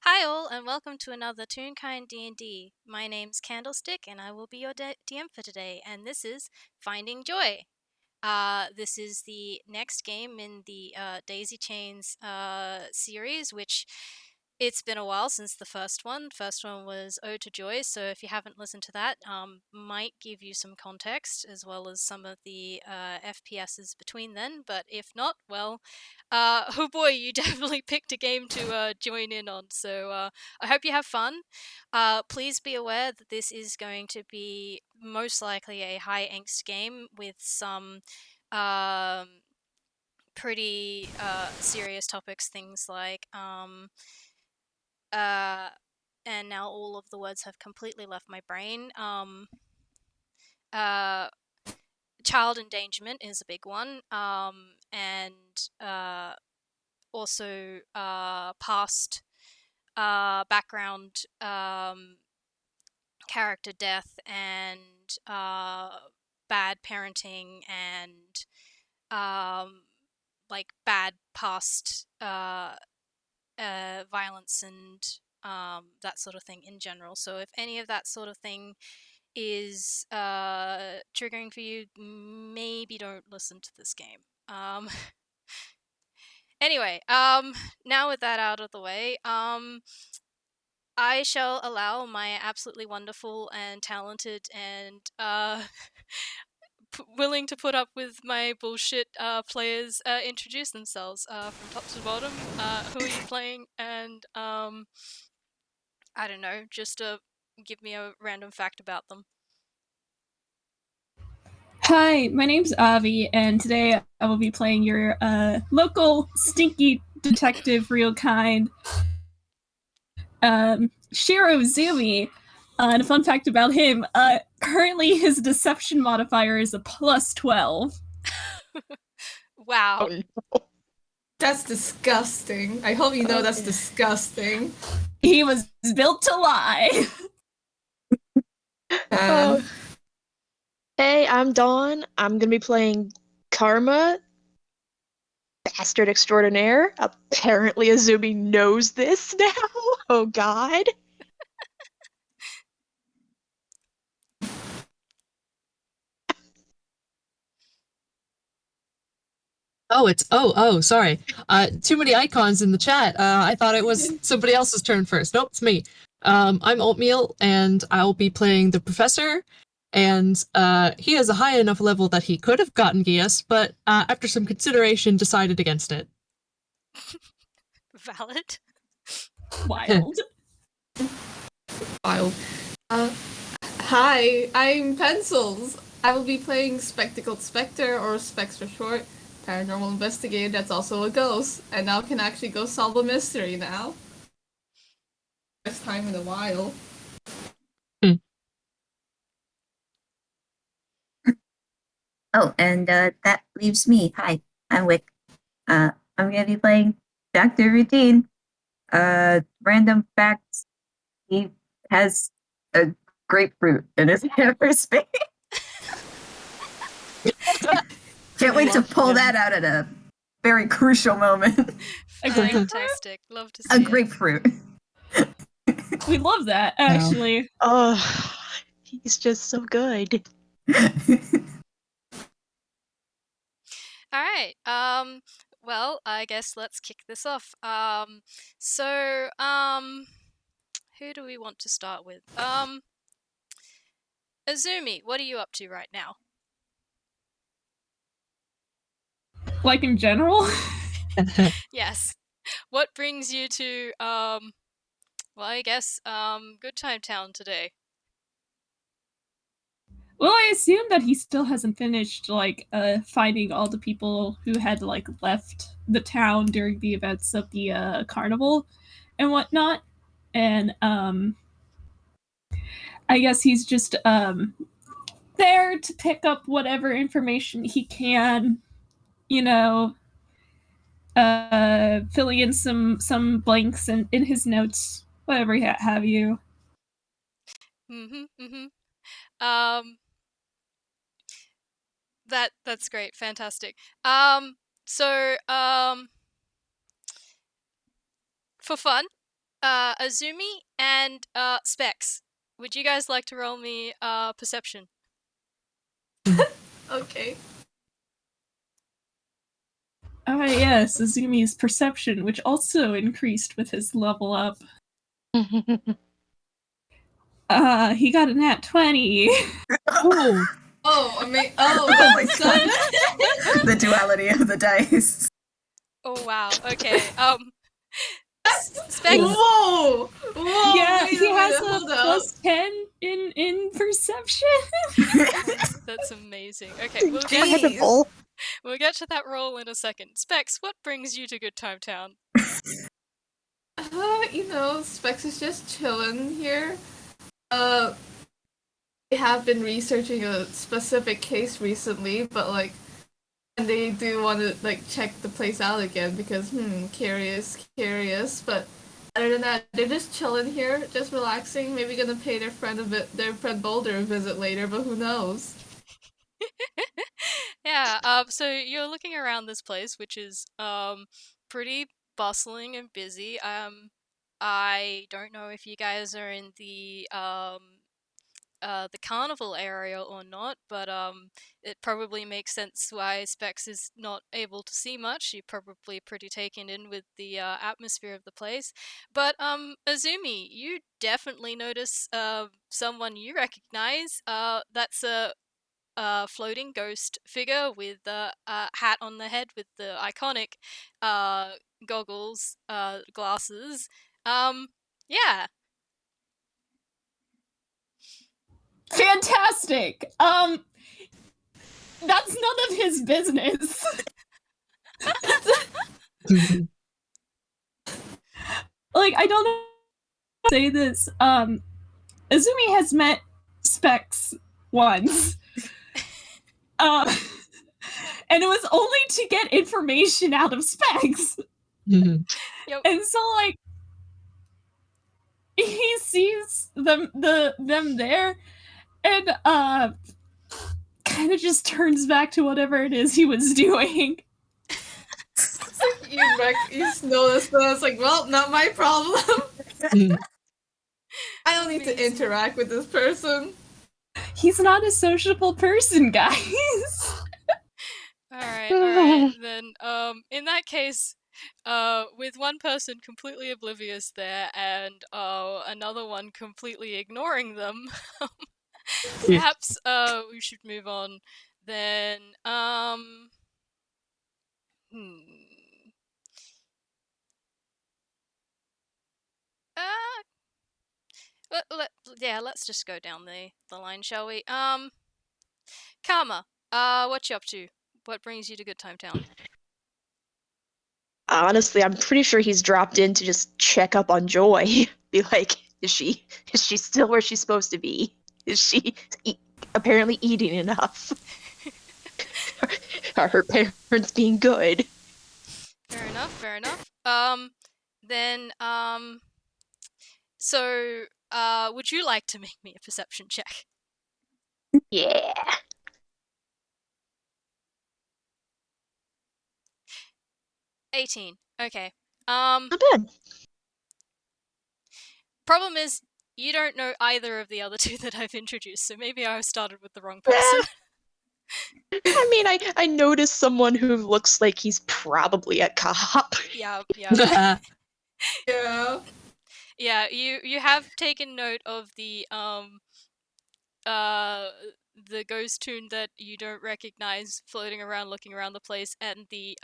Hi all, and welcome to another Toonkind D&D. My name's Candlestick, and I will be your DM for today, and this is Finding Joy. This is the next game in the Daisy Chains series, which it's been a while since the first one. First one was Ode to Joy, so if you haven't listened to that, might give you some context as well as some of the FPSs between then. But if not, well, oh boy, you definitely picked a game to join in on. So I hope you have fun. Please be aware that this is going to be most likely a high angst game with some um, pretty serious topics, things like and now all of the words have completely left my brain. Uh, child endangerment is a big one, and also past background, character death, and bad parenting, and like bad past violence and that sort of thing in general. So if any of that sort of thing is triggering for you, maybe don't listen to this game. Anyway, now with that out of the way, I shall allow my absolutely wonderful and talented and willing to put up with my bullshit players introduce themselves from top to bottom. Who are you playing? And I don't know, just give me a random fact about them. Hi, my name's Avi, and today I will be playing your local stinky detective, real kind, Shiro Zumi. And a fun fact about him: currently his deception modifier is a +12. Wow. That's disgusting. I hope you know that's disgusting. He was built to lie. Hey, I'm Dawn. I'm gonna be playing Karma, Bastard Extraordinaire. Apparently, Azumi knows this now. Oh God. Sorry. Too many icons in the chat. I thought it was somebody else's turn first. Nope, it's me. I'm Oatmeal, and I'll be playing the Professor. And he has a high enough level that he could have gotten Gias, but after some consideration, decided against it. Valid. Wild. Wild. Hi, I'm Pencils. I will be playing Spectacled Spectre, or Specs for short, paranormal investigator that's also a ghost, and now can actually go solve a mystery now. First time in a while. Oh, and that leaves me. Hi, I'm Wick. I'm gonna be playing Dr. Routine. Random facts. He has a grapefruit in his hyperspace. Can't wait to pull that out at a very crucial moment. Fantastic. Love to see A it. grapefruit. We love that, actually. Oh, he's just so good. All right. Well, I guess let's kick this off. Who do we want to start with? Azumi, what are you up to right now? Like in general? Yes. What brings you to well, I guess Good Time Town today? Well, I assume that he still hasn't finished, like, finding all the people who had, like, left the town during the events of the carnival and whatnot. And, I guess he's just, there to pick up whatever information he can, you know, filling in some blanks in his notes, whatever have you. Um, that's great, fantastic. So for fun, Azumi and Specs, would you guys like to roll me perception? Okay. Yes, Azumi's perception, which also increased with his level up. He got a nat 20. Oh, Oh, I mean, Oh my that's a 7. The duality of the dice. Oh wow. Okay. Specs. Whoa! Whoa! Yeah, wait he has minute, a hold up. plus 10 in perception. That's amazing. Okay, Incredible. we'll get to that roll in a second. Specs, what brings you to Good Time Town? Specs is just chilling here. They have been researching a specific case recently, but like, and they do want to like check the place out again because curious. But other than that, they're just chilling here, just relaxing. Maybe gonna pay their friend Boulder a visit later, but who knows? Yeah, so you're looking around this place, which is pretty bustling and busy. I don't know if you guys are in the carnival area or not, but it probably makes sense why Specs is not able to see much. You're probably pretty taken in with the atmosphere of the place. But Azumi, you definitely notice someone you recognize. That's a floating ghost figure with a hat on the head with the iconic goggles, glasses. Yeah. Fantastic. That's none of his business. Like, I don't know how to say this. Azumi has met Specs once. And it was only to get information out of Specs. Yep. And so, like, he sees them there, and kind of just turns back to whatever it is he was doing. You noticed that. I was like, well, not my problem. I don't need to Amazing. interact with this person. He's not a sociable person, guys. All right. Then, in that case, with one person completely oblivious there and another one completely ignoring them, perhaps we should move on. Then, uh, let's just go down the line, shall we? Karma, what you up to? What brings you to Good Time Town? Honestly, I'm pretty sure he's dropped in to just check up on Joy. Be like, is she still where she's supposed to be? Is she apparently eating enough? Are her parents being good? Fair enough. So, would you like to make me a perception check? Yeah. 18. Okay. Not bad. Problem is, you don't know either of the other two that I've introduced, so maybe I started with the wrong person. I mean, I noticed someone who looks like he's probably a cop. Yeah. Yeah. Yeah, you have taken note of the ghost tune that you don't recognize floating around looking around the place, and the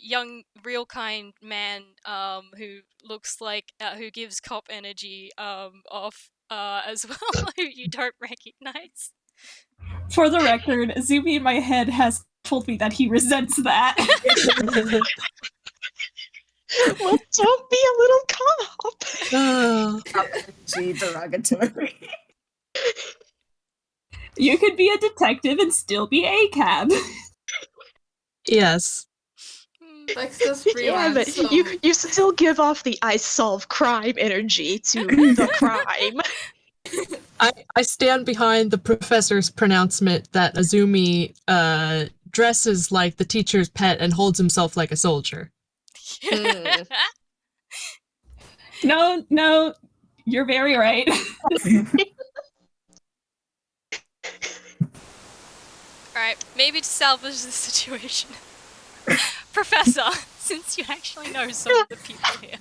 young real kind man who looks like who gives cop energy off as well, who you don't recognize. For the record, Azumi in my head has told me that he resents that. Well, don't be a little cop. Gee, derogatory. You could be a detective and still be ACAB. Yes. Lex does Yeah, but freelance, so you still give off the I solve crime energy to the crime. I stand behind the professor's pronouncement that Azumi dresses like the teacher's pet and holds himself like a soldier. No, you're very right. Alright, maybe to salvage the situation. Professor, since you actually know some of the people here,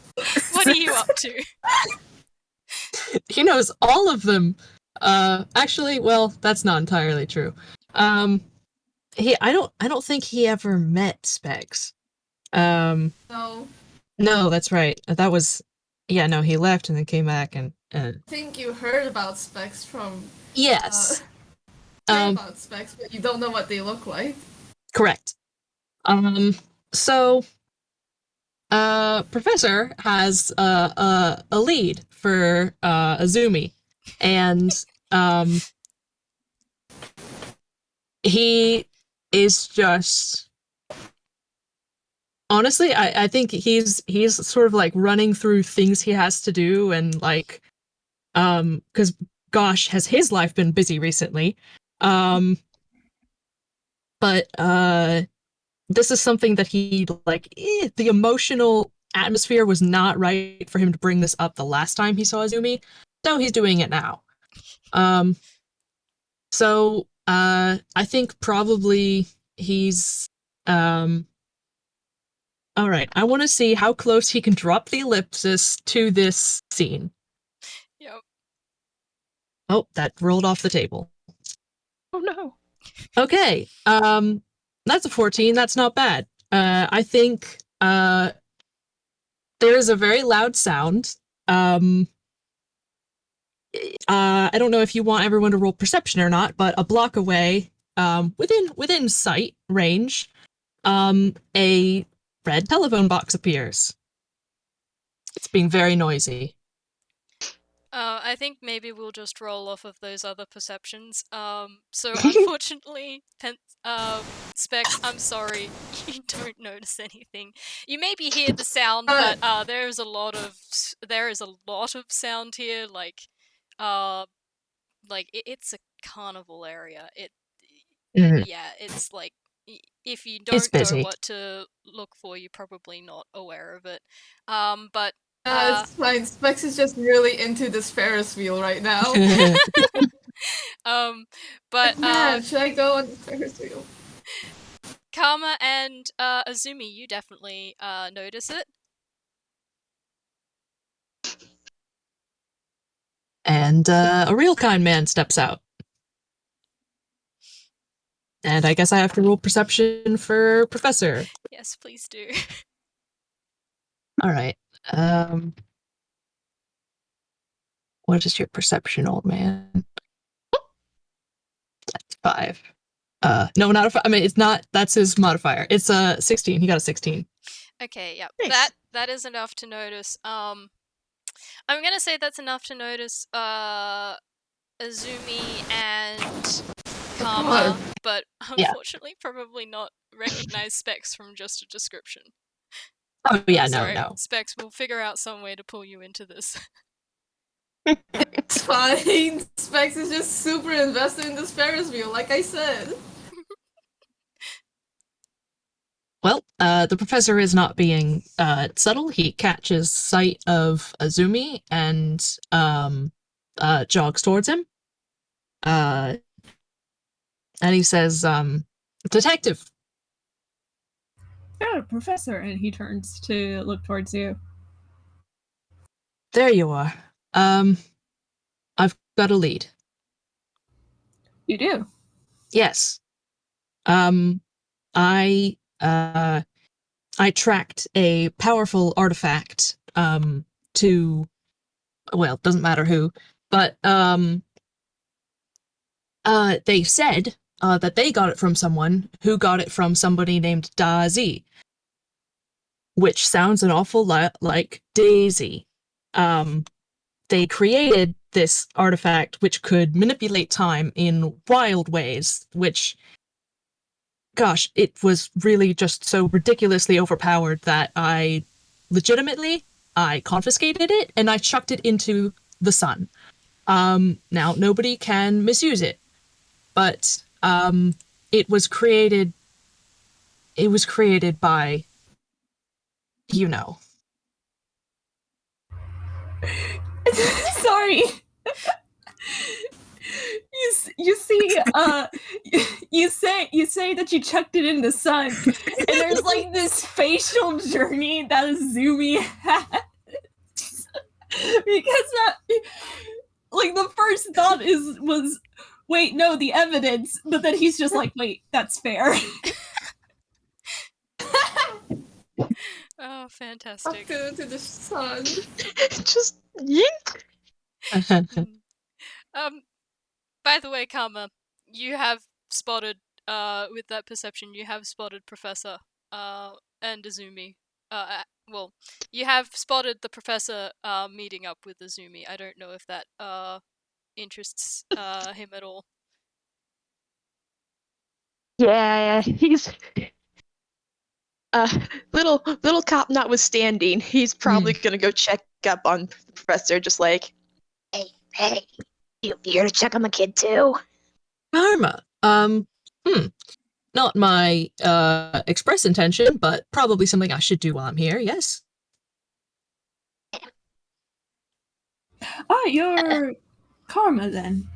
what are you up to? He knows all of them. Actually, well, that's not entirely true. I don't think he ever met Specs. No. No, that's right. That was, yeah, no, he left and then came back and. I think you heard about Specs from. Yes. Heard about Specs, but you don't know what they look like. Correct. So, Professor has a lead for Azumi, and he is just honestly, I think he's sort of like running through things he has to do, and like because gosh, has his life been busy recently. But this is something that he like the emotional atmosphere was not right for him to bring this up the last time he saw Azumi, so he's doing it now. So I think probably he's all right. I want to see how close he can drop the ellipsis to this scene. Yep. Oh, that rolled off the table. Oh no. Okay. That's a 14. That's not bad. I think there is a very loud sound. I don't know if you want everyone to roll perception or not, but a block away, within sight range, a red telephone box appears. It's being very noisy. I think maybe we'll just roll off of those other perceptions. So unfortunately, Specs, I'm sorry, you don't notice anything. You maybe hear the sound, but there is a lot of sound here. It's a carnival area. Yeah, it's like if you It's don't know busy. what to look for, you're probably not aware of it. It's fine. Specs is just really into this Ferris wheel right now. Man, should I go on the Ferris wheel? Karma and Azumi, you definitely notice it. And a real kind man steps out. And I guess I have to roll perception for Professor. Yes, please do. All right. What is your perception, old man? That's 5. No, not a 5. I mean, it's not. That's his modifier. It's a 16. He got a 16. Okay, yeah, Nice. that is enough to notice. I'm gonna say that's enough to notice Azumi and Karma, but unfortunately, probably not recognize Specs from just a description. Oh yeah, Sorry, no. Specs, we'll figure out some way to pull you into this. It's fine. Specs is just super invested in this Ferris wheel, like I said. Well, the professor is not being subtle. He catches sight of Azumi and jogs towards him. And he says, "Detective." Oh, Professor, and he turns to look towards you. There you are. I've got a lead. You do? Yes. I tracked a powerful artifact to, well, it doesn't matter who, but they said that they got it from someone who got it from somebody named Daisy, which sounds an awful lot like Daisy. They created this artifact which could manipulate time in wild ways, which, gosh, it was really just so ridiculously overpowered that I confiscated it and I chucked it into the sun. Now nobody can misuse it, but it was created by, you know. Sorry. You see, you say that you chucked it in the sun, and there's like this facial journey that Azumi has. Because that, like, the first thought was wait, no, the evidence, but then he's just like, wait, that's fair. Oh, fantastic. Go to the sun. Just yink. By the way, Karma, you have spotted, with that perception, you have spotted Professor, and Azumi. Well, you have spotted the Professor, meeting up with Azumi. I don't know if that, interests, him at all. Yeah, he's little cop notwithstanding, he's probably gonna go check up on the professor, just like, hey, you here to check on the kid too? Karma. Not my express intention, but probably something I should do while I'm here. Yes. Ah, you're Karma then.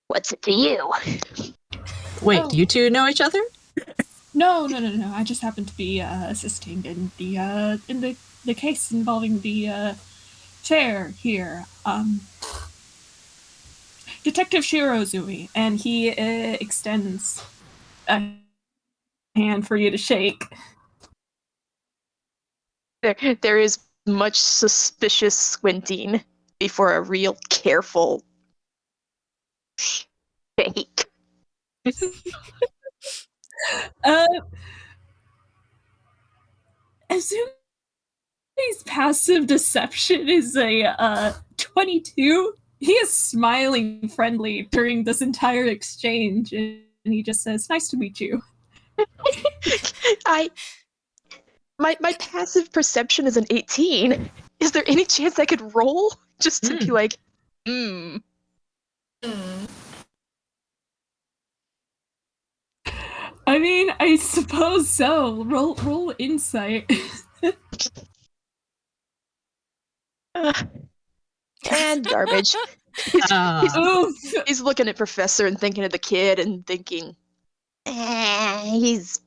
What's it to you? Wait, Oh. do you two know each other? No. I just happen to be assisting in the case involving the chair here. Detective Shirozumi, and he extends a hand for you to shake. There is much suspicious squinting before a real careful shake. Azumi's passive deception is a 22. He is smiling friendly during this entire exchange, and he just says, "Nice to meet you." My passive perception is an 18. Is there any chance I could roll just to be like, I mean, I suppose so. Roll insight. And garbage. He's looking at Professor and thinking of the kid and thinking, he's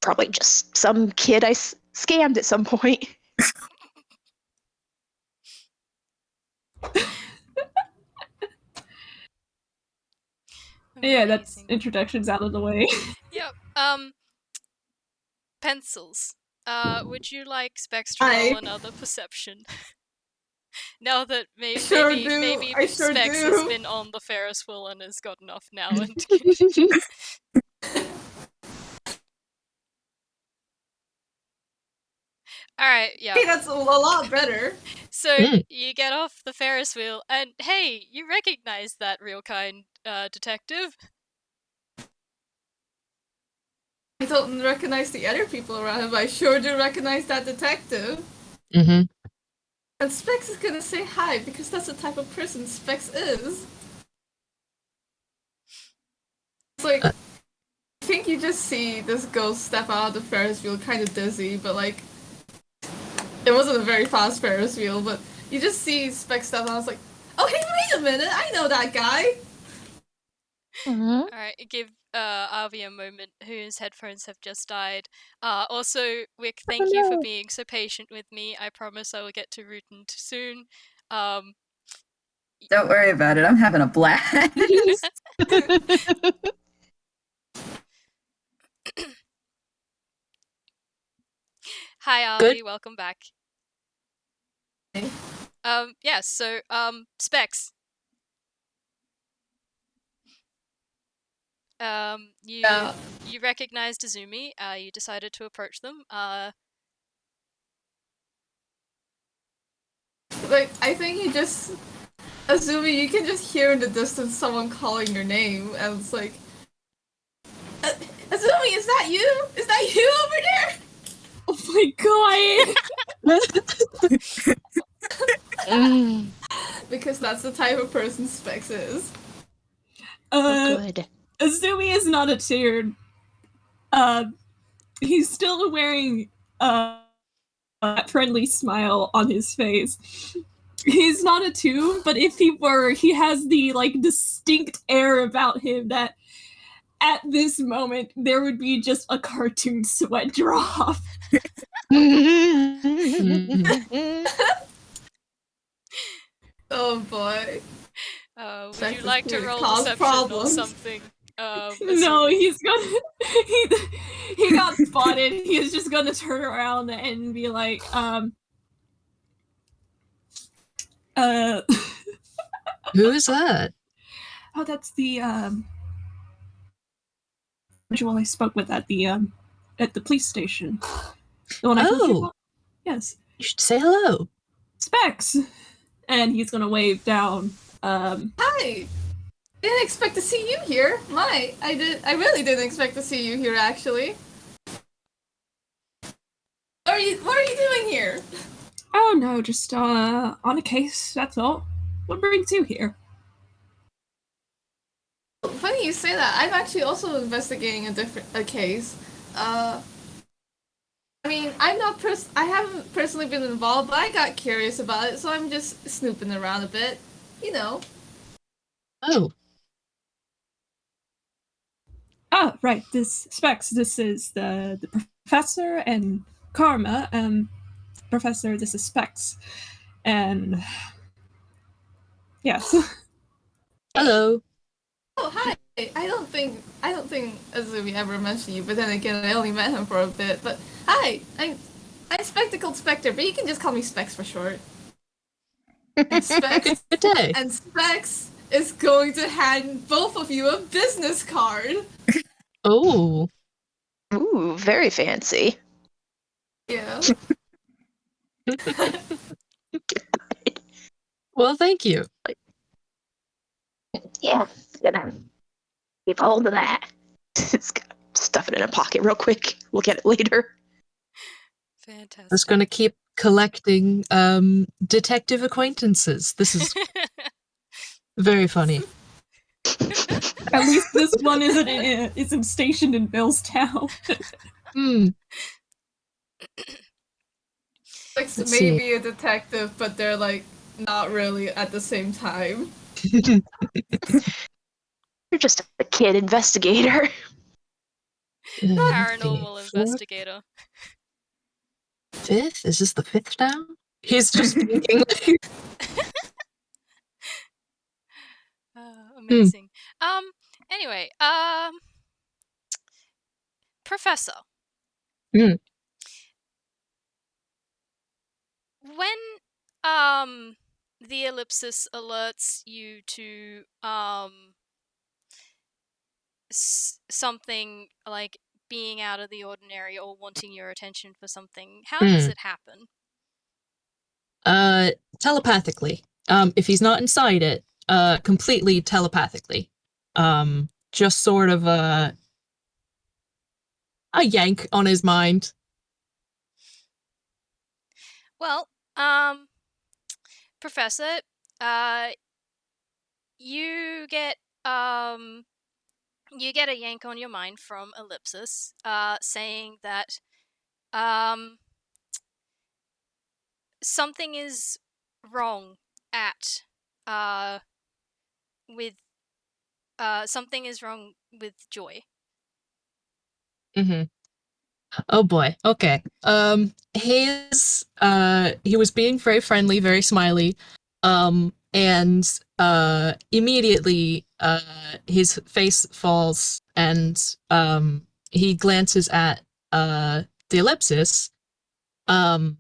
probably just some kid I scammed at some point. Yeah, that's introductions out of the way. Yep. Pencils. Would you like Specs to roll another perception? Now that maybe Specs has been on the Ferris wheel and has got enough now. And Alright, yeah. Hey, that's a lot better. So you get off the Ferris wheel, and hey, you recognize that real kind detective. I don't recognize the other people around him, but I sure do recognize that detective. Mm-hmm. And Specs is gonna say hi, because that's the type of person Specs is. It's like, I think you just see this ghost step out of the Ferris wheel kind of dizzy, but like, it wasn't a very fast Ferris wheel, but you just see Specs step out, and it's like, oh hey, wait a minute, I know that guy! Alright, give Avi a moment, whose headphones have just died. Also, Wick, thank you for being so patient with me. I promise I will get to Rootin soon. Don't worry about it, I'm having a blast. Hi Avi, welcome back. Yeah, so, Specs. You recognized Azumi, you decided to approach them, Like, I think you just... Azumi, you can just hear in the distance someone calling your name, and it's like... Azumi, is that you? Is that you over there? Oh my god! Because that's the type of person Specs is. Good. Azumi is not a tear. He's still wearing that friendly smile on his face. He's not a toon, but if he were, he has the distinct air about him that at this moment there would be just a cartoon sweat drop. Oh boy. Would Sex you is like to here to roll cause deception or problems. something? No, he's gonna he got spotted. He's just gonna turn around and be like, Who is that? oh, that's the individual I spoke with at the police station. The one I told you Oh, about? Yes. you should say hello. Specs. And he's gonna wave down. Hi! Didn't expect to see you here. I really didn't expect to see you here, actually. What are you doing here? Oh no, just on a case, that's all. What brings you here? Funny you say that. I'm actually also investigating a case. I mean, I haven't personally been involved, but I got curious about it, so I'm just snooping around a bit. You know. Oh. Ah, right, this is the professor and Karma, Professor, this is Specs. And yes. Hello. Oh, hi. I don't think Azumi ever mentioned you, but then again, I only met him for a bit. But hi, I'm Spectacled Spectre, but you can just call me Specs for short. And Specs Good day. and Specs is going to hand both of you a business card. Oh. Ooh, very fancy. Yeah. Well, thank you. Yeah, gonna keep hold of that. Stuff it in a pocket real quick. We'll get it later. Fantastic. Just gonna keep collecting detective acquaintances. This is very funny. At least this one isn't stationed in Billstown. Specs Let's may see. be a detective, but they're not really at the same time. You're just a kid investigator. Paranormal investigator. Fifth? Is this the fifth now? He's just thinking. Amazing. Anyway, Professor. Mm. When the ellipsis alerts you to something like being out of the ordinary or wanting your attention for something, how does it happen? Telepathically. If he's not inside it, completely telepathically. Just sort of a yank on his mind. Well, Professor, you get a yank on your mind from Ellipsis, saying that something is wrong at with something is wrong with Joy. Mm-hmm. Oh boy. Okay. He was being very friendly, very smiley. And immediately his face falls and he glances at the ellipsis. And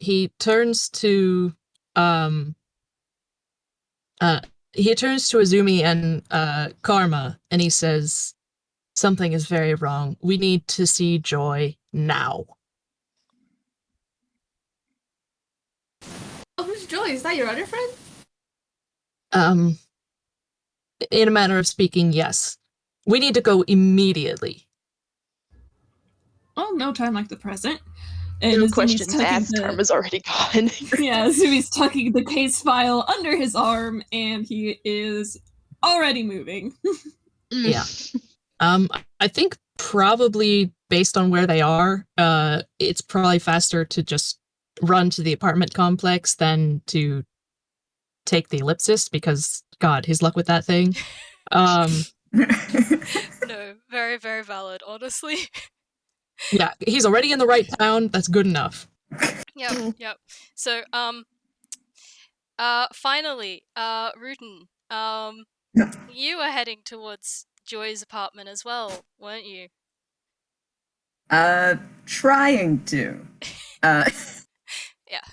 he turns to Azumi and Karma, and he says, "Something is very wrong. We need to see Joy now." Oh, who's Joy? Is that your other friend? In a manner of speaking, yes. We need to go immediately. Well, no time like the present. And No Azumi's questions tucking asked. Karma's already gone. Yeah, Azumi's tucking the case file under his arm, and he is already moving. Yeah. I think probably based on where they are, it's probably faster to just run to the apartment complex than to take the ellipsis because, God, his luck with that thing. No, very, very valid, honestly. Yeah, he's already in the right town. That's good enough. Yep. So, finally, Rooten, you were heading towards Joy's apartment as well, weren't you? Trying to. Yeah.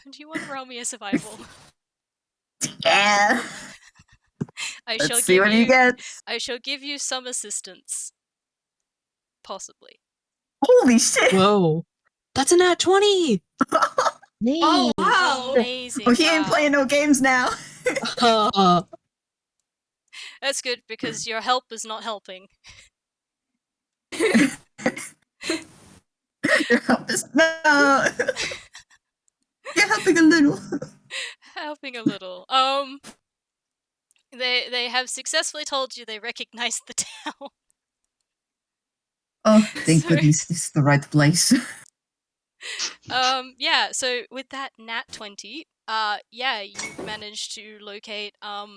Do you want to roll me a survival? Yeah. Let's see what he gets. I shall give you some assistance. Possibly. Holy shit! Whoa. That's a nat 20! Oh wow! Amazing. Oh, he ain't wow. playing no games now. That's good because your help is not helping. Your help is no. You're helping a little. Helping a little. They have successfully told you they recognize the town. Oh, thank So- goodness, this is the right place. Yeah, so with that nat 20, yeah, you've managed to locate, I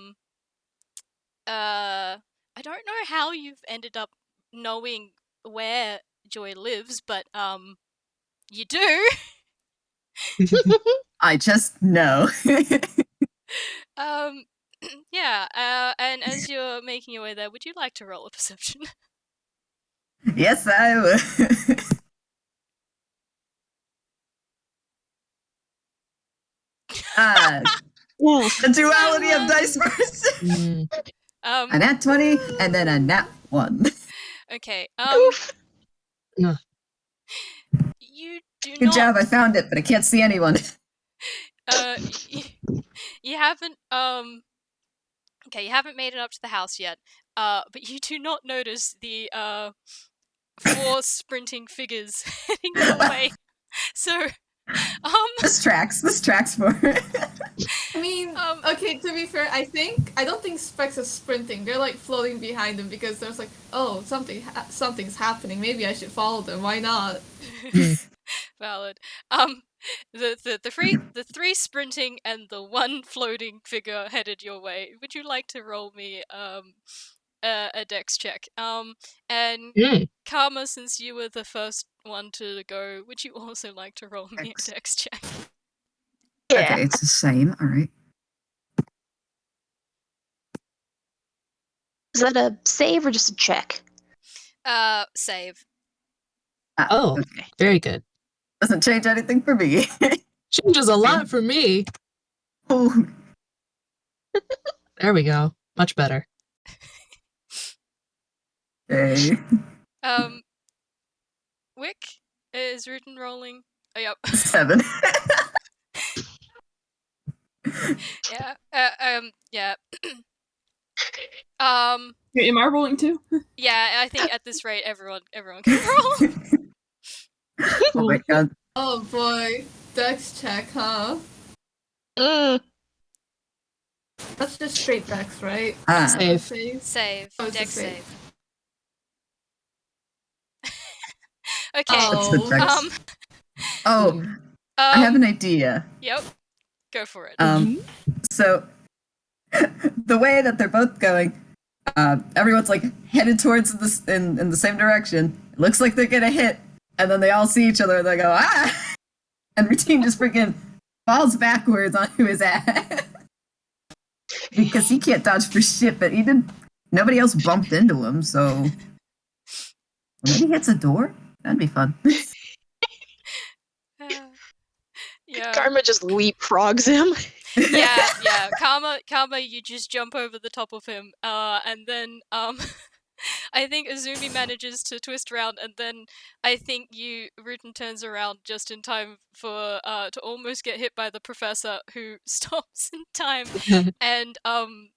don't know how you've ended up knowing where Joy lives, but, you do. I just know. Um, yeah, and as you're making your way there, would you like to roll a perception? Yes, I would. The duality of dice first. Mm. A nat 20 and then a nat 1. Okay, Yeah. you do Good not, job, I found it, but I can't see anyone. you haven't, okay, you haven't made it up to the house yet, but you do not notice the, 4 sprinting figures heading your way. So, This tracks for it. I mean, Um, okay, to be fair, I don't think Specs is sprinting. They're like floating behind him because there's like, oh, something's happening. Maybe I should follow them. Why not? valid. The three sprinting and the 1 floating figure headed your way. Would you like to roll me a dex check? And Mm. Karma, since you were the first one to go, would you also like to roll me a Dex. dex check? Yeah. Okay, it's the same. All right. Is that a save or just a check? Save. Oh, Okay. very good. Doesn't change anything for me. Changes a lot for me. Oh, There we go. Much better. okay. Wick, is Rooten rolling? Oh, yep. 7. Yeah. Yeah. Wait, am I rolling too? Yeah, I think at this rate, everyone can roll. Oh my god. Oh boy, Dex check, huh? Mm. That's just straight Dex, right? Save. Save. Save. Oh, it's a Dex save. save. Okay. That's the Oh. Dex. Oh, I have an idea. Yep. Go for it. So the way that they're both going, everyone's like headed towards this in the same direction. It looks like they're gonna hit, and then they all see each other and they go, ah! And Routine just freaking falls backwards onto his ass. Because he can't dodge for shit, but nobody else bumped into him, so maybe he hits a door? That'd be fun. Yeah. Karma just leapfrogs him. Yeah. Karma, you just jump over the top of him, and then I think Azumi manages to twist around, and then I think Rooten turns around just in time for to almost get hit by the professor, who stops in time, and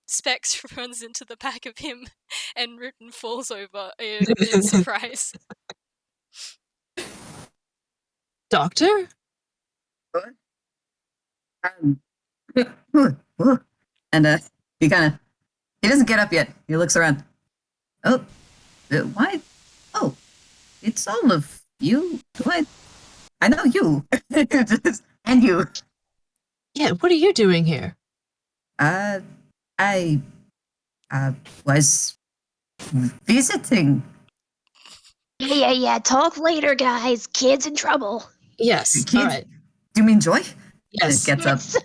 Specs runs into the back of him, and Rooten falls over in surprise. Doctor? And he doesn't get up yet. He looks around. Oh, why? Oh, it's all of You? What? I know you. And you. Yeah, what are you doing here? I was visiting. Yeah. Talk later, guys. Kid's in trouble. Yes. Kid? All right. Do you mean Joy? Yes. Gets up. Yes.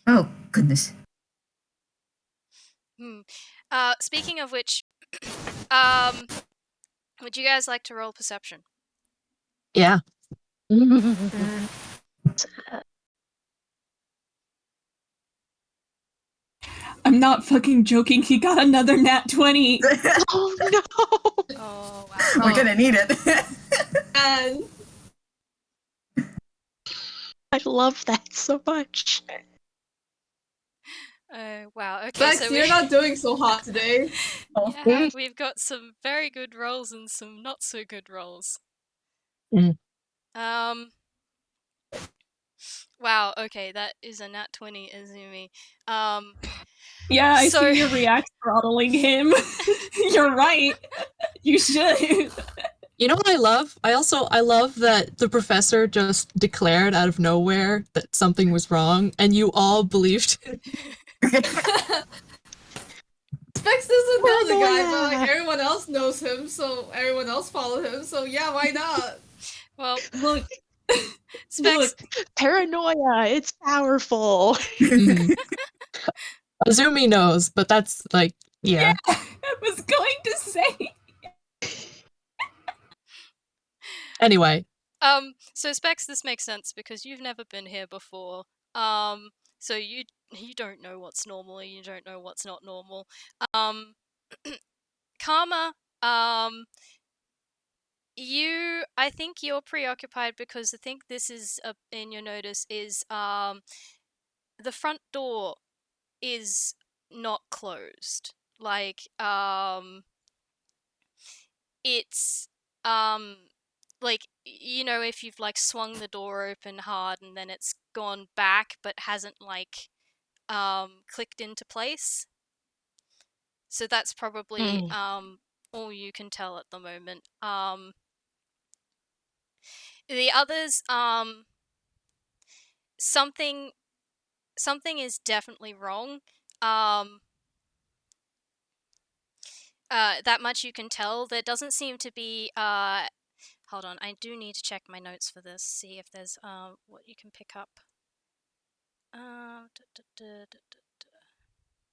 Oh, goodness. Speaking of which, would you guys like to roll perception? Yeah. I'm not fucking joking. He got another nat 20. Oh no! Oh, wow. We're gonna need it. And I love that so much. Wow. Okay, Bex, so you're not doing so hot today. yeah, we've got some very good rolls and some not so good rolls. Mm. Wow. Okay, that is a nat 20, Azumi. Yeah, I So- see your react throttling him. You're right. You should. You know what I love? I love that the professor just declared out of nowhere that something was wrong, and you all believed it. Specs doesn't know the guy, but Paranoia. like everyone else knows him, so everyone else follow him. So yeah, why not? Well, Look, Specs. look. Paranoia. It's powerful. Mhm. Azumi knows, but that's like, yeah. I was going to say. Anyway, So Specs, this makes sense because you've never been here before. So you don't know what's normal, you don't know what's not normal. Karma, I think you're preoccupied because I think this is in your notice is the front door is not closed. Like it's like if you've like swung the door open hard and then it's gone back but hasn't like clicked into place. So that's probably all you can tell at the moment. The others something is definitely wrong. That much you can tell. There doesn't seem to be hold on, I do need to check my notes for this, see if there's what you can pick up. Da, da, da, da, da.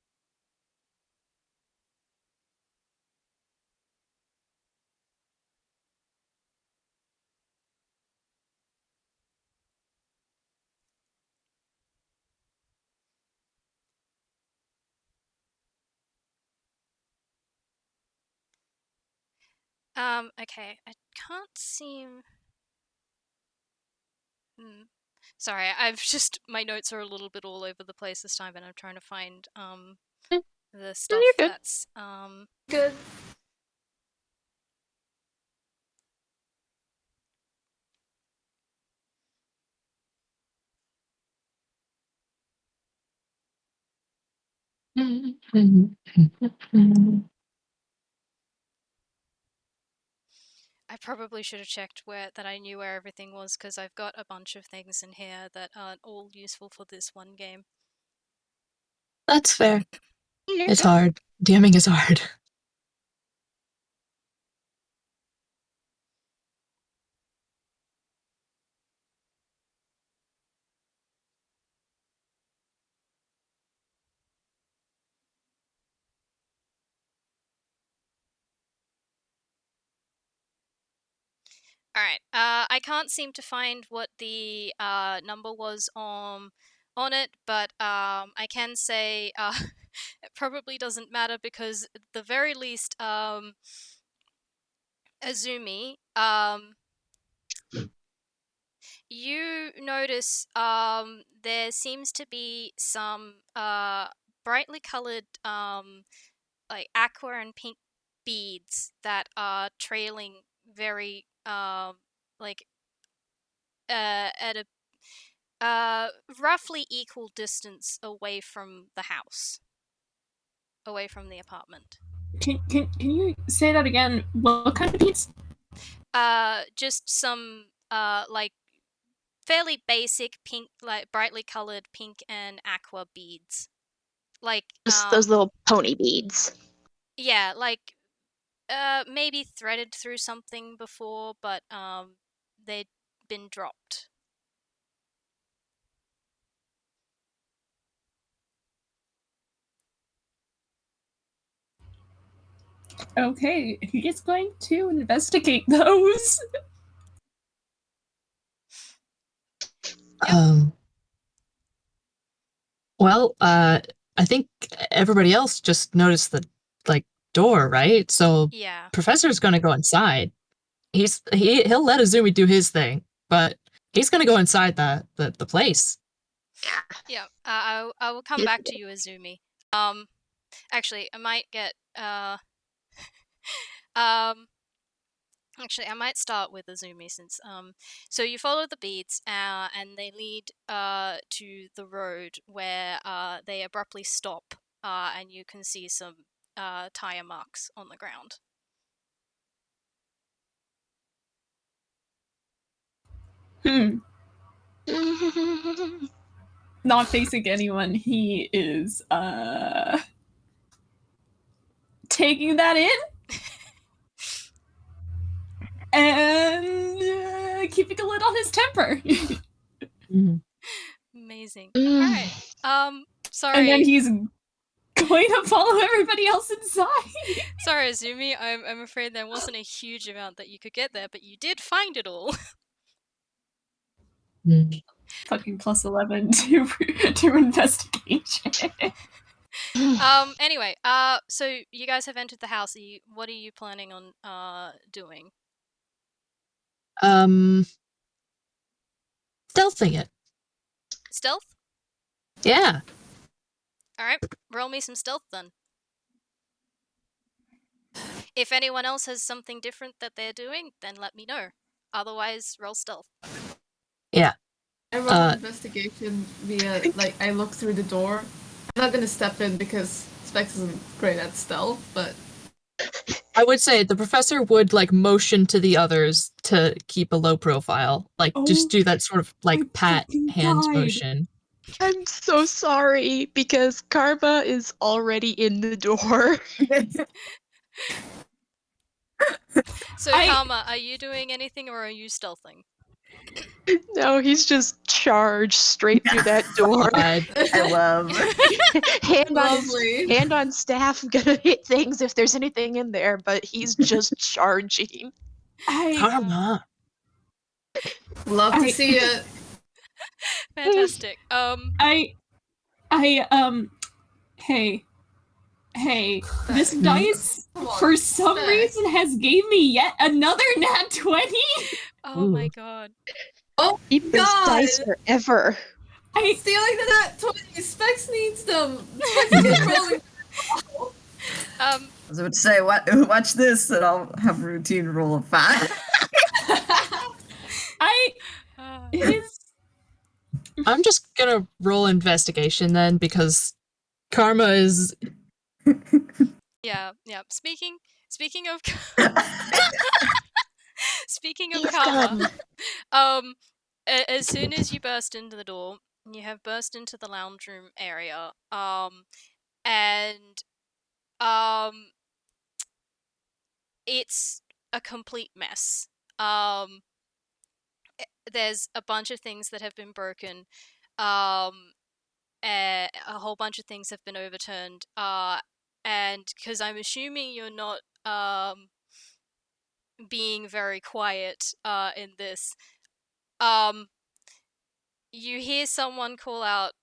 Okay, I can't seem. Sorry, I've just my notes are a little bit all over the place this time, and I'm trying to find the stuff You're good. that's Good. I probably should have checked that I knew where everything was because I've got a bunch of things in here that aren't all useful for this one game. that's fair. You're It's good. hard. DMing is hard. All right. I can't seem to find what the number was on it, but I can say it probably doesn't matter because at the very least, Azumi, you notice there seems to be some brightly colored like aqua and pink beads that are trailing very like at a roughly equal distance away from the house, away from the apartment. Can you say that again? What kind of beats? Just some like fairly basic pink, like brightly colored pink and aqua beads. Like Just those little pony beads. yeah, like maybe threaded through something before, but they'd been dropped. Okay, he is going to investigate those. Yep. Well, I think everybody else just noticed the like door, right? So Yeah. Professor's gonna go inside. He'll let Azumi do his thing, but he's gonna go inside the place. Yeah. I will come back to you, Azumi. Actually, I might get um actually I might start with Azumi since so you follow the beads and they lead to the road where they abruptly stop and you can see some tire marks on the ground. Not facing anyone, he is taking that in and keeping a lid on his temper. Amazing. All Mm. right. Sorry. And then he's going to follow everybody else inside. Sorry, Azumi. I'm afraid there wasn't a huge amount that you could get there, but you did find it all. Fucking plus 11 to investigation. Anyway, so you guys have entered the house. What are you planning on doing? Stealthing it. Stealth? Yeah. All right, roll me some stealth then. If anyone else has something different that they're doing, then let me know. Otherwise, roll stealth. Yeah. I roll investigation via, like, I look through the door. I'm not gonna step in because Specs isn't great at stealth, but I would say the professor would like motion to the others to keep a low profile. Like just do that sort of like pat hand motion. I'm so sorry because Karma is already in the door. So, Karma, are you doing anything or are you stealthing? No, he's just charged straight through that door. God. I love. hand on staff, gonna hit things if there's anything in there, but he's just charging. Karma. love to see it. Fantastic. Hey, this dice for some reason has gave me yet another nat 20. Oh my god. Oh Keep god! this dice forever. I'm stealing the nat 20. Specs needs them. Specs is rolling. I was about to say, watch this, and I'll have a routine roll of 5. I'm just gonna roll investigation then because Karma is. Yeah. Speaking of speaking of He's Karma, done. as soon as you burst into the door, you have burst into the lounge room area, and it's a complete mess. There's a bunch of things that have been broken. A whole bunch of things have been overturned. And because I'm assuming you're not being very quiet in this, you hear someone call out,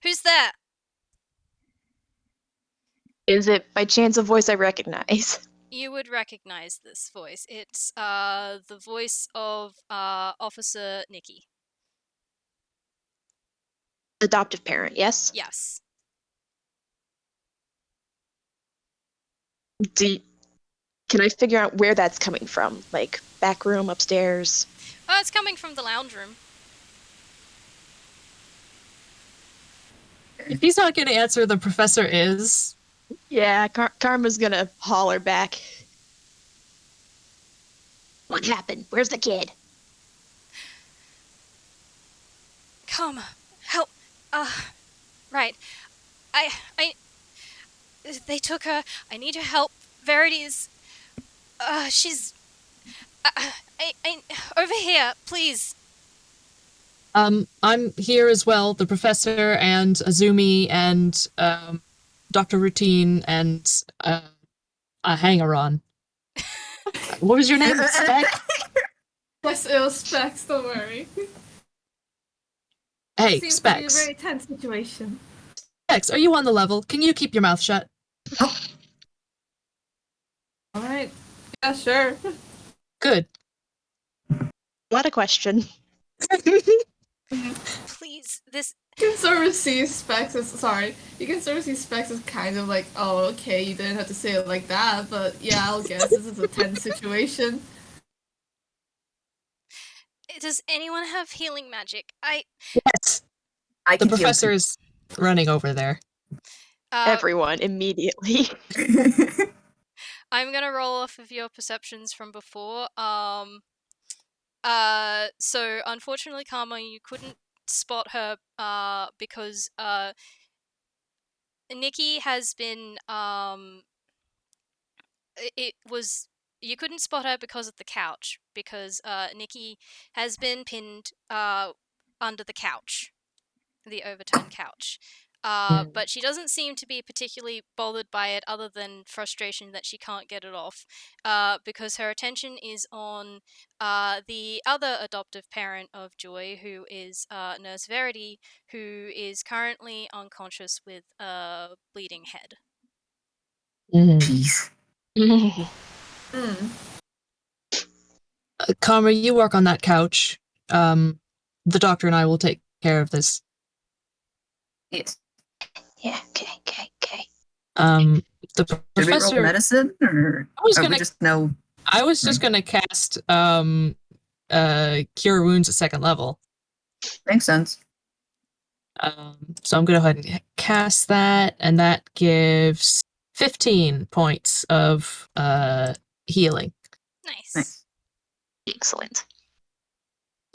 "Who's there?" Is it by chance a voice I recognize? You would recognize this voice. It's the voice of Officer Nikki. Adoptive parent, yes? Yes. Can I figure out where that's coming from? Like, back room, upstairs? It's coming from the lounge room. If he's not gonna answer, the professor is. Yeah, Karma's gonna holler back. What happened? Where's the kid? Karma, help. Right. I. They took her. I need your help. Verity's. She's. Over here, please. I'm here as well. The Professor and Azumi and Dr. Routine and a hanger-on. What was your name? Spec? Yes, it was Specs, don't worry. Hey, Seems to be a Specs. very tense situation. Specs, are you on the level? Can you keep your mouth shut? Alright. Yeah, sure. Good. What a question. Please, this. You can sort of see Specs as you can sort of see Specs as kind of like, oh, okay, you didn't have to say it like that, but yeah, I'll guess this is a tense situation. Does anyone have healing magic? Yes. I The can heal Professor is running over there. Everyone, immediately. too. I'm gonna roll off of your perceptions from before. So unfortunately, Karma, you couldn't spot her, because, Nikki has been, it was, you couldn't spot her because of the couch, because, Nikki has been pinned, under the couch, the overturned couch. But she doesn't seem to be particularly bothered by it, other than frustration that she can't get it off, because her attention is on the other adoptive parent of Joy, who is Nurse Verity, who is currently unconscious with a bleeding head. Jeez. Karma, you work on that couch. The doctor and I will take care of this. Yes. Yeah, okay. The Should we roll Professor... medicine, or we just know? I was just gonna cast Cure Wounds at 2nd level. Makes sense. So I'm gonna go ahead and cast that, and that gives 15 points of healing. Nice. Excellent.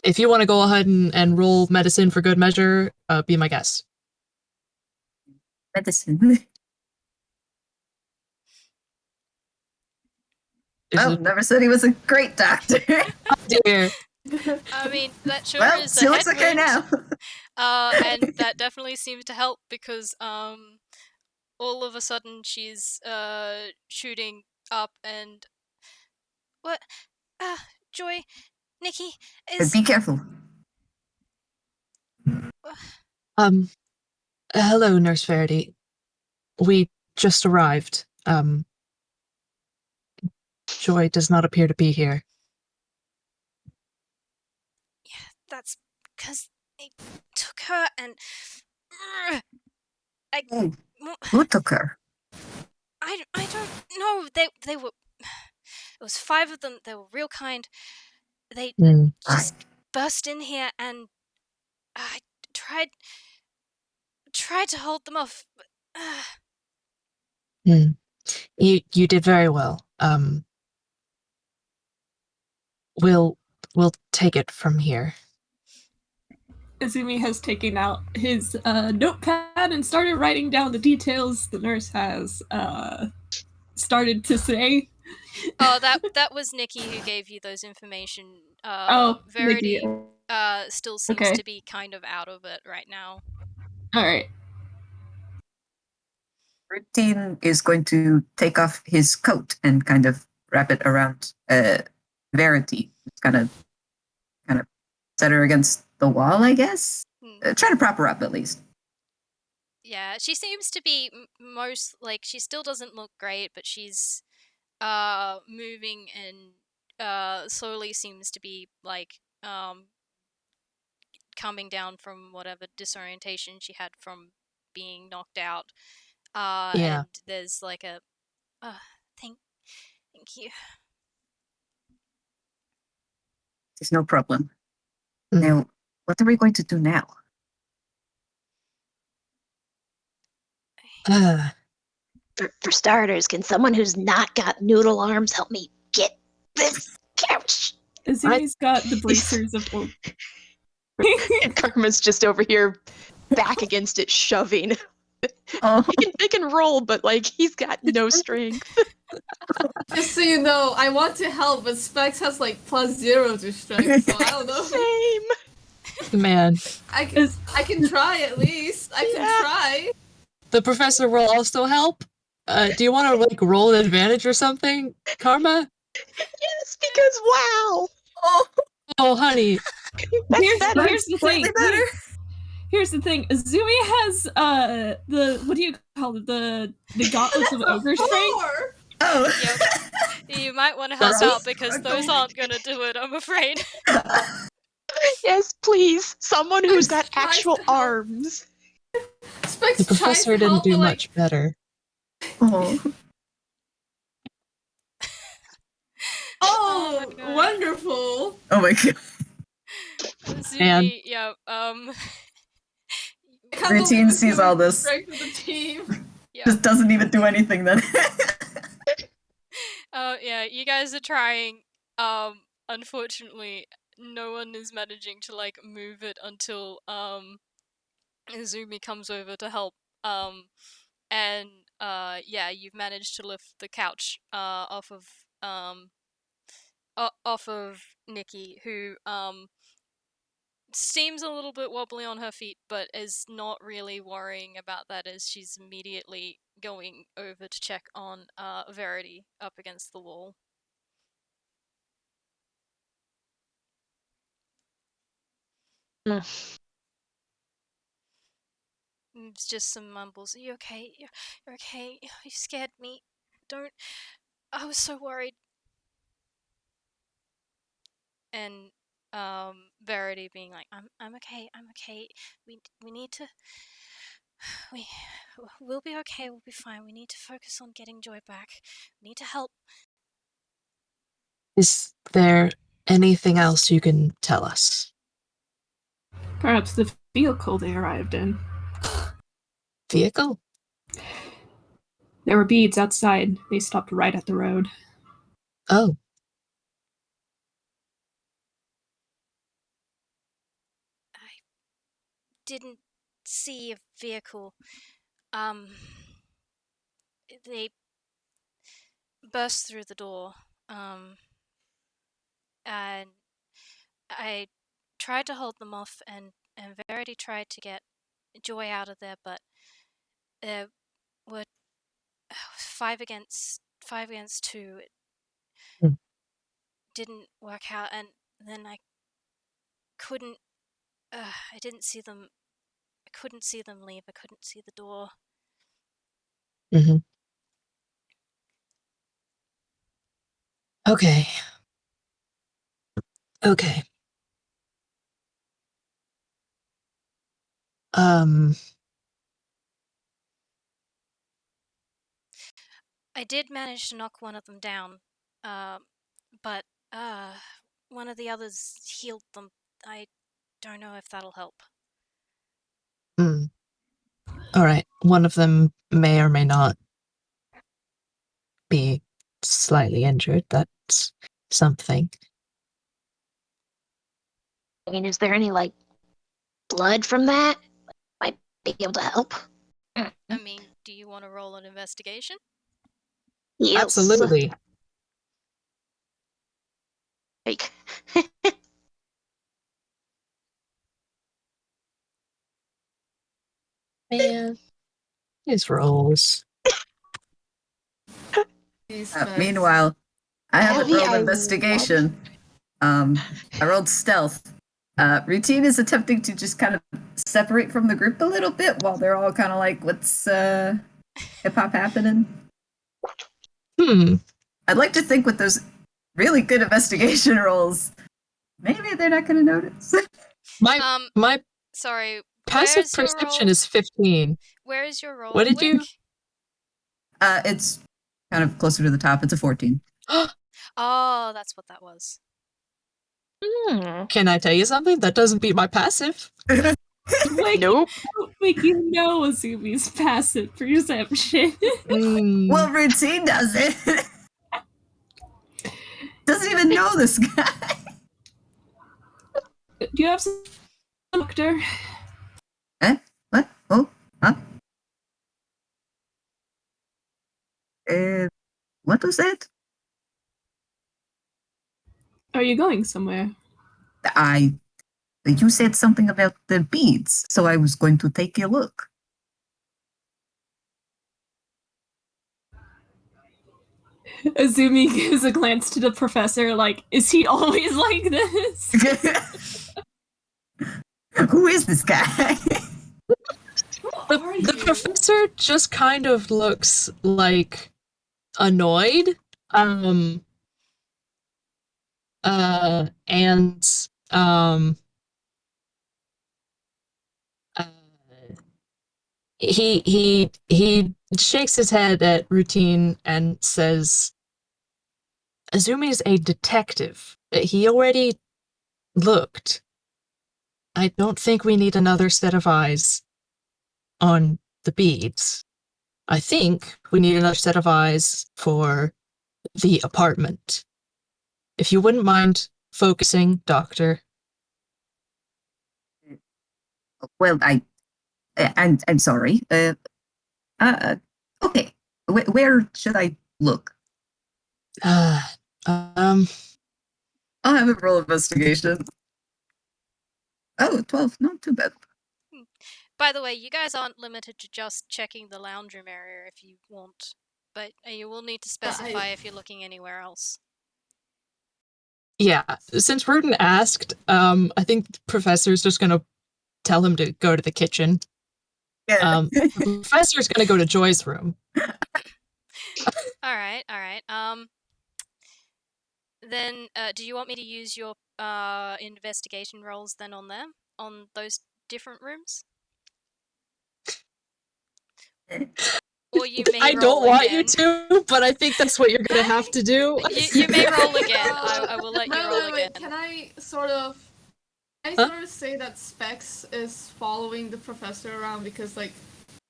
If you want to go ahead and roll medicine for good measure, be my guest. Medicine. Is Oh, it- never said he was a great doctor. Oh dear. I mean, that sure Well, is she a looks head okay wound. now. And that definitely seems to help, because all of a sudden she's shooting up, and what? Joy, Nikki But is. be careful. Hello, Nurse Verity. We just arrived. Joy does not appear to be here. Yeah, that's because they took her, and Oh, who took her? I don't know. They were. It was 5 of them. They were real kind. They just burst in here, and I tried to hold them off. But, You did very well. We'll take it from here. Azumi has taken out his notepad and started writing down the details the nurse has started to say. Oh, that was Nikki who gave you those information. Nikki. Verity still seems to be kind of out of it right now. All right. Routine is going to take off his coat and kind of wrap it around Verity. Kind of set her against the wall, I guess. Try to prop her up at least. Yeah, she seems to be most like, she still doesn't look great, but she's moving, and slowly seems to be like coming down from whatever disorientation she had from being knocked out. Yeah. And there's like a thank you. There's no problem. Now, what are we going to do now? For starters, can someone who's not got noodle arms help me get this couch? Azumi's got the bracers of woe. And Karma's just over here, back against it, shoving. Oh, They can roll, but like he's got no strength. Just so you know, I want to help, but Specs has like +0 to strength, so I don't know. Same. Man, I can try at least. I can try. the professor will also help. Do you want to like roll an advantage or something, Karma? Yes, because wow. Oh, honey. Here's better. the thing. Here's the thing. Azumi has the what do you call it? The gauntlets of ogre strength. 4! oh. Yep. You might want to help Does out he? because those aren't gonna do it, I'm afraid. Yes, please. Someone who's got Tries actual to help. arms. Specs The tries professor to didn't help, do but, like, much better. Oh. Oh, Oh my God. wonderful. Oh my god. Azumi, yeah, I can't Routine believe sees Azumi's all the this. strength of the team. yeah. Just doesn't even do anything then. Yeah, you guys are trying. Unfortunately, no one is managing to like move it until Izumi comes over to help. And yeah, you've managed to lift the couch off of Nikki, who seems a little bit wobbly on her feet, but is not really worrying about that as she's immediately going over to check on Verity up against the wall. It's just some mumbles. Are you okay? You're okay? You scared me. Don't. I was so worried. And Verity being like, I'm okay. I'm okay. We need to. We we'll be okay. We'll be fine. We need to focus on getting Joy back. We need to help. Is there anything else you can tell us? Perhaps the vehicle they arrived in. Vehicle? There were beads outside. They stopped right at the road. Oh. I didn't see a vehicle. They burst through the door. And I tried to hold them off, and Verity tried to get Joy out of there, but there were 5 against 2. It Hmm. didn't work out, and then I couldn't. I didn't see them. I couldn't see them leave. I couldn't see the door. Mm-hmm. Okay. Okay. I did manage to knock one of them down, but one of the others healed them. I don't know if that'll help. All right. One of them may or may not be slightly injured. That's something. I mean, is there any like blood from that? Might be able to help. I mean, do you want to roll an investigation? Yes. Absolutely. Like, Man. His rolls. Meanwhile, I haven't Heavy, rolled I investigation. I rolled stealth. Routine is attempting to just kind of separate from the group a little bit while they're all kind of like, what's hip-hop happening? I'd like to think with those really good investigation rolls, maybe they're not going to notice. My Sorry. passive Where's your perception roll? is 15. Where is your roll? What did you? Wick? It's kind of closer to the top. It's a 14. Oh, that's what that was. Can I tell you something? That doesn't beat my passive. Like, nope. like you know Azumi's passive perception. Well, Routine does it. Doesn't even know this guy. Do you have some doctor? What? Oh, huh? What was that? Are you going somewhere? You said something about the beads, so I was going to take a look. Azumi gives a glance to the professor, like, is he always like this? Who is this guy? The professor just kind of looks like annoyed. And uh, he shakes his head at routine and says, Azumi's a detective. He already looked. I don't think we need another set of eyes on the beads. I think we need another set of eyes for the apartment. If you wouldn't mind focusing, Doctor. Well, I'm sorry. Okay. Where should I look? Um, I'll have a roll investigation. Oh, 12. Not too bad. By the way, you guys aren't limited to just checking the lounge room area if you want, but you will need to specify if you're looking anywhere else. yeah, since Rudin asked, I think the professor's just gonna tell him to go to the kitchen. Yeah. The professor's gonna go to Joy's room. All right. Then, do you want me to use your investigation rolls then on them, on those different rooms? Or you may I roll don't want again. you to, but I think that's what you're gonna have to do. You may roll again. I will let you roll again. Can I sort of say that Specs is following the professor around because, like,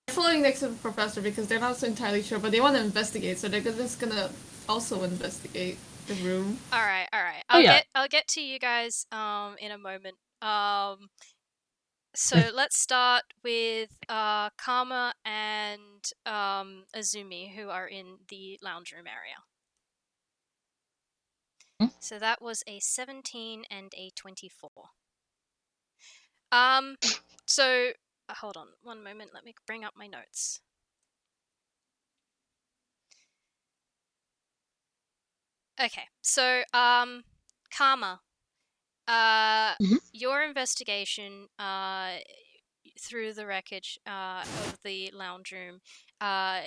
they're following next to the professor because they're not so entirely sure, but they want to investigate, so they're just gonna also investigate the room. All right. I'll get to you guys in a moment. So let's start with Karma and Azumi, who are in the lounge room area. So that was a 17 and a 24. So hold on one moment. Let me bring up my notes. Okay, so Karma, your investigation through the wreckage of the lounge room,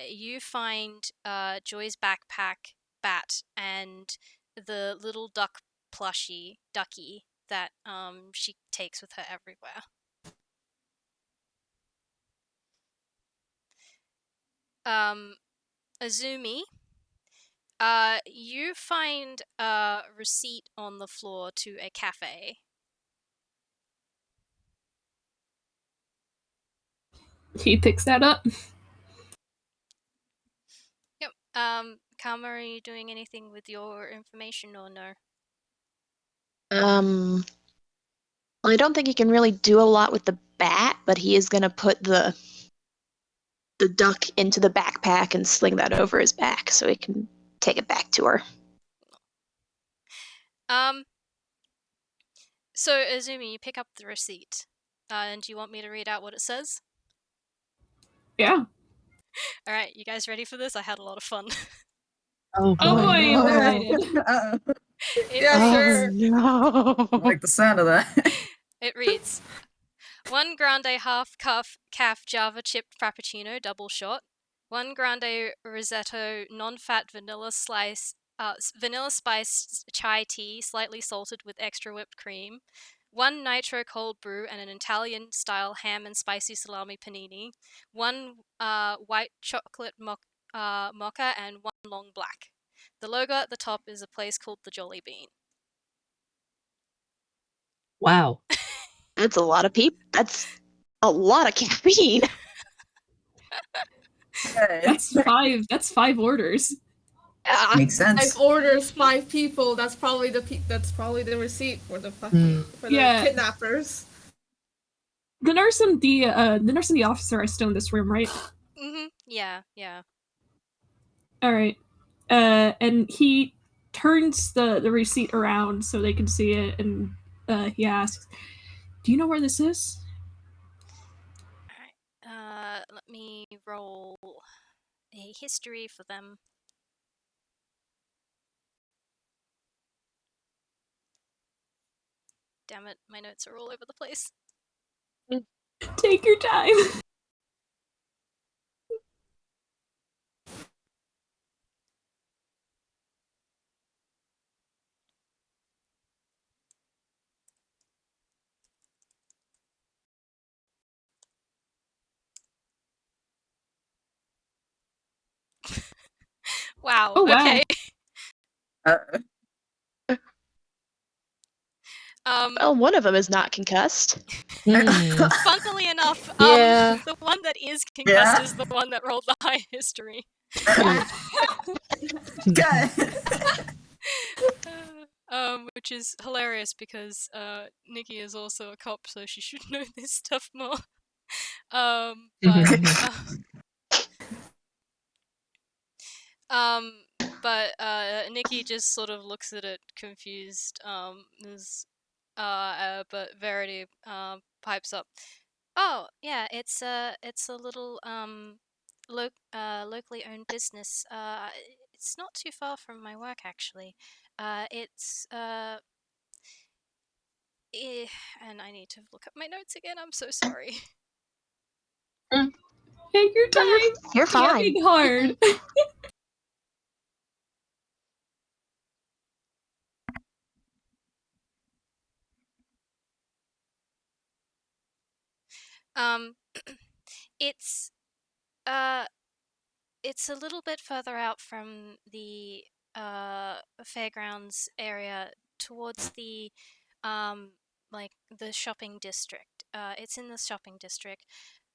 you find Joy's backpack, bat, and the little duck ducky that she takes with her everywhere. Azumi, you find a receipt on the floor to a cafe. He picks that up. Yep. Karma, are you doing anything with your information or no? Well, I don't think he can really do a lot with the bat, but he is gonna put the duck into the backpack and sling that over his back so he can take it back to her. So Azumi, you pick up the receipt. And do you want me to read out what it says? Yeah. Alright, you guys ready for this? I had a lot of fun. Oh boy. Oh boy, no. I'm excited. Yeah, sure. No. I like the sound of that. It reads 1 grande half calf Java chipped frappuccino double shot, 1 grande Rosetto non-fat vanilla spiced chai tea slightly salted with extra whipped cream, 1 nitro cold brew and an Italian style ham and spicy salami panini, 1 white chocolate mocha, and 1 long black. The logo at the top is a place called the Jolly Bean. Wow. That's a lot of people. That's a lot of caffeine. That's 5 orders. Makes sense. 5 orders, 5 people. That's probably the receipt for the fucking for the Yeah. kidnappers. The nurse and the officer are still in this room, right? Yeah. All right. And he turns the receipt around so they can see it, and he asks, "Do you know where this is?" Alright. Let me roll a history for them. Damn it, my notes are all over the place. Take your time. Wow. Oh, wow. Okay. Well, one of them is not concussed. Funnily enough, Yeah. the one that is concussed Yeah. is the one that rolled the high history. Good. Which is hilarious because Nikki is also a cop, so she should know this stuff more. But Nikki just sort of looks at it confused. But Verity pipes up. Oh yeah, it's a little locally owned business. It's not too far from my work actually. It's and I need to look up my notes again. I'm so sorry. Take your time. You're fine. Camping hard. It's it's a little bit further out from the fairgrounds area towards the like the shopping district. It's in the shopping district.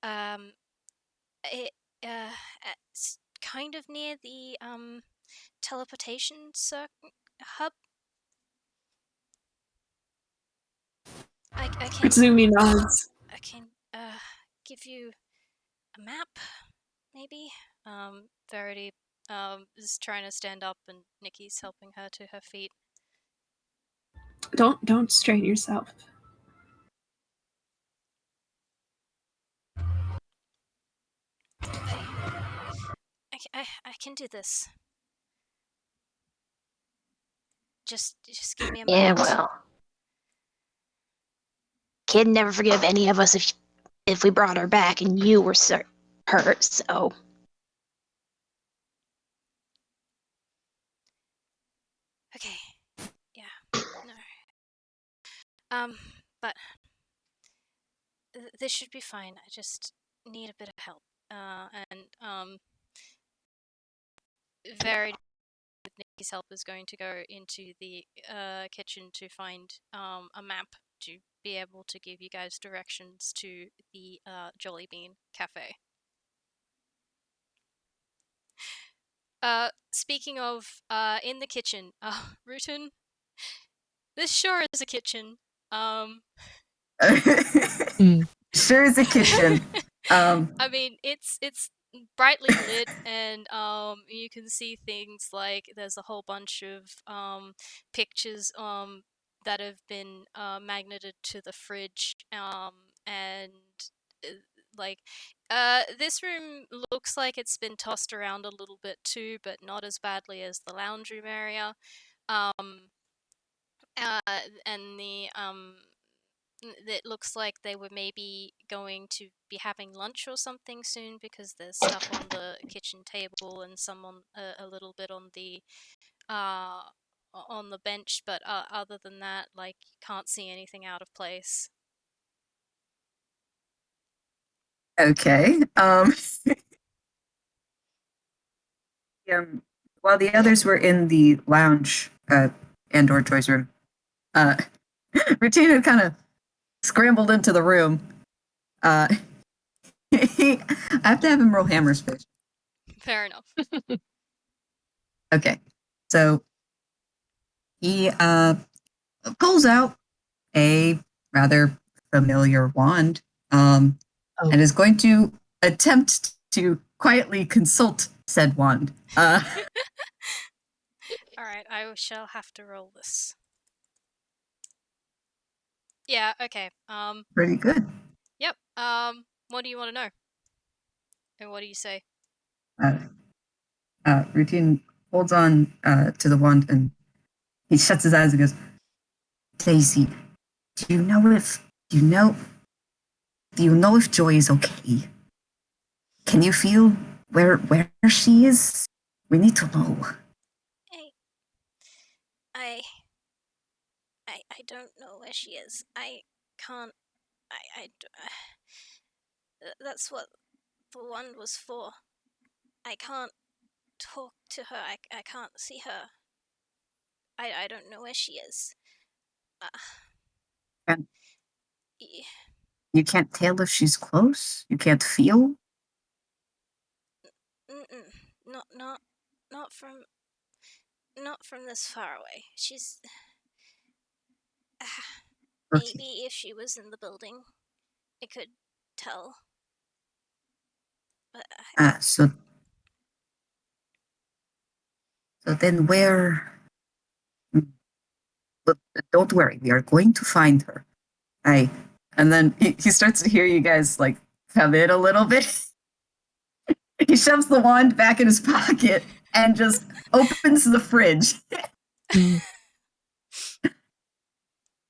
Um, it it's kind of near the teleportation hub. I can Azumi nods. give you a map, maybe. Verity is trying to stand up, and Nikki's helping her to her feet. Don't strain yourself. I can do this. Just give me a Yeah, moment. well. Kid never forgive any of us if we brought her back and you were hurt, so. Okay. Yeah. No. But this should be fine. I just need a bit of help. And Verity with Nikki's help is going to go into the kitchen to find a map to be able to give you guys directions to the Jolly Bean Cafe. Speaking of in the kitchen, Rutan, this sure is a kitchen. Sure is a kitchen. I mean, it's brightly lit, and you can see things like there's a whole bunch of pictures that have been magneted to the fridge, and uh, like this room looks like it's been tossed around a little bit too, but not as badly as the lounge room area. And it looks like they were maybe going to be having lunch or something soon because there's stuff on the kitchen table and some on a little bit uh on the bench, but other than that, like, you can't see anything out of place. Okay. While the others were in the lounge and/or choice room, Rutina kind of scrambled into the room. I have to have him roll hammer space. Fair enough. Okay. So he pulls out a rather familiar wand and is going to attempt to quietly consult said wand. Alright, I shall have to roll this. Yeah, okay. Pretty good. Yep. What do you want to know? And what do you say? Routine holds on to the wand and he shuts his eyes and goes, Daisy, do you know if Joy is okay? Can you feel where she is? We need to know. I don't know where she is. I can't. That's what the wand was for. I can't talk to her. I can't see her. I don't know where she is. And Y- you can't tell if she's close? You can't feel? Mm-mm. Not from this far away. She's Okay. maybe if she was in the building, I could tell. But So then where? But don't worry, we are going to find her. And then he starts to hear you guys like come in a little bit. He shoves the wand back in his pocket and just opens the fridge.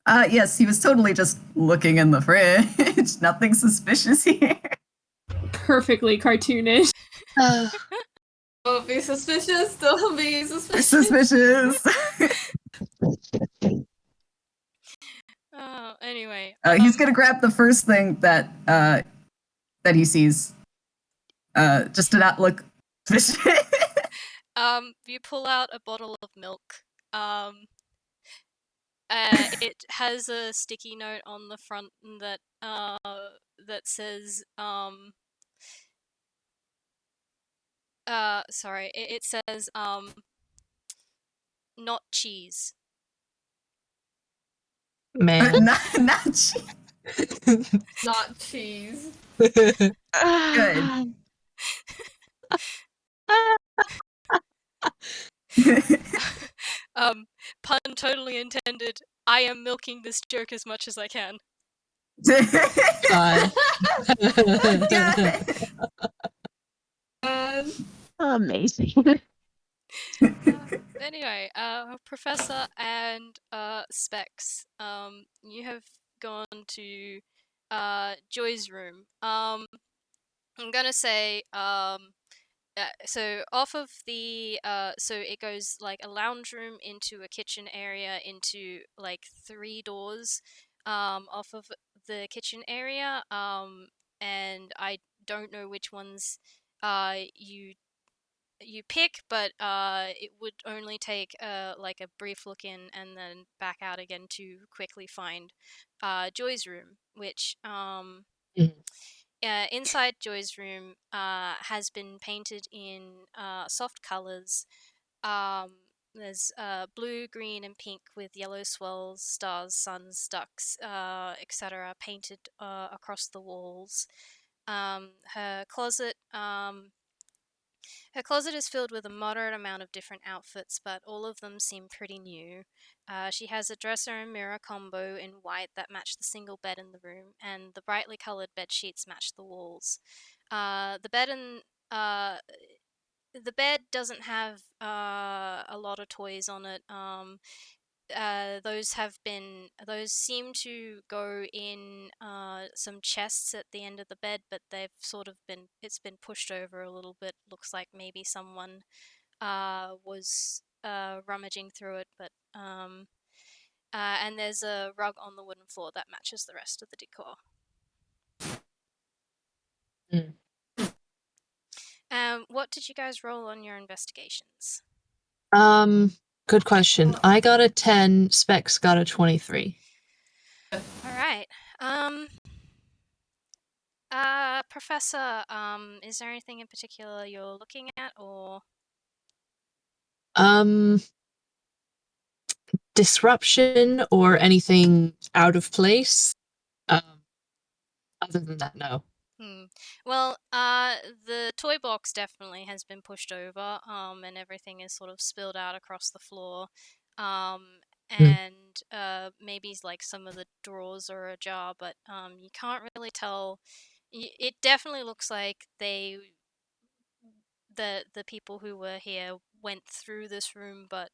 Yes, he was totally just looking in the fridge. Nothing suspicious here. Perfectly cartoonish. Don't be suspicious. Don't be suspicious. Suspicious. anyway, He's gonna grab the first thing that he sees, just to not look fishy. you pull out a bottle of milk. It has a sticky note on the front that says sorry, it says not cheese. Man. not cheese. Not cheese. Good. Pun totally intended. I am milking this joke as much as I can. God. Amazing. Anyway, Professor and Specs, you have gone to Joy's room. I'm gonna say so off of the so it goes like a lounge room into a kitchen area into like 3 doors off of the kitchen area, and I don't know which ones you pick, but it would only take like a brief look in and then back out again to quickly find Joy's room, which inside Joy's room has been painted in soft colors. There's blue, green, and pink with yellow swirls, stars, suns, ducks, etc., painted across the walls. Her closet. Her closet is filled with a moderate amount of different outfits, but all of them seem pretty new. She has a dresser and mirror combo in white that match the single bed in the room, and the brightly colored bed sheets match the walls. The bed and the bed doesn't have a lot of toys on it. Those seem to go in some chests at the end of the bed, but they've sort of it's been pushed over a little bit. Looks like maybe someone was rummaging through it, but and there's a rug on the wooden floor that matches the rest of the decor. What did you guys roll on your investigations? Good question. I got a 10, Specs got a 23. All right. Professor, is there anything in particular you're looking at, or? Disruption or anything out of place. Other than that, no. Well, the toy box definitely has been pushed over, and everything is sort of spilled out across the floor. And maybe like some of the drawers are ajar, but you can't really tell. It definitely looks like the people who were here went through this room, but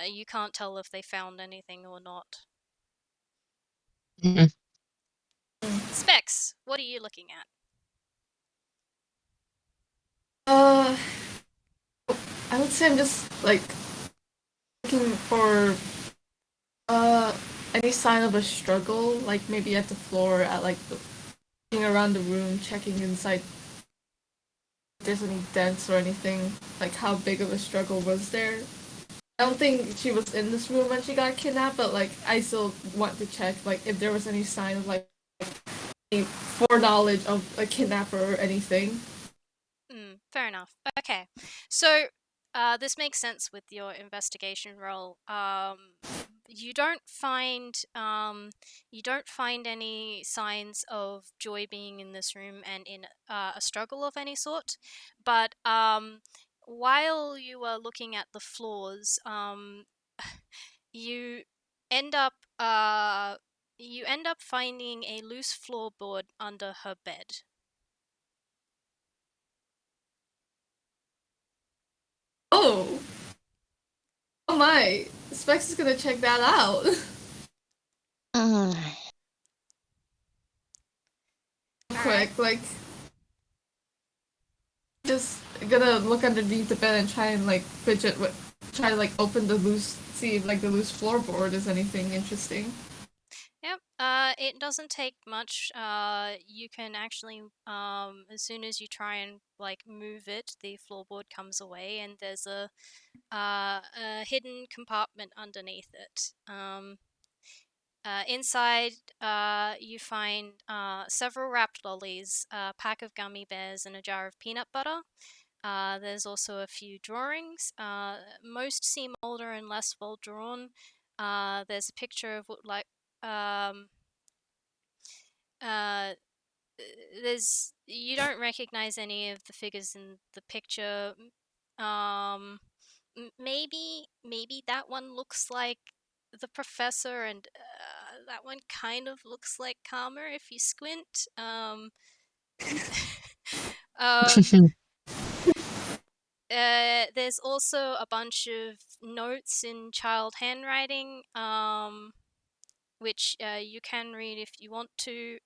you can't tell if they found anything or not. Mm. Specs, what are you looking at? I would say I'm just like looking for any sign of a struggle, like maybe at the floor, at like looking around the room, checking inside if there's any dents or anything, like how big of a struggle was there. I don't think she was in this room when she got kidnapped, but like I still want to check like if there was any sign of like any foreknowledge of a kidnapper or anything. Fair enough. Okay, so this makes sense with your investigation roll. You don't find any signs of Joy being in this room and in a struggle of any sort, but while you are looking at the floors, you end up finding a loose floorboard under her bed. Oh! Oh my! Specs is gonna check that out. Mm. Quick, like just gonna look underneath the bed and try and like fidget with try to like open the loose see if like the loose floorboard is anything interesting. Yep. It doesn't take much. You can actually, as soon as you try and like move it, the floorboard comes away, and there's a hidden compartment underneath it. Inside, you find several wrapped lollies, a pack of gummy bears, and a jar of peanut butter. There's also a few drawings. Most seem older and less well drawn. There's a picture of what like uh, you don't recognize any of the figures in the picture. Maybe that one looks like the professor, and that one kind of looks like Karma if you squint. um, there's also a bunch of notes in child handwriting, which you can read if you want to.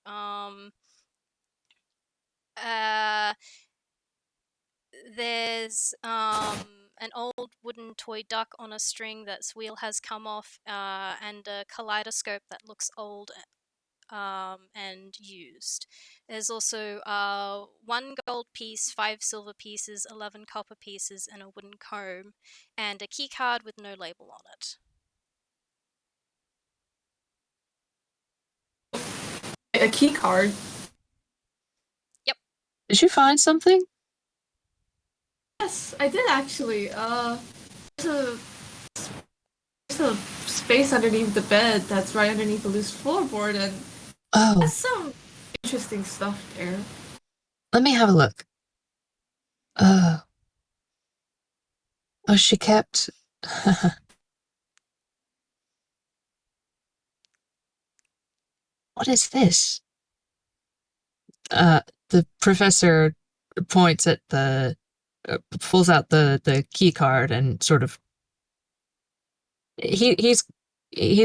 Uh, there's an old wooden toy duck on a string that's wheel has come off, and a kaleidoscope that looks old and used. There's also one gold piece, 5 silver pieces, 11 copper pieces, and a wooden comb, and a key card with no label on it. A key card. Did you find something? Yes, I did actually. There's a space underneath the bed that's right underneath the loose floorboard, and Oh, there's some interesting stuff there. let me have a look. Oh, she kept. What is this? The professor points at pulls out the key card and sort of he's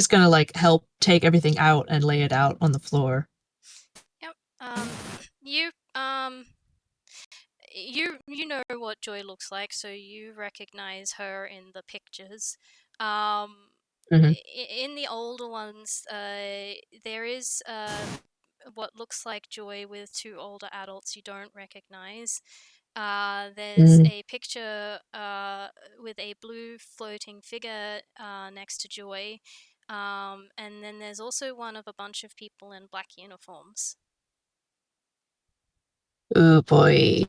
gonna like help take everything out and lay it out on the floor. Yep. You you know what Joy looks like, so you recognize her in the pictures. Mhm. In the older ones, there is what looks like Joy with 2 older adults you don't recognize. There's Mm. a picture with a blue floating figure next to Joy, and then there's also one of a bunch of people in black uniforms. Oh boy.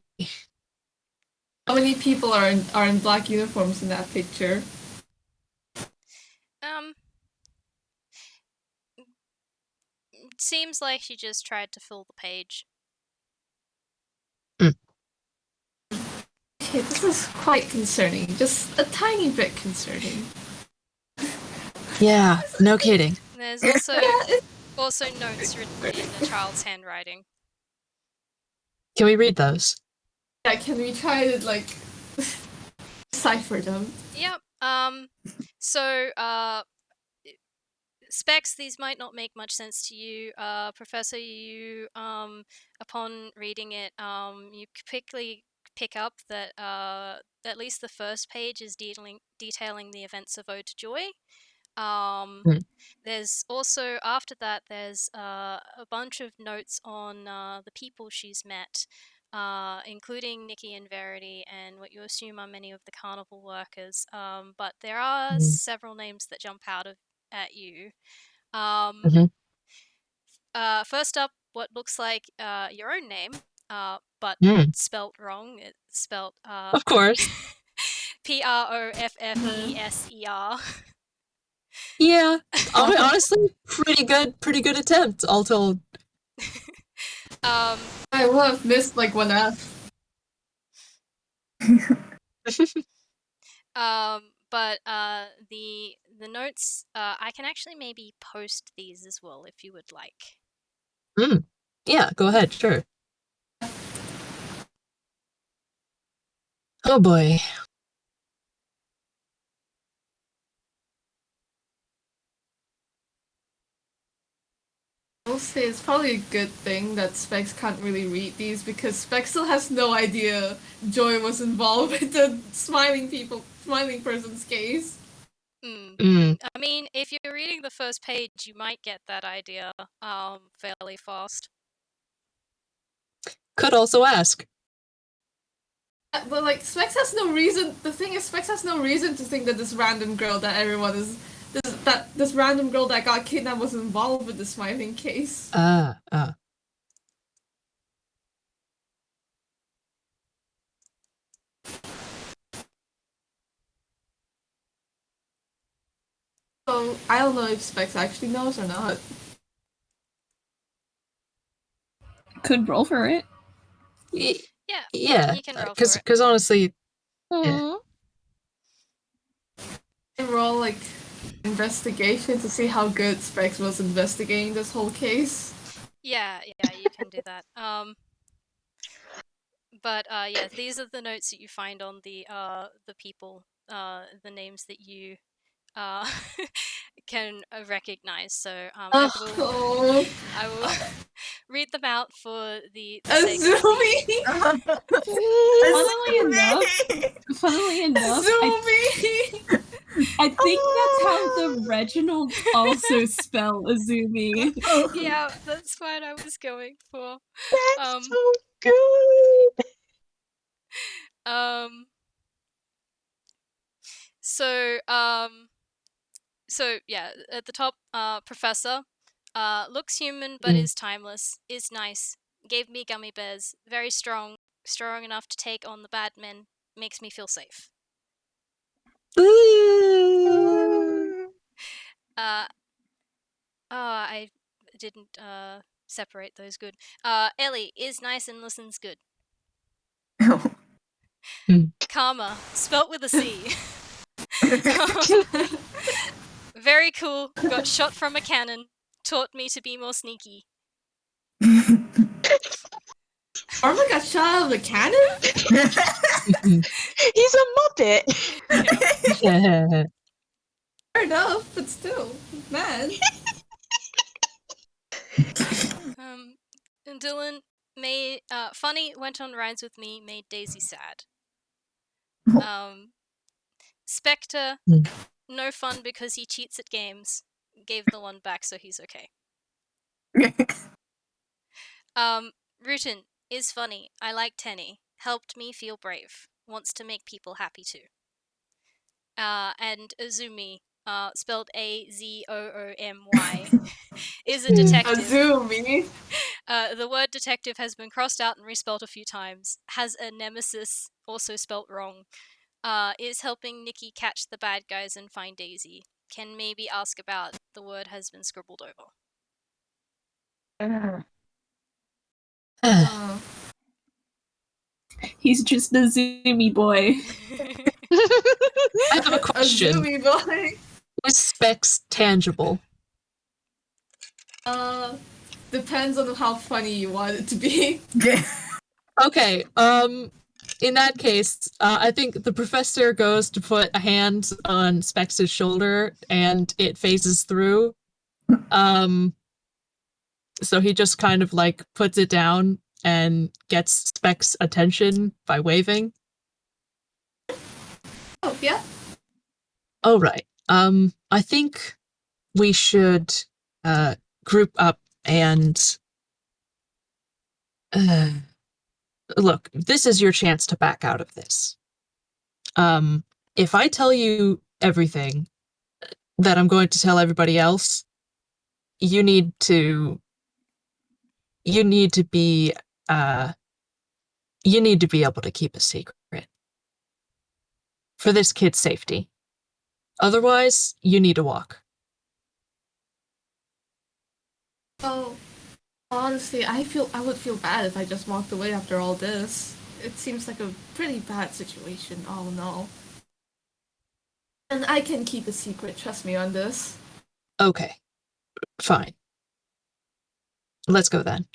How many people are in black uniforms in that picture? Seems like she just tried to fill the page. Okay, this is quite concerning. Just a tiny bit concerning. Yeah, no kidding. There's also Yeah, also notes written in a child's handwriting. Can we read those? yeah, can we try to like decipher them? Yep. So specs, these might not make much sense to you. Professor, you upon reading it, you quickly pick up that at least the first page is detailing the events of Ode to Joy. There's also, after that, there's a bunch of notes on the people she's met, including Nikki and Verity and what you assume are many of the carnival workers. But there are several names that jump out at you. Mhm. First up, what looks like your own name, but spelt wrong. It's spelt Of course. Proffeser. Yeah. Honestly, pretty good attempt, all told. I will have missed like one F. But the notes, I can actually maybe post these as well if you would like. Yeah, go ahead, sure. Oh boy. I'll say it's probably a good thing that Specs can't really read these because Specs still has no idea Joy was involved with the smiling person's case. I mean, if you're reading the first page, you might get that idea fairly fast. Could also ask. But like Specs has no reason. The thing is, Specs has no reason to think that this random girl that everyone is this random girl that got kidnapped was involved with the smiling case. So I don't know if Specs actually knows or not. Could roll for it. Yeah, you can roll for it. Because honestly, Aw. I roll like investigation to see how good Specs was investigating this whole case. Yeah, you can do that. But yeah, these are the notes that you find on the people, the names that you uh can recognize. So I Oh, will read them out for the sake of the Azumi! Funnily enough, Azumi! I think that's how the Reginalds also spell Azumi. Yeah, that's what I was going for. That's so good. So so yeah, at the top, Professor, looks human but is timeless, is nice, gave me gummy bears, very strong, strong enough to take on the bad men, makes me feel safe. I didn't separate those good. Ellie is nice and listens good. Karma, spelt with a C. Very cool, got shot from a cannon, taught me to be more sneaky. Arma got shot out of the cannon? He's a Muppet. Yeah. Fair enough, but still, man. And Dylan made funny, went on rides with me, made Daisy sad. Spectre, no fun because he cheats at games. Gave the one back so he's okay. Rutan is funny. I like Tenny. Helped me feel brave. Wants to make people happy too. And Azumi, spelled Azoomy, is a detective. Azumi. The word detective has been crossed out and respelled a few times. Has a nemesis, also spelt wrong. Is helping Nikki catch the bad guys and find Daisy. Can maybe ask about the word has been scribbled over. Uh, He's just a zoomy boy. I have a question. Azumi boy. Is Specs tangible? Depends on how funny you want it to be. Okay, in that case, I think the professor goes to put a hand on Specs' shoulder and it phases through. So he just kind of like puts it down and gets Specs' attention by waving. Oh, yeah. Oh, right. I think we should group up and look, this is your chance to back out of this. If I tell you everything that I'm going to tell everybody else, you need to be you need to be able to keep a secret for this kid's safety. Otherwise, you need to walk. Oh, honestly, I would feel bad if I just walked away after all this. It seems like a pretty bad situation. Oh no. And I can keep a secret. Trust me on this. Okay, fine. Let's go then.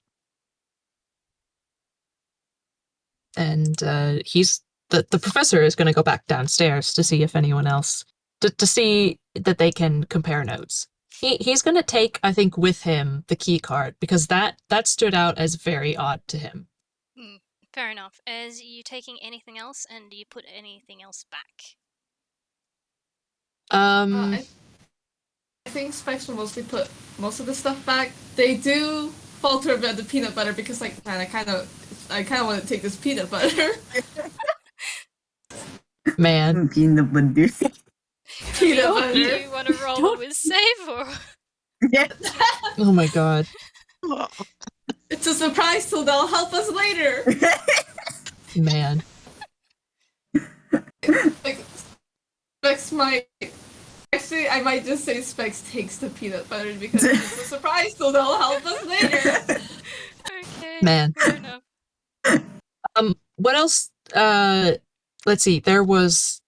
And the professor is going to go back downstairs to see if anyone else to see that they can compare notes. He's going to take, I think, with him the key card because that stood out as very odd to him. Fair enough. Is you taking anything else, and do you put anything else back? I think Specs will mostly put most of the stuff back. They do falter about the peanut butter because, like, man, I kind of want to take this peanut butter. Man. Peanut butter. Peanut Do butter. you want to roll with save or? Oh my god. It's a surprise, so they'll help us later. Man. Like, Specs might. Actually, I might just say Specs takes the peanut butter because it's a surprise, so they'll help us later. Okay. Man. Fair enough. What else? Let's see. There was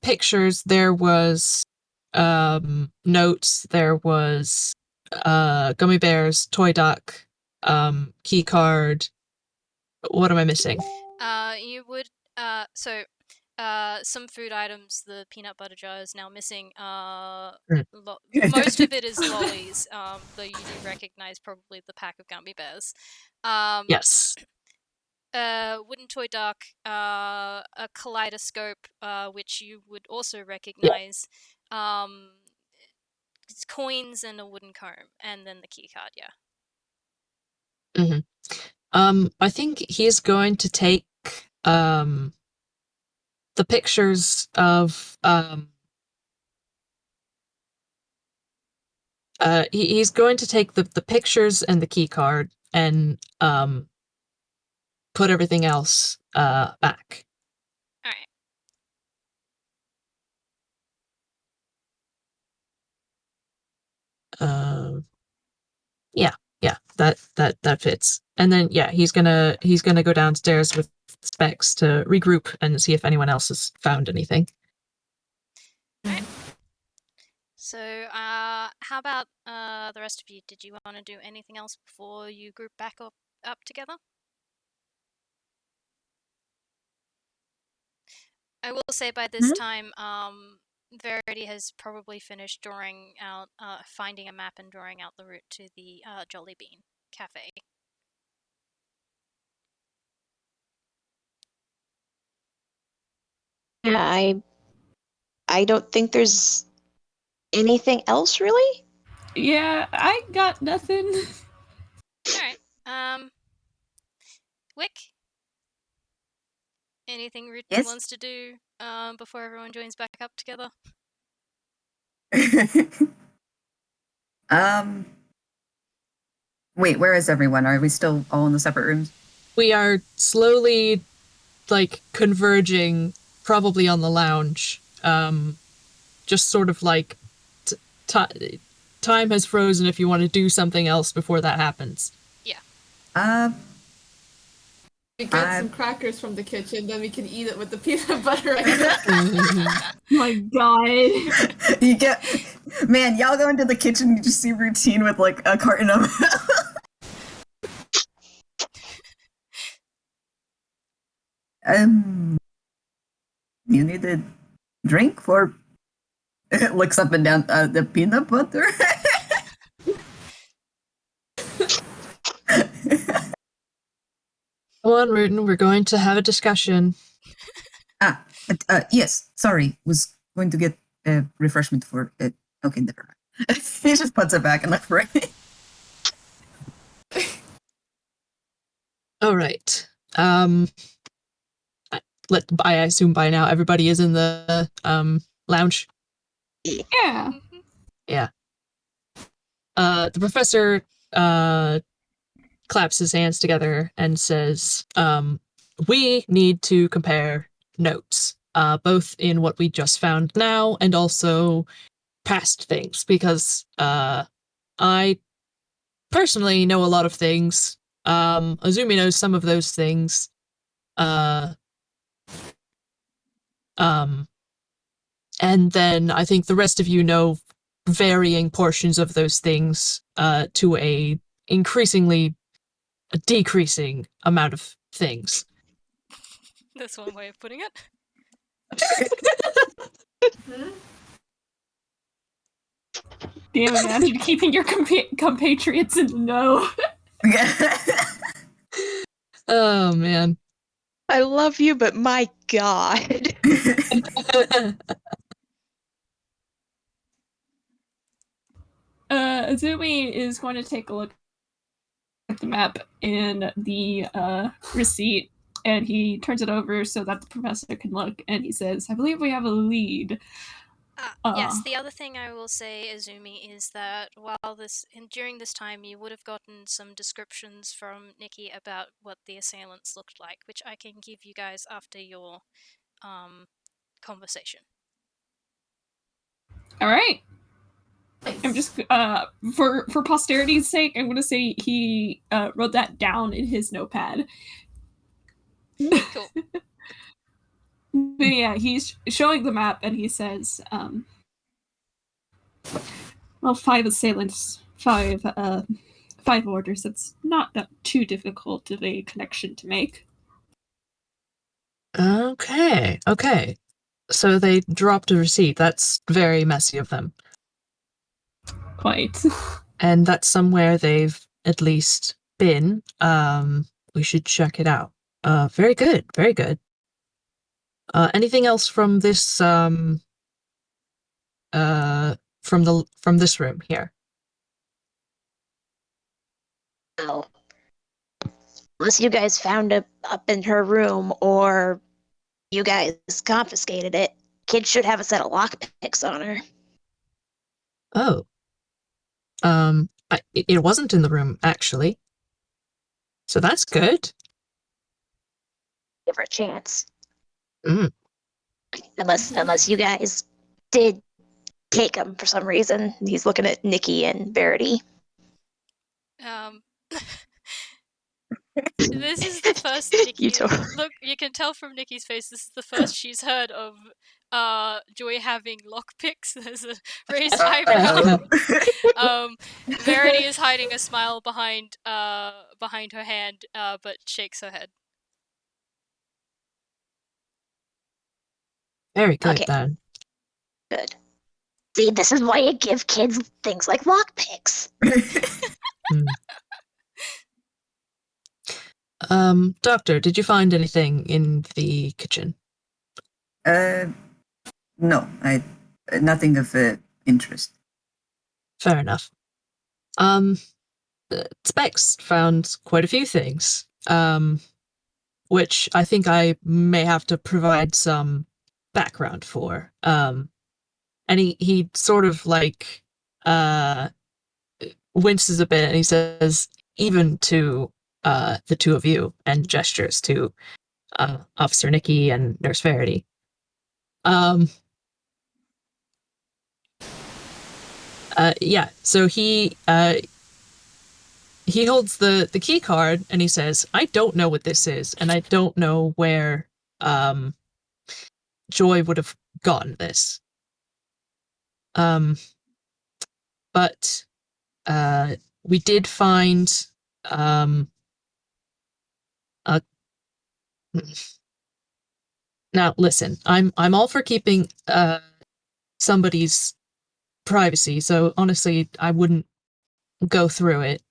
pictures, there was notes, there was gummy bears, toy duck, key card. What am I missing? You would some food items. The peanut butter jar is now missing. Most of it is lollies. Though you do recognize probably the pack of gummy bears. Yes. Wooden toy duck, a kaleidoscope, which you would also recognize, coins and a wooden comb, and then the key card. Yeah. I think he's going to take the pictures of he's going to take the pictures and the key card and put everything else back. All right. Yeah, that fits. And then yeah, he's gonna go downstairs with Specs to regroup and see if anyone else has found anything. Alright. So, how about the rest of you? Did you want to do anything else before you group back up together? I will say by this time, Verity has probably finished drawing out, finding a map and drawing out the route to the Jolly Bean Cafe. Yeah, I don't think there's anything else really. Yeah, I got nothing. Alright. Wick? Anything Rutin Yes? wants to do before everyone joins back up together? um. Wait, where is everyone? Are we still all in the separate rooms? We are slowly, like, converging, probably on the lounge. Just sort of like time has frozen if you want to do something else before that happens. Uh, We get some crackers from the kitchen, then we can eat it with the peanut butter again. My God. you get, man, y'all go into the kitchen, you just see Routine with like a carton of. You need a drink for. It looks up and down the peanut butter. Come on, Rutin, we're going to have a discussion. Yes, sorry, was going to get a refreshment for it. Okay, never mind. He just puts it back and left for it. All right. I assume by now everybody is in the lounge. Yeah. Yeah. The professor claps his hands together and says, we need to compare notes, both in what we just found now and also past things, because I personally know a lot of things. Azumi knows some of those things. And then I think the rest of you know varying portions of those things to a increasingly decreasing amount of things. That's one way of putting it. Damn, imagine keeping your compatriots in the know. Oh, man. I love you, but my God. Azumi is going to take a look at the map and the receipt, and he turns it over so that the professor can look, and he says, I believe we have a lead. Yes, the other thing I will say, Azumi, is that during this time, you would have gotten some descriptions from Nikki about what the assailants looked like, which I can give you guys after your conversation. All right. I'm just for posterity's sake, I'm going to say he wrote that down in his notepad. Cool. But yeah, he's showing the map and he says, well, 5 assailants, 5 orders. It's not that too difficult of a connection to make. Okay. So they dropped a receipt. That's very messy of them. Quite. And that's somewhere they've at least been. We should check it out. Very good. Anything else from this from this room here? Oh. Unless you guys found it up in her room or you guys confiscated it, kid should have a set of lockpicks on her. Oh. It wasn't in the room, actually. So that's good. Give her a chance. Mm. Unless you guys did take him for some reason. He's looking at Nikki and Verity. This is the first Nikki. You Look, you can tell from Nikki's face. This is the first she's heard of Joy having lockpicks. There's a raised eyebrow. Verity is hiding a smile behind her hand, but shakes her head. Very good, Okay. then. Good. See, this is why you give kids things like lockpicks. Doctor, did you find anything in the kitchen? No, nothing of interest. Fair enough. Specs found quite a few things. which I think I may have to provide some background for. And he sort of like winces a bit and he says, even to the two of you, and gestures to Officer Nikki and Nurse Verity. Yeah, so he holds the key card and he says, I don't know what this is, and I don't know where Joy would have gotten this. But we did find a now listen, I'm all for keeping somebody's privacy, so honestly I wouldn't go through it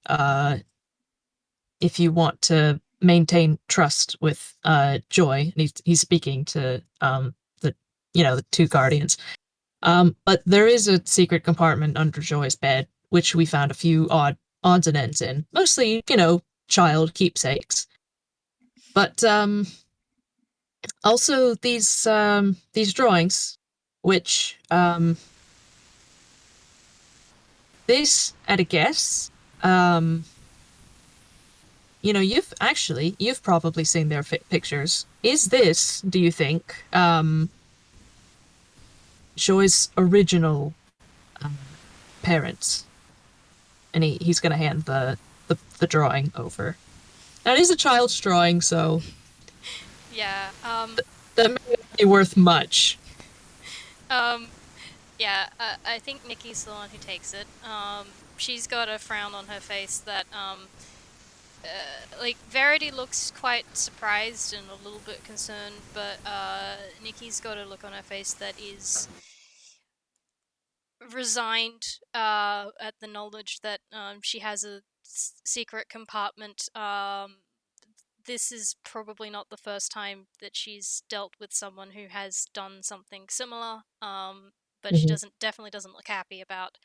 if you want to maintain trust with Joy. And he's speaking to the the two guardians. But there is a secret compartment under Joy's bed, which we found a few odds and ends in, mostly child keepsakes. But also these drawings, which this at a guess, you've probably seen their pictures. Is this, do you think, Joy's original parents? And he's gonna hand the drawing over. Now, it is a child's drawing, so Yeah. that may not be worth much. Yeah. I think Nikki's the one who takes it. She's got a frown on her face that like Verity looks quite surprised and a little bit concerned, but Nikki's got a look on her face that is resigned at the knowledge that she has a secret compartment. This is probably not the first time that she's dealt with someone who has done something similar, but she definitely doesn't look happy about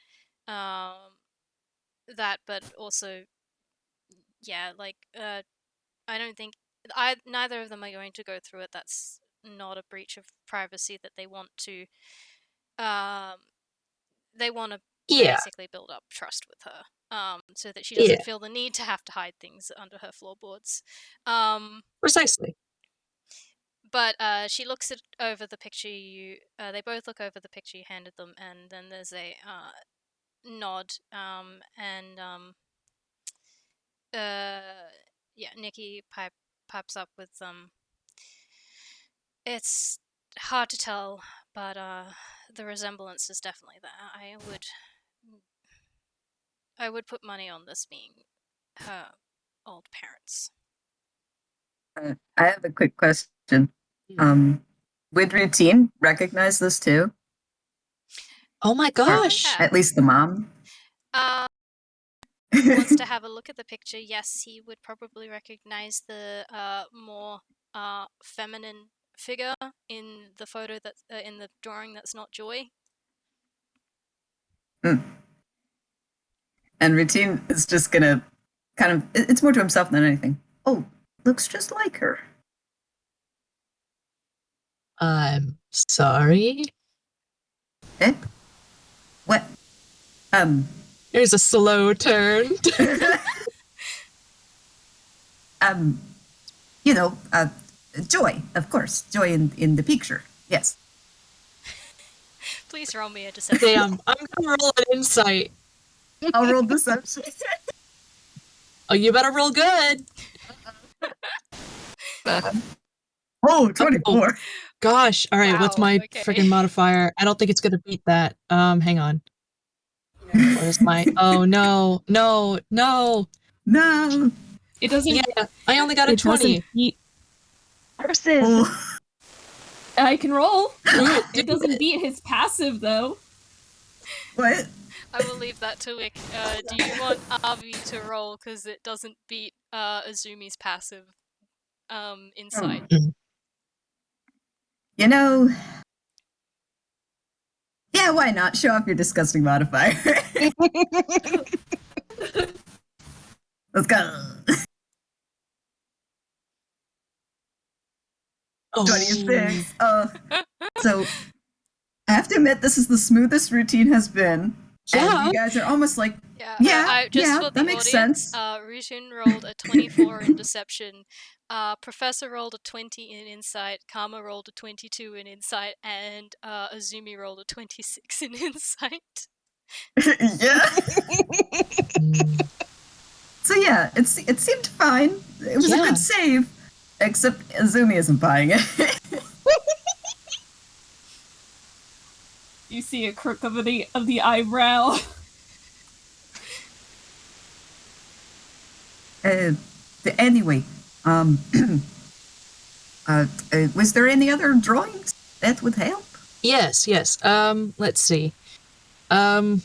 that. But also, yeah, like I don't think neither of them are going to go through it. That's not a breach of privacy that they want to. They want to basically build up trust with her, so that she doesn't feel the need to have to hide things under her floorboards. Precisely. But she looks over the picture you. They both look over the picture you handed them, and then there's a nod. Yeah, Nikki pipes up with It's hard to tell, but the resemblance is definitely there. I would put money on this being her old parents. I have a quick question. Would Routine recognize this too? Oh my gosh! Yeah. At least the mom. Wants to have a look at the picture. Yes, he would probably recognize the more feminine figure in the photo that in the drawing that's not Joy. And Routine is just gonna kind of, it's more to himself than anything. Oh, looks just like her. I'm sorry? Eh? What? There's a slow turn. Joy, of course. Joy in the picture. Yes. Please roll me a deception. Damn, I'm gonna roll an insight. I'll roll deception. Oh, you better roll good. Oh, 24. Oh, gosh. All right, Wow, what's my freaking modifier? I don't think it's gonna beat that. Hang on. What is my... Oh, no. It doesn't. Yeah, I only got a 20. Versus. Oh. I can roll. It doesn't beat his passive though. What? I will leave that to Wick. Do you want Avi to roll because it doesn't beat Azumi's passive insight? You know... Yeah, why not? Show off your disgusting modifier. Let's go. Oh. 26. So I have to admit, this is the smoothest routine has been. And Yeah. you guys are almost like, Just for that the makes audience, sense. Rutun rolled a 24 in deception. Professor rolled a 20 in insight. Karma rolled a 22 in insight, and Azumi rolled a 26 in insight. Yeah. Mm. So yeah, it seemed fine. It was a Yeah. good save. Except Azumi isn't buying it. You see a crook of the eyebrow. Anyway, was there any other drawings that would help? Yes. Let's see. And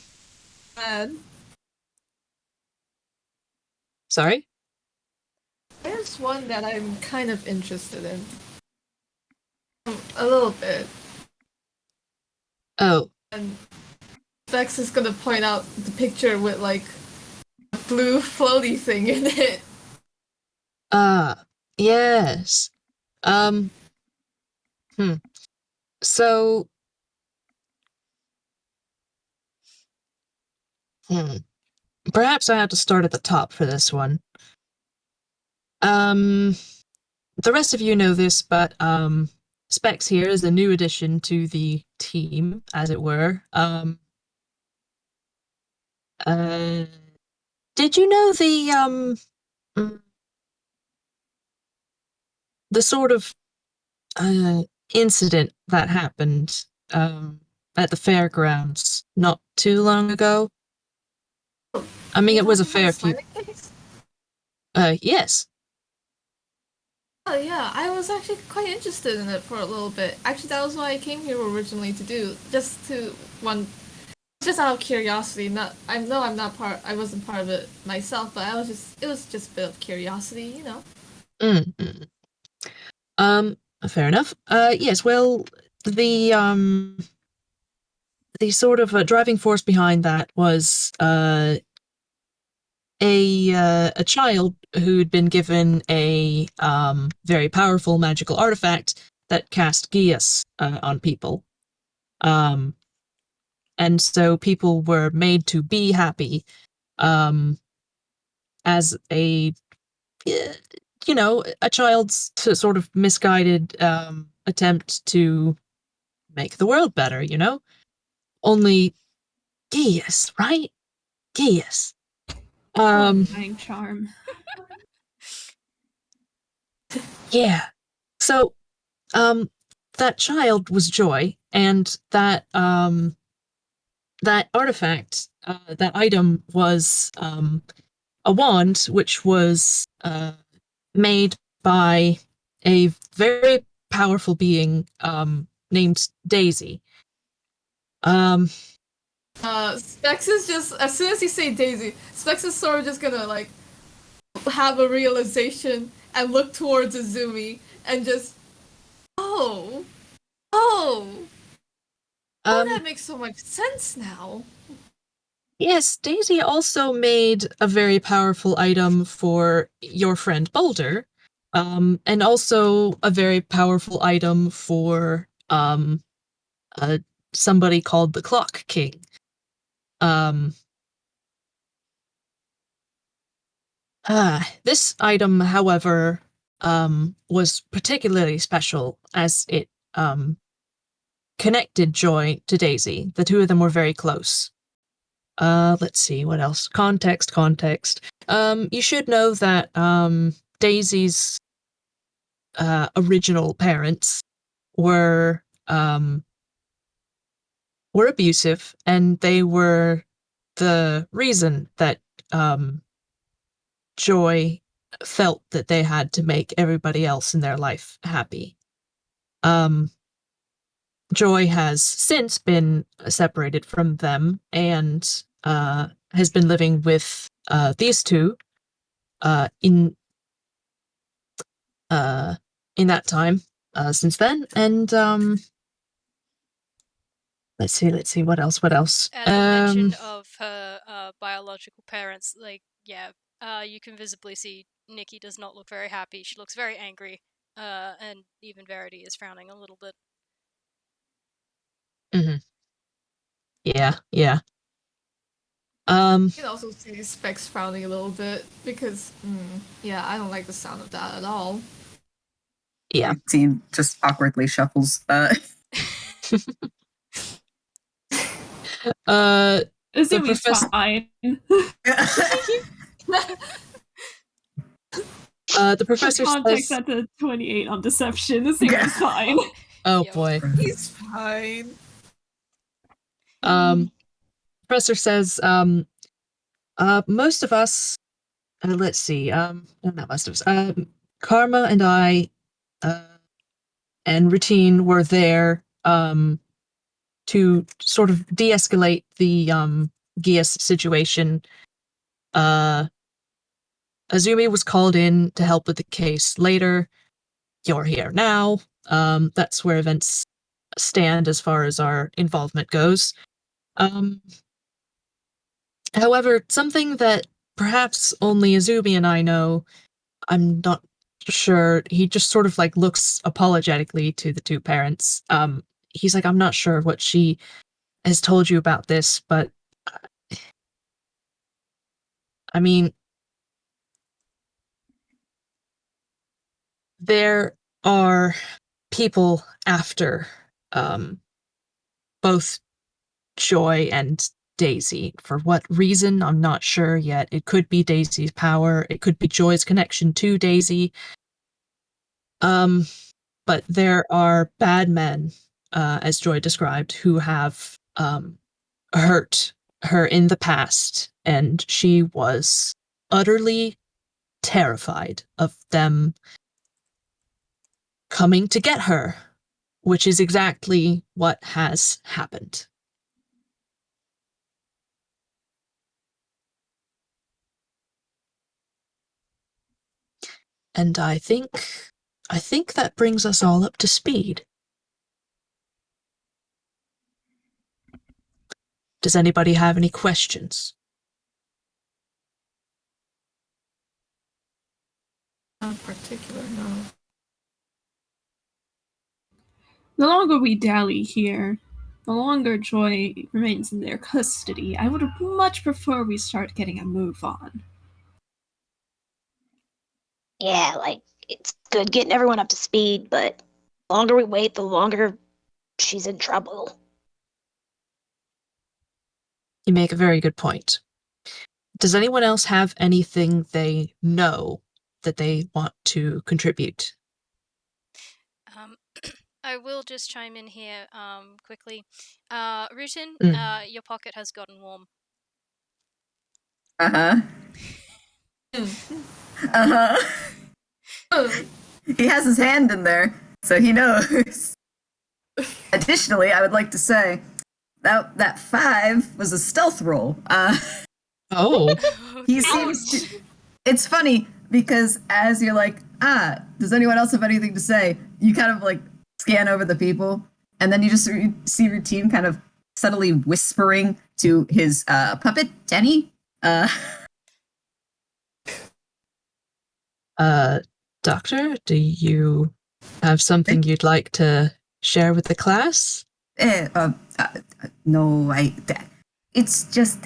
Sorry? there's one that I'm kind of interested in. A little bit. Oh. And Bex is gonna point out the picture with like a blue floaty thing in it. Yes. So, perhaps I have to start at the top for this one. The rest of you know this, but, Specs here is a new addition to the team, as it were. Did you know the sort of, incident that happened, at the fairgrounds not too long ago? I mean, it was a fair few. Yes. Oh yeah, I was actually quite interested in it for a little bit. Actually, that was what I came here originally to do, just out of curiosity. I'm not part. I wasn't part of it myself, but it was just a bit of curiosity, you know. Fair enough. Yes. Well, the sort of driving force behind that was a child who'd been given a very powerful magical artifact that cast Gias on people. And so people were made to be happy as a a child's sort of misguided attempt to make the world better, only Gias, right? Gias. Dying charm. Yeah. So that child was Joy, and that that artifact, that item was a wand, which was made by a very powerful being named Daisy. Specs is just as soon as you say Daisy, Specs is sort of just gonna like have a realization and look towards Azumi and just oh. That makes so much sense now. Yes, Daisy also made a very powerful item for your friend Boulder, and also a very powerful item for somebody called the Clock King. This item, however, was particularly special as it connected Joy to Daisy. The two of them were very close. Let's see, what else? Context. You should know that Daisy's original parents were abusive, and they were the reason that Joy felt that they had to make everybody else in their life happy. Joy has since been separated from them and has been living with these two in that time since then. And let's see what else. At the mention of her biological parents, you can visibly see Nikki does not look very happy. She looks very angry. and even Verity is frowning a little bit. Mm-hmm. Yeah. You can also see Specs frowning a little bit because, yeah, I don't like the sound of that at all. Yeah. Routine just awkwardly shuffles. Azumi's professor- fine. The professor For context, says, that's a 28 on deception. Azumi's fine. "Oh Yep. boy." He's fine. Professor says, most of us. Let's see. No, not most of us. Karma and I, and Routine were there. To sort of de-escalate the Gias situation. Azumi was called in to help with the case later. You're here now. That's where events stand as far as our involvement goes. However, something that perhaps only Azumi and I know, I'm not sure. He just sort of like looks apologetically to the two parents. He's like, I'm not sure what she has told you about this, but I mean, there are people after both Joy and Daisy. For what reason, I'm not sure yet. It could be Daisy's power, it could be Joy's connection to Daisy. But there are bad men, as Joy described, who have hurt her in the past, and she was utterly terrified of them coming to get her, which is exactly what has happened. And I think that brings us all up to speed. Does anybody have any questions? Not particular, no. The longer we dally here, the longer Joy remains in their custody. I would much prefer we start getting a move on. Yeah, like, it's good getting everyone up to speed, but the longer we wait, the longer she's in trouble. You make a very good point. Does anyone else have anything they know that they want to contribute? I will just chime in here quickly. Rutin, your pocket has gotten warm. He has his hand in there, so he knows. Additionally, I would like to say that 5 was a stealth roll. Oh. He seems to. It's funny because as you're like, does anyone else have anything to say? You kind of like scan over the people, and then you just see Routine kind of subtly whispering to his puppet, Denny. Doctor, do you have something you'd like to share with the class? No, it's just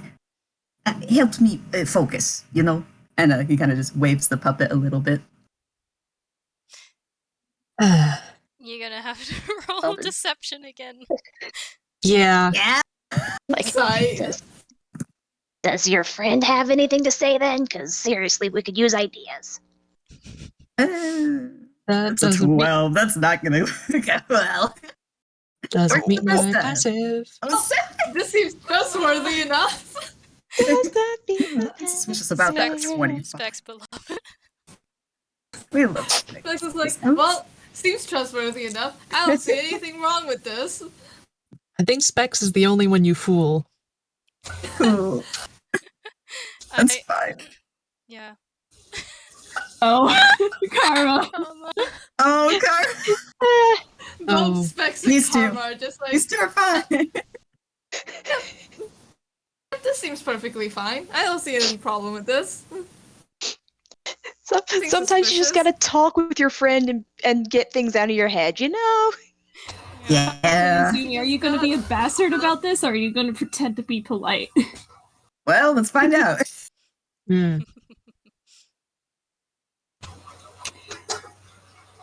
helped me focus, you know? And he kind of just waves the puppet a little bit. You're gonna have to roll deception again. Yeah. Yeah. Like, Sigh. does your friend have anything to say then? Because seriously, we could use ideas. That That's a doesn't 12. That's not going to go well. doesn't meet my Krista. passive. This seems trustworthy enough. Suspicious about that 25. Specs beloved. We love Specs is like, well, seems trustworthy enough. I don't see anything wrong with this. I think Specs is the only one you fool. That's fine. Yeah. Oh, Karma. Oh, Car. Both Specs and these two. Karma are just like, These two are fine. this seems perfectly fine. I don't see any problem with this. So Sometimes you just gotta talk with your friend and get things out of your head, you know? Yeah. Azumi, are you going to be a bastard about this, or are you going to pretend to be polite? Well, let's find out. Hmm.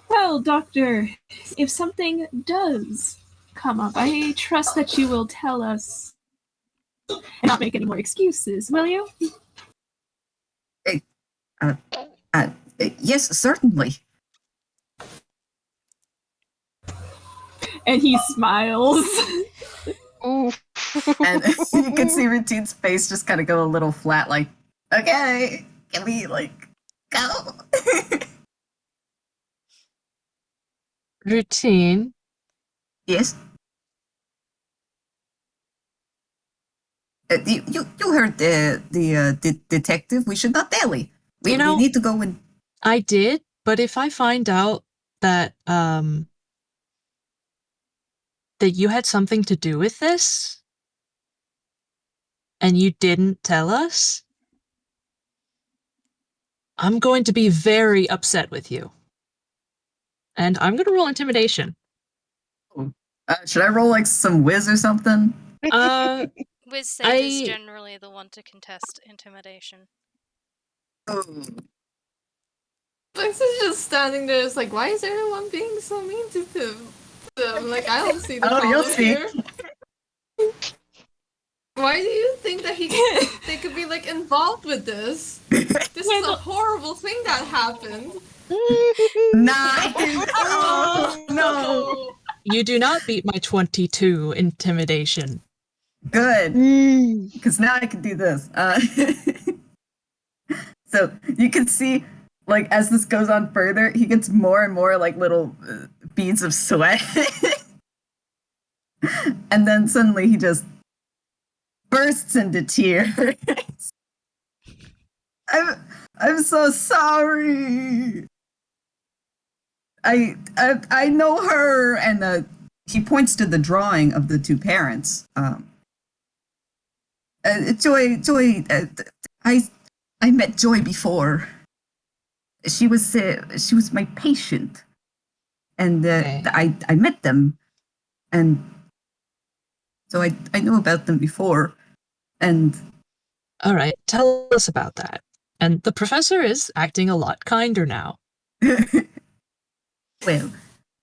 Well, Doctor, if something does come up, I trust that you will tell us and not make any more excuses, will you? Uh, yes, certainly. And he smiles. Ooh. And you can see Routine's face just kind of go a little flat, like, okay, can we, like, go? Routine. Yes? You heard the detective. We should not dally. We need to go and... I did, but if I find out that that you had something to do with this and you didn't tell us, I'm going to be very upset with you. And I'm going to roll intimidation. should I roll, like, some whiz or something? Wiz save is generally the one to contest intimidation. Ooh. Lex is just standing there, it's like, why is everyone being so mean to them? Like, I don't see the you'll problem see. here. Why do you think that they could be, like, involved with this? This is a horrible thing that happened. Nice! Oh, no! You do not beat my 22 intimidation. Good. Because now I can do this. So you can see, like, as this goes on further, he gets more and more, like, little beads of sweat. And then suddenly he just bursts into tears. I'm so sorry. I know her, and he points to the drawing of the two parents. Joy, I met Joy before. She was my patient, and Okay. I met them, and so I know about them before, and All right, tell us about that. And the professor is acting a lot kinder now. well,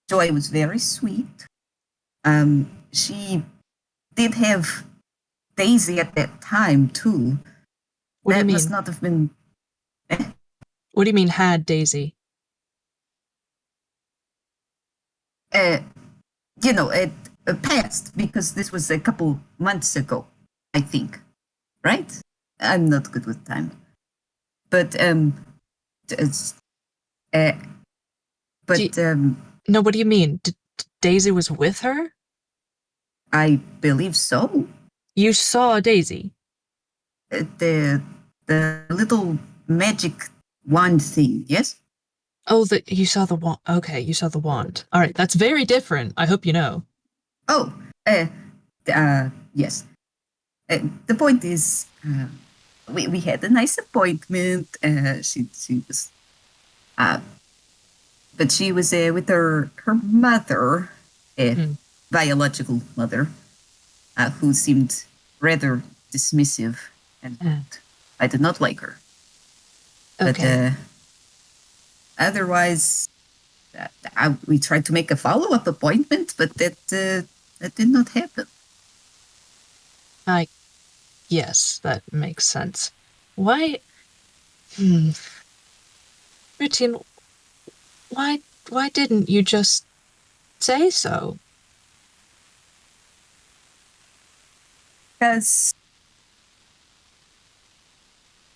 Joy was very sweet. She did have Daisy at that time too. What do you That mean? must not have been. What do you mean had Daisy? You know, it passed because this was a couple months ago, I think. Right? I'm not good with time. But it's, but No, what do you mean? Daisy was with her? I believe so. You saw Daisy? The little magic wand thing, yes? Oh, you saw the wand. Okay, you saw the wand. All right, that's very different. I hope you know. Oh, yes. The point is, we had a nice appointment. She was, but she was with her mother, biological mother, who seemed rather dismissive, and I did not like her. Okay. But otherwise, we tried to make a follow-up appointment, but that did not happen. Yes, that makes sense. Why? Routine, why didn't you just say so? Because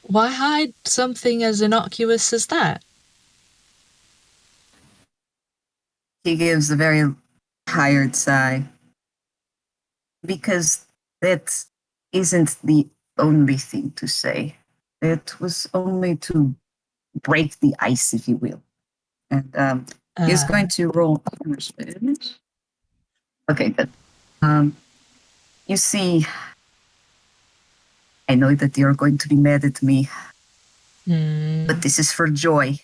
Why hide something as innocuous as that? he gives a very tired sigh. Because that isn't the only thing to say. It was only to break the ice, if you will. And he's going to roll. Okay, good. You see, I know that you're going to be mad at me, But this is for Joy,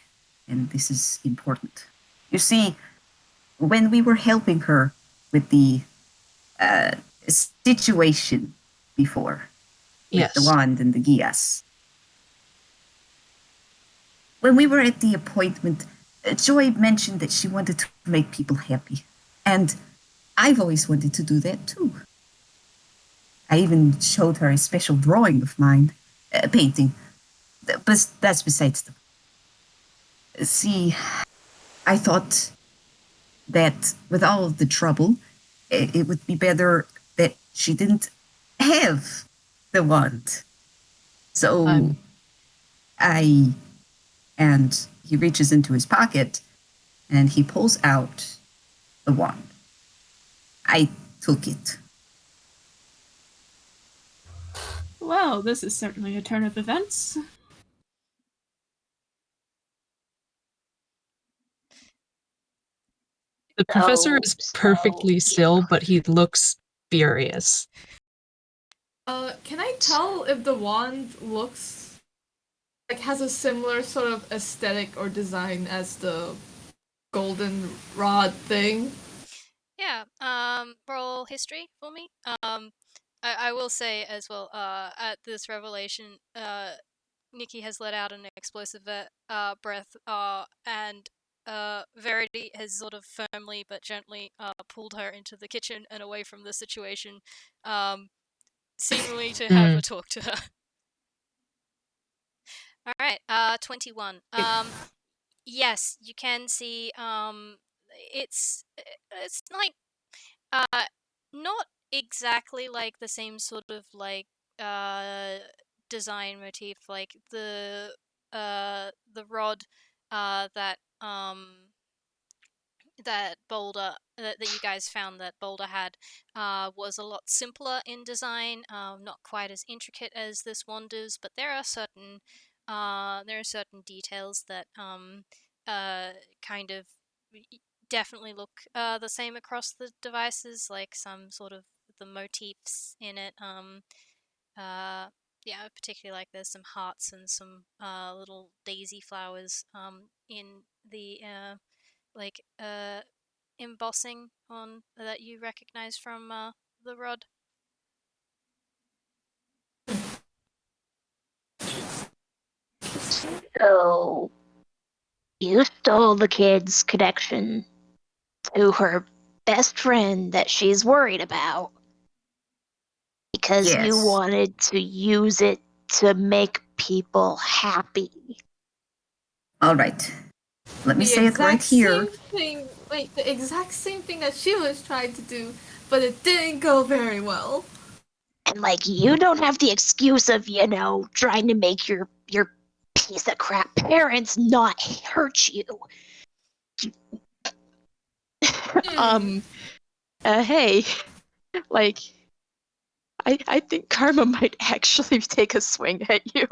and this is important. You see, when we were helping her with the situation before, with the Yes. wand and the Gias, when we were at the appointment, Joy mentioned that she wanted to make people happy. And I've always wanted to do that too. I even showed her a special drawing of mine, a painting. But that's besides the point. See, I thought that with all of the trouble, it would be better that she didn't have the wand. So and he reaches into his pocket and he pulls out the wand. I took it. Well, this is certainly a turn of events. The professor So, is perfectly yeah. still, but he looks furious. Can I tell if the wand looks like has a similar sort of aesthetic or design as the golden rod thing? Yeah. Roll history for me. I will say as well. At this revelation, Nikki has let out an explosive breath. And Verity has sort of firmly but gently pulled her into the kitchen and away from the situation. Seemingly to have a talk to her. All right. 21. Yes, you can see. It's like not exactly like the same sort of like uh design motif, like the rod that that Boulder that you guys found that Boulder had was a lot simpler in design, not quite as intricate as this wand is, but there are certain details that kind of definitely look the same across the devices, like some sort of the motifs in it. Yeah, particularly like there's some hearts and some little daisy flowers in the like embossing on that you recognize from the rod. So, you stole the kid's connection to her best friend that she's worried about because you Yes. wanted to use it to make people happy. All right. Let me The say it right exact here. same thing. Wait, the exact same thing that she was trying to do, but it didn't go very well. And like you don't have the excuse of, trying to make your piece of crap parents not hurt you. Hey, like I think karma might actually take a swing at you.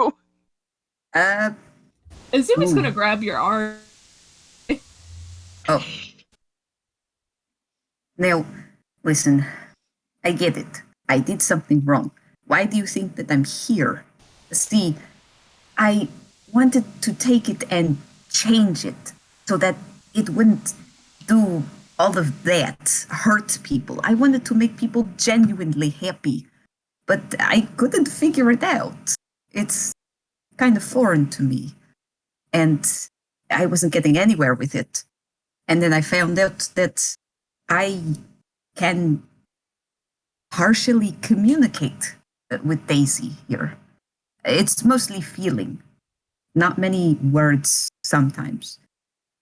Azumi's Ooh. gonna grab your arm. Oh. Now, listen. I get it. I did something wrong. Why do you think that I'm here? See, I wanted to take it and change it so that it wouldn't do all of that, hurt people. I wanted to make people genuinely happy, but I couldn't figure it out. It's kind of foreign to me, and I wasn't getting anywhere with it. And then I found out that I can partially communicate with Daisy here. It's mostly feeling, not many words sometimes.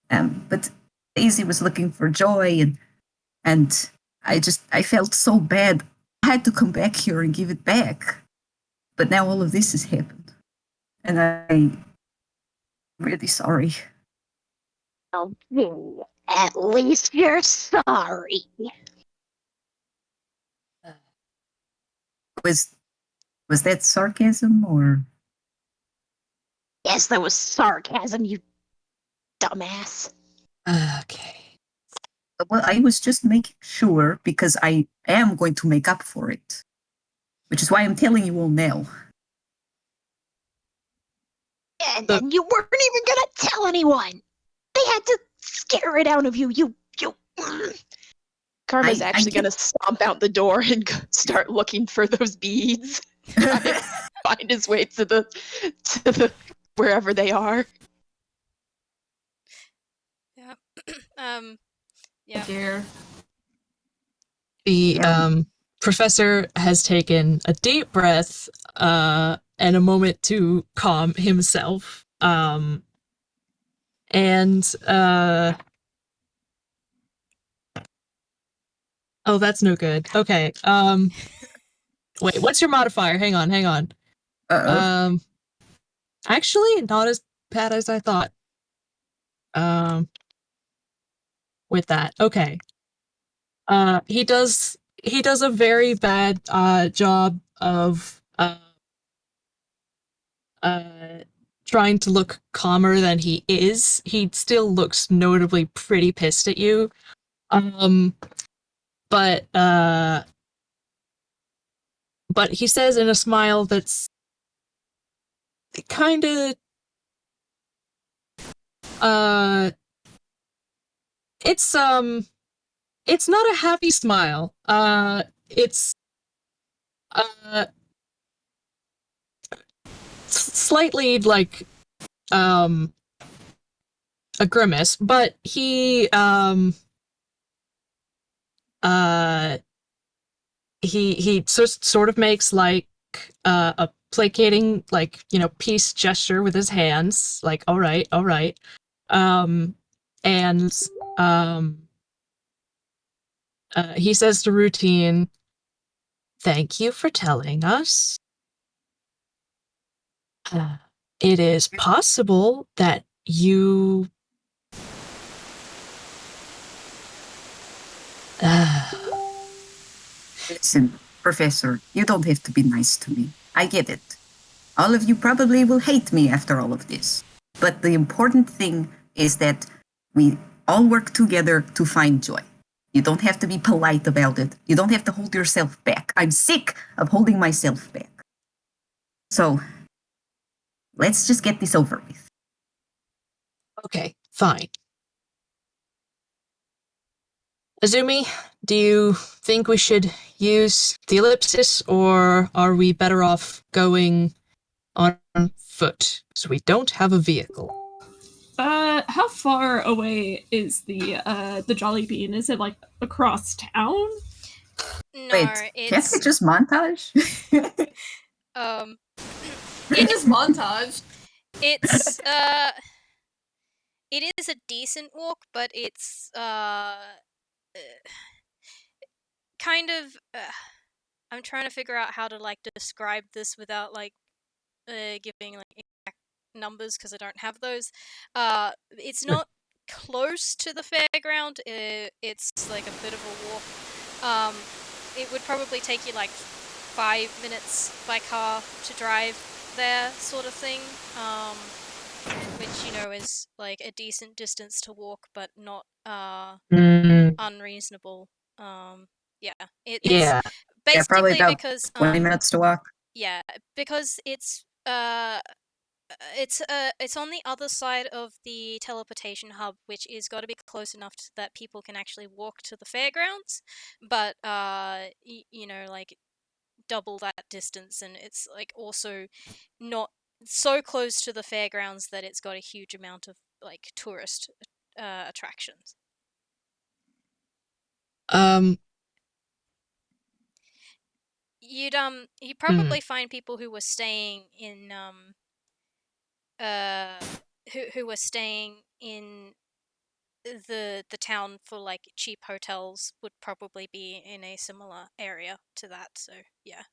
But Daisy was looking for joy, and I felt so bad. I had to come back here and give it back. But now all of this has happened, and I'm really sorry. At least you're sorry. Was that sarcasm or? Yes, that was sarcasm, you dumbass. Okay. Well, I was just making sure because I am going to make up for it, which is why I'm telling you all now. And you weren't even gonna tell anyone. They had to scare it out of you. You. Karma's actually gonna stomp out the door and start looking for those beads. Find his way to the wherever they are. Yeah. Yeah. Here. The professor has taken a deep breath and a moment to calm himself. Oh, that's no good. Okay. Wait, what's your modifier? Hang on. Actually, not as bad as I thought. With that. Okay. He does a very bad job of trying to look calmer than he is. He still looks notably pretty pissed at you. But he says in a smile that's kind of it's not a happy smile. It's slightly like a grimace, but he sort of makes like a placating, like, peace gesture with his hands, like, all right. And he says to Routine, "Thank you for telling us. It is possible that you Listen, Professor, you don't have to be nice to me. I get it. All of you probably will hate me after all of this. But the important thing is that we all work together to find joy. You don't have to be polite about it. You don't have to hold yourself back. I'm sick of holding myself back. So, let's just get this over with." Okay, fine. Azumi, do you think we should use the ellipsis, or are we better off going on foot? So we don't have a vehicle. How far away is the Jolly Bean? Is it like across town? No, Wait, can't it's we just montage? It just montage. it's it is a decent walk, but it's kind of I'm trying to figure out how to like describe this without like giving like exact numbers because I don't have those. It's not close to the fairground. It's like a bit of a walk. It would probably take you like 5 minutes by car to drive there, sort of thing. Which is like a decent distance to walk, but not unreasonable. Yeah, it's Yeah, probably basically about because 20 minutes to walk. yeah, because it's on the other side of the teleportation hub, which is got to be close enough that people can actually walk to the fairgrounds, but like double that distance, and it's like also not so close to the fairgrounds that it's got a huge amount of like tourist attractions. You'd probably find people who were staying in who were staying in the town for like cheap hotels would probably be in a similar area to that, so yeah.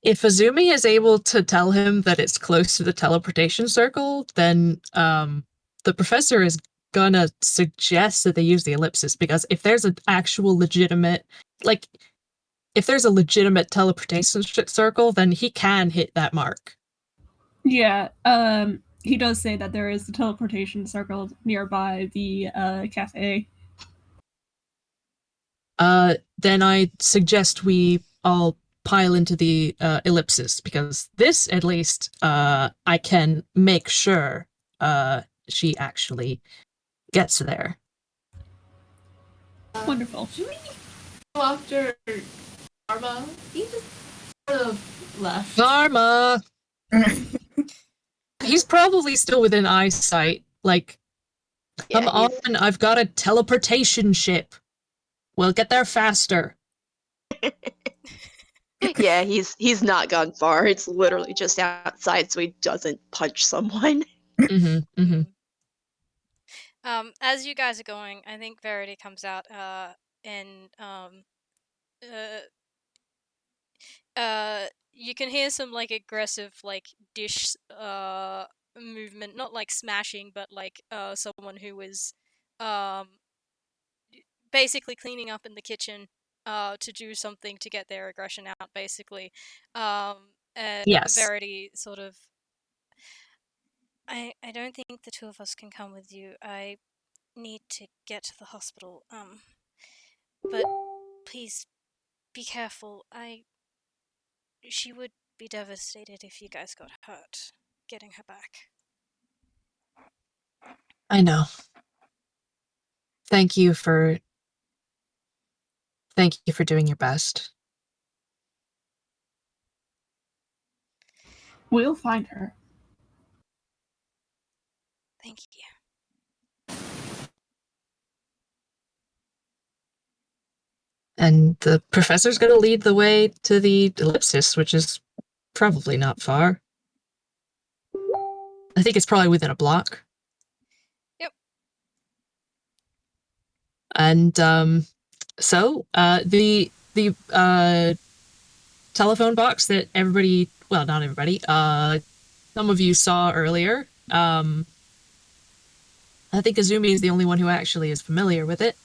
If Azumi is able to tell him that it's close to the teleportation circle, then the professor is gonna suggest that they use the ellipsis, because if there's an actual legitimate, like, if there's a legitimate teleportation circle, then he can hit that mark. Yeah, he does say that there is a teleportation circle nearby the cafe. Then I suggest we all pile into the ellipsis, because this, at least, I can make sure she actually gets there. Wonderful. Should we go after Karma? He just sort of left. Dharma! He's probably still within eyesight. Like, come on, I've got a teleportation ship. We'll get there faster. Yeah, he's not gone far. It's literally just outside, so he doesn't punch someone. Mm-hmm, mm-hmm. As you guys are going, I think Verity comes out and you can hear some like aggressive like dish movement, not like smashing, but like someone who is um basically cleaning up in the kitchen to do something to get their aggression out, basically. And Yes. Verity sort of, I don't think the two of us can come with you. I need to get to the hospital. But please be careful. She would be devastated if you guys got hurt getting her back. I know. Thank you for doing your best. We'll find her. Thank you. And the professor's going to lead the way to the ellipsis, which is probably not far. I think it's probably within a block. Yep. And so the telephone box that everybody, well, not everybody, some of you saw earlier. I think Azumi is the only one who actually is familiar with it.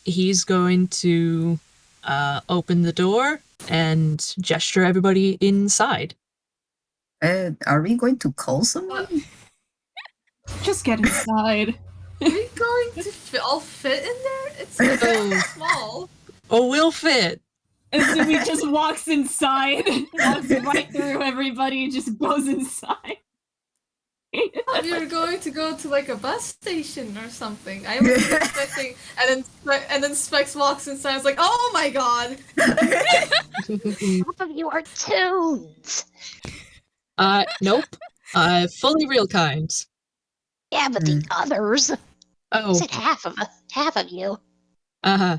He's going to open the door and gesture everybody inside. Are we going to call someone? Just get inside. Are we going to all fit in there? It's so small. Oh, we'll fit. Azumi just walks inside, walks right through everybody, and just goes inside. We were going to go to like a bus station or something. I was expecting, and then Specs walks inside. I was like, oh my god! Half of you are toons. Nope. Fully real kind. Yeah, but the others. Oh. Said half of you. Uh-huh.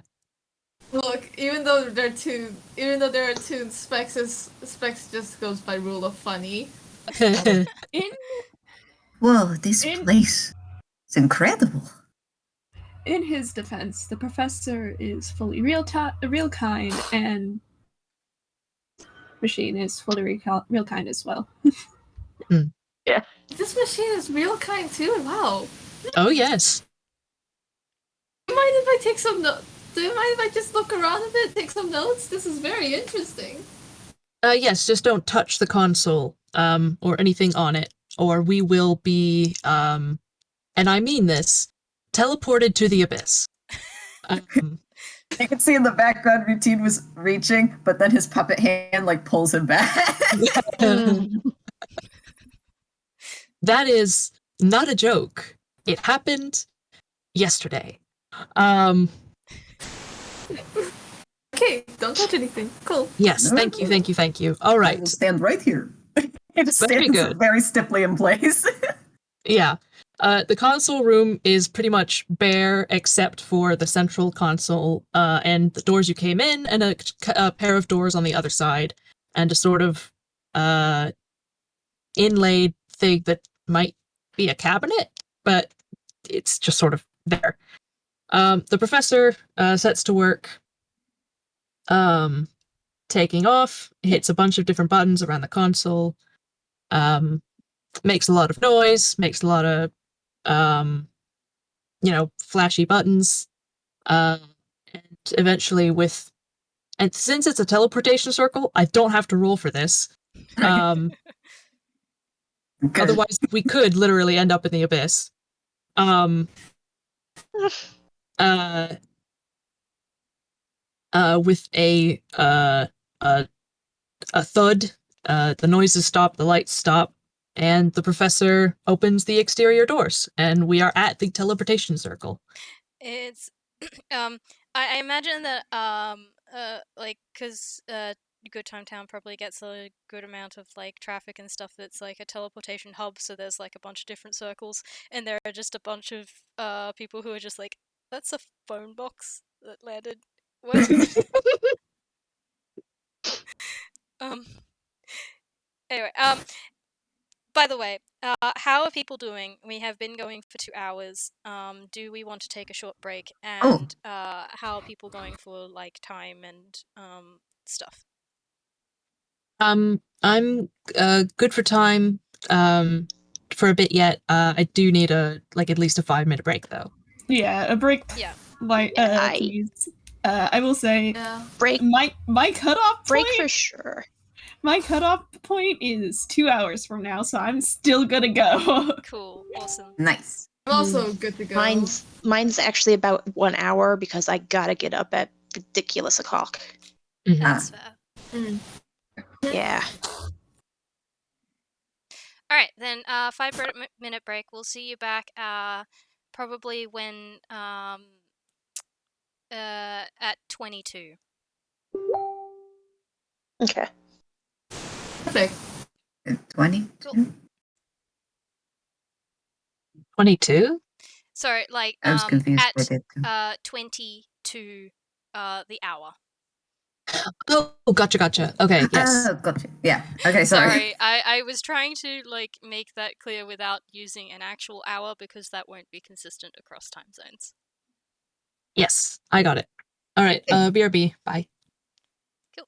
Look, even though there are toons, Specs just goes by rule of funny. Whoa, this place is incredible. In his defense, the professor is fully real kind, and machine is fully real kind as well. Yeah. This machine is real kind too. Wow. Oh yes. Do you mind if I take some notes? Do you mind if I just look around a bit, take some notes? This is very interesting. Yes, just don't touch the console, or anything on it, or we will be, and I mean this, teleported to the abyss. You can see in the background Routine was reaching, but then his puppet hand like pulls him back. That is not a joke. It happened yesterday. Okay, don't touch anything. Cool. Yes, thank you. All I right. will stand right here. It just Very stands good. very stiffly in place. Yeah. The console room is pretty much bare except for the central console and the doors you came in, and a pair of doors on the other side, and a sort of inlaid thing that might be a cabinet, but it's just sort of there. The professor sets to work taking off, hits a bunch of different buttons around the console, makes a lot of noise, makes a lot of flashy buttons, and eventually and since it's a teleportation circle, I don't have to roll for this. Otherwise, we could literally end up in the abyss. With a a thud. The noises stop, the lights stop, and the professor opens the exterior doors, and we are at the teleportation circle. It's I imagine that like because Good Time Town probably gets a good amount of like traffic and stuff. That's like a teleportation hub, so there's like a bunch of different circles, and there are just a bunch of people who are just like, that's a phone box that landed. What? um. Anyway, by the way, how are people doing? We have been going for 2 hours. Do we want to take a short break? Oh. And how are people going for like time and stuff? I'm good for time. For a bit yet. I do need at least a 5-minute break though. Yeah, a break. Yeah. Like, Yeah, please. I will say, Yeah. break my cutoff break point. for sure. My cutoff point is 2 hours from now, so I'm still gonna go. Cool. Awesome. Nice. I'm also good to go. Mine's actually about 1 hour because I gotta get up at ridiculous o'clock. Mhm. That's fair. Mm. Yeah. All right, then 5-minute break. We'll see you back probably when at 22. Okay. Perfect. 20. Cool. 22? Sorry, like I was confused by at that too. 22 the hour. Oh, gotcha. Okay, yes. Oh, gotcha. Yeah. Okay, sorry. I was trying to like make that clear without using an actual hour because that won't be consistent across time zones. Yes, I got it. All right, BRB, bye. Cool.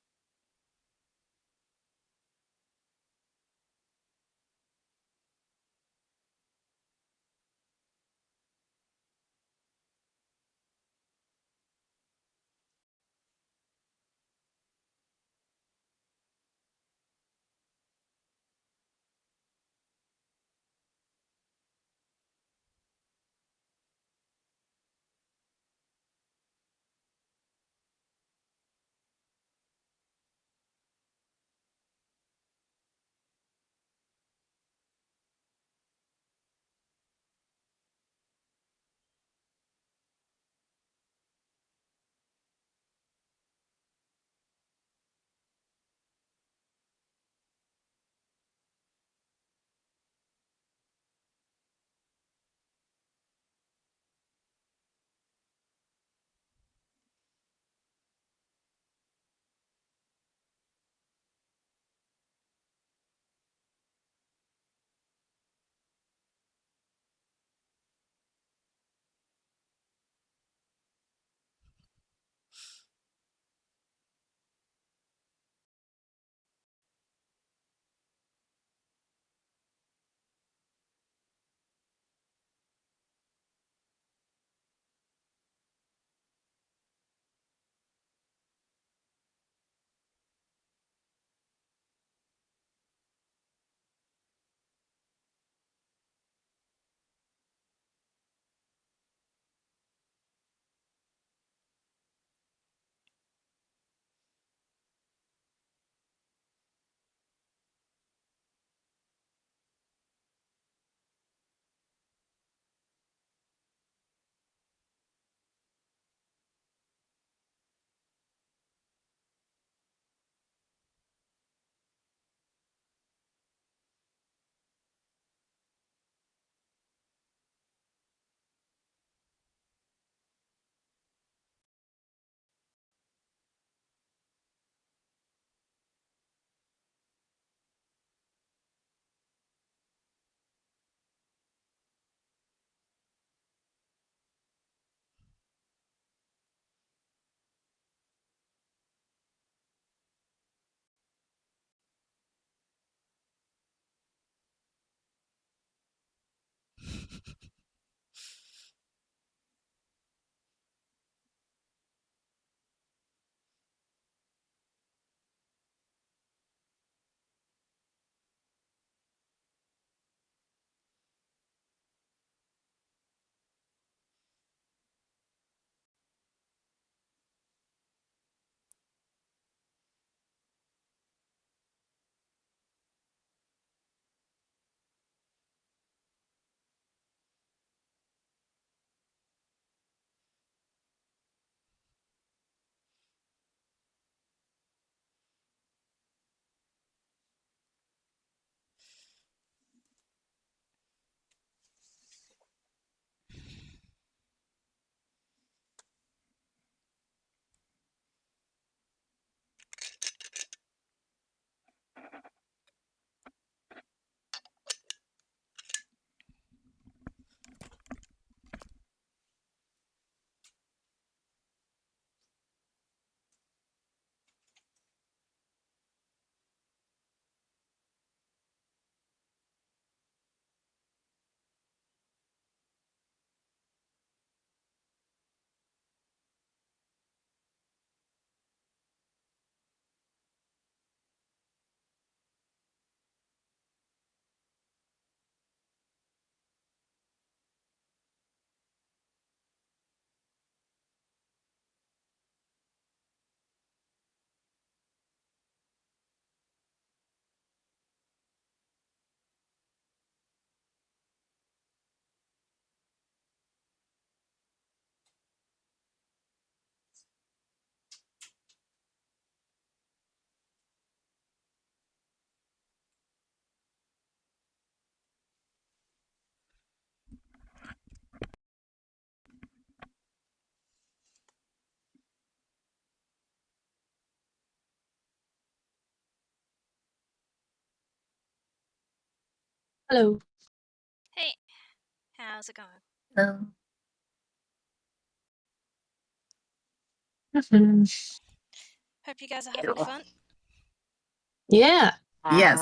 Hello. Hey, how's it going? So, Hope you guys are having fun. Yeah. yes,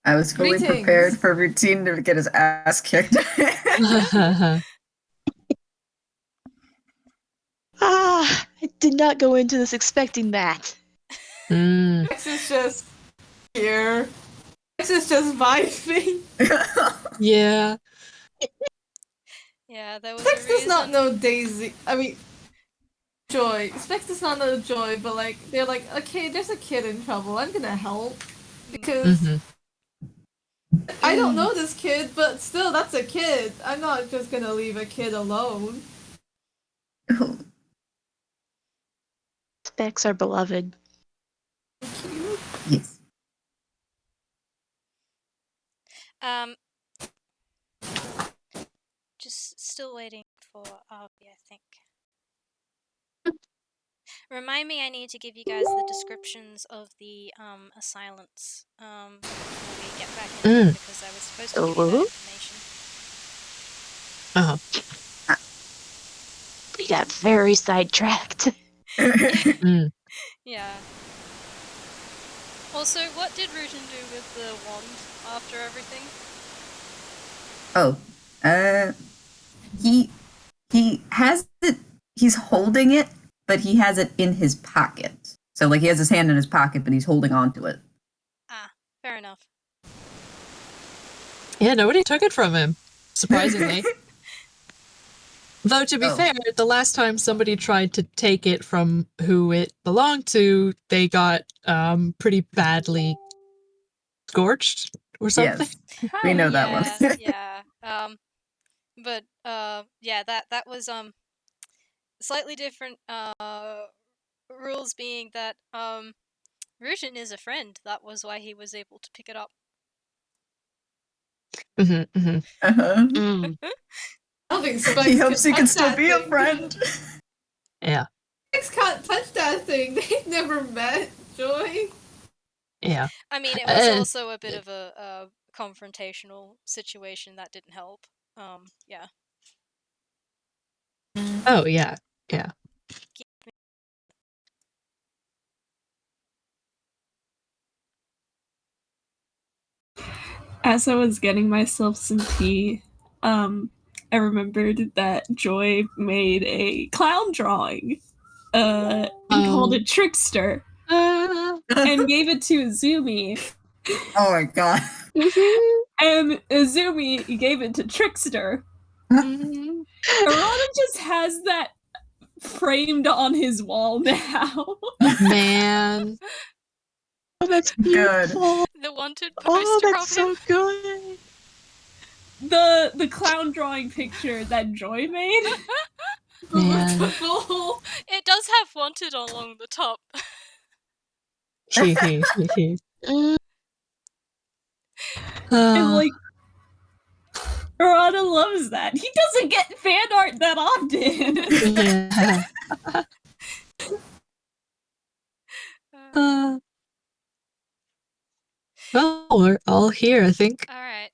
I was fully Greetings. prepared for Routine to get his ass kicked. I did not go into this expecting that. Mm. X is just here. X is just vibing. Yeah. Yeah, there was Specs a does not reason. know Daisy. I mean, Joy. Specs does not know Joy, but like they're like, okay, there's a kid in trouble. I'm gonna help because Mhm. I don't know this kid, but still, that's a kid. I'm not just gonna leave a kid alone. Specs are beloved. yes. Um, just still waiting for Arby, I think. Remind me, I need to give you guys the descriptions of the assailants before we get back into it because I was supposed to give you that information. Uh-huh. We got very sidetracked. Mm. Yeah. Also, what did Rutan do with the wand after everything? He has it. He's holding it, but he has it in his pocket. So like he has his hand in his pocket, but he's holding on to it. Ah, fair enough. Yeah, nobody took it from him, surprisingly. Though, to be fair, the last time somebody tried to take it from who it belonged to, they got pretty badly scorched or something. Yes, we know that one. Yeah. But yeah, that was slightly different rules being that Rutan is a friend. That was why he was able to pick it up. Mm-hmm, mm-hmm. Uh-huh. I don't think Specs He hopes he touch can still that be a thing. friend. Yeah, Specs can't touch that thing. They've never met, Joy. yeah. I mean, it was also a bit of a confrontational situation that didn't help. Yeah. Oh, yeah, yeah. As I was getting myself some tea, I remembered that Joy made a clown drawing and called it Trickster and gave it to Azumi. Oh my god. And Azumi gave it to Trickster. Mhm. Arana just has that framed on his wall now. Man. Oh, that's Good. beautiful. The wanted Oh, poster that's of him. so good. The clown drawing picture that Joy made. Man. Beautiful. It does have wanted along the top. And like Arana loves that. He doesn't get fan art that often. Yeah. Well, we're all here, I think. Alright,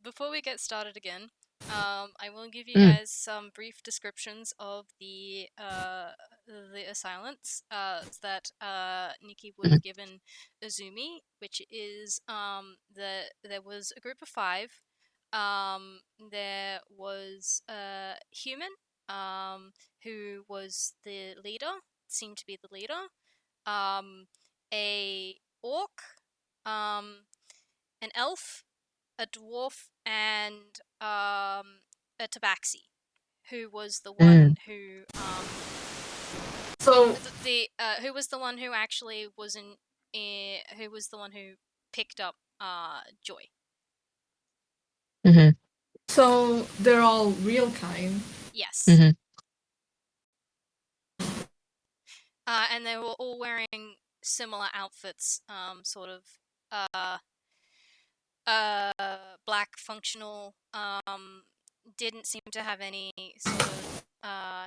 before we get started again, I will give you Mm. guys some brief descriptions of the assailants that Nikki would have given Azumi, which is there was a group of 5. There was a human who was the leader, seemed to be the leader, a orc, an elf, a dwarf, and a tabaxi, who was the one who So who was the one who actually was who was the one who picked up Joy. Mm-hmm. So they're all real kind. Yes. Mm-hmm. And they were all wearing similar outfits, sort of black functional, didn't seem to have any sort of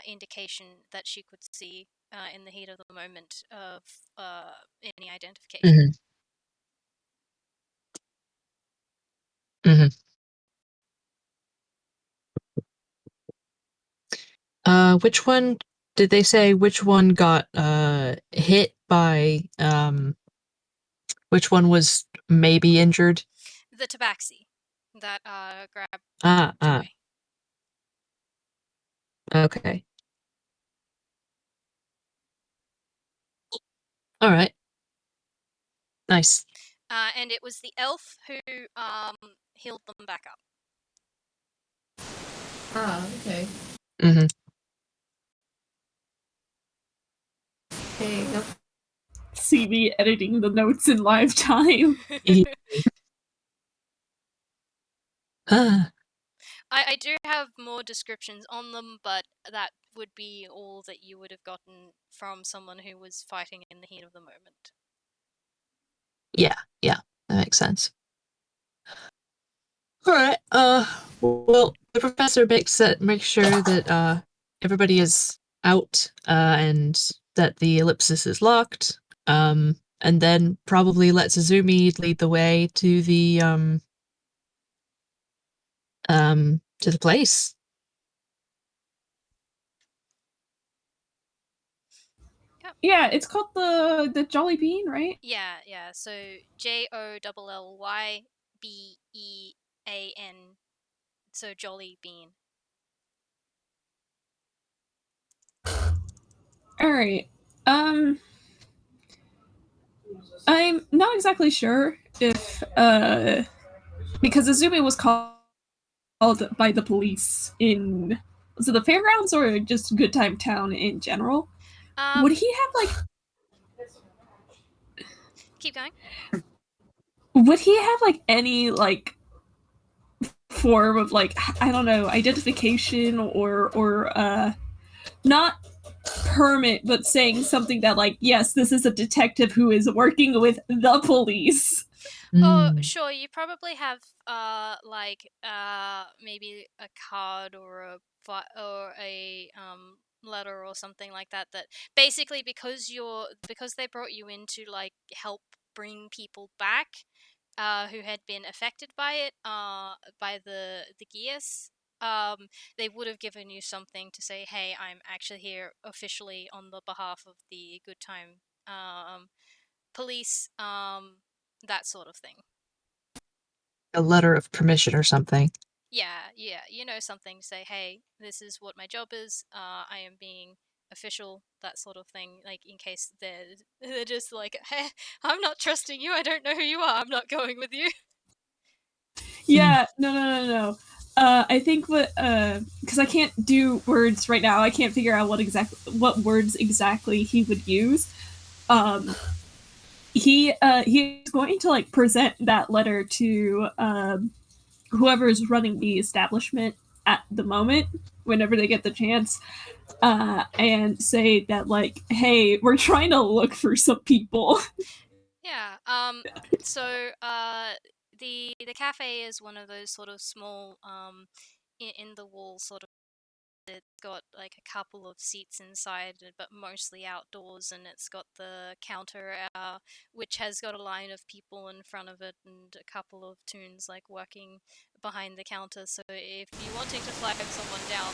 indication that she could see in the heat of the moment of any identification. Mm-hmm. Which one did they say? Which one got hit by? Which one was maybe injured? The tabaxi that grabbed Ah, Joy. okay. All right. Nice. And it was the elf who healed them back up. Ah, okay. Mm-hmm. Hey, yep. See me editing the notes in live time. I do have more descriptions on them, but that would be all that you would have gotten from someone who was fighting in the heat of the moment. Yeah, that makes sense. All right. Well, the professor makes sure that everybody is out and that the ellipsis is locked. And then probably lets Azumi lead the way to the place. Yep. Yeah, it's called the Jolly Bean, right? Yeah. So JOLLYBEAN. So Jolly Bean. All right. I'm not exactly sure if because Azumi was called by the police in, was it the fairgrounds or just Good Time Town in general? Would he have like? Keep going. Would he have like any like form of like, I don't know, identification or not permit, but saying something that like, yes, this is a detective who is working with the police. Oh, sure. You probably have maybe a card or a letter or something like that. That basically because they brought you in to like help bring people back, who had been affected by it, by the gears. They would have given you something to say, "Hey, I'm actually here officially on the behalf of the Good Time police." That sort of thing. A letter of permission or something. Yeah, something to say, hey, this is what my job is. I am being official, that sort of thing. Like in case they're just like, hey, I'm not trusting you. I don't know who you are. I'm not going with you. Yeah, no. I think because I can't do words right now. I can't figure out what words exactly he would use. He's going to like present that letter to whoever is running the establishment at the moment, whenever they get the chance, and say that like, hey, we're trying to look for some people. Yeah. So the cafe is one of those sort of small in the wall sort of. It's got like a couple of seats inside, but mostly outdoors, and it's got the counter, which has got a line of people in front of it, and a couple of toons like working behind the counter. So if you're wanting to flag someone down,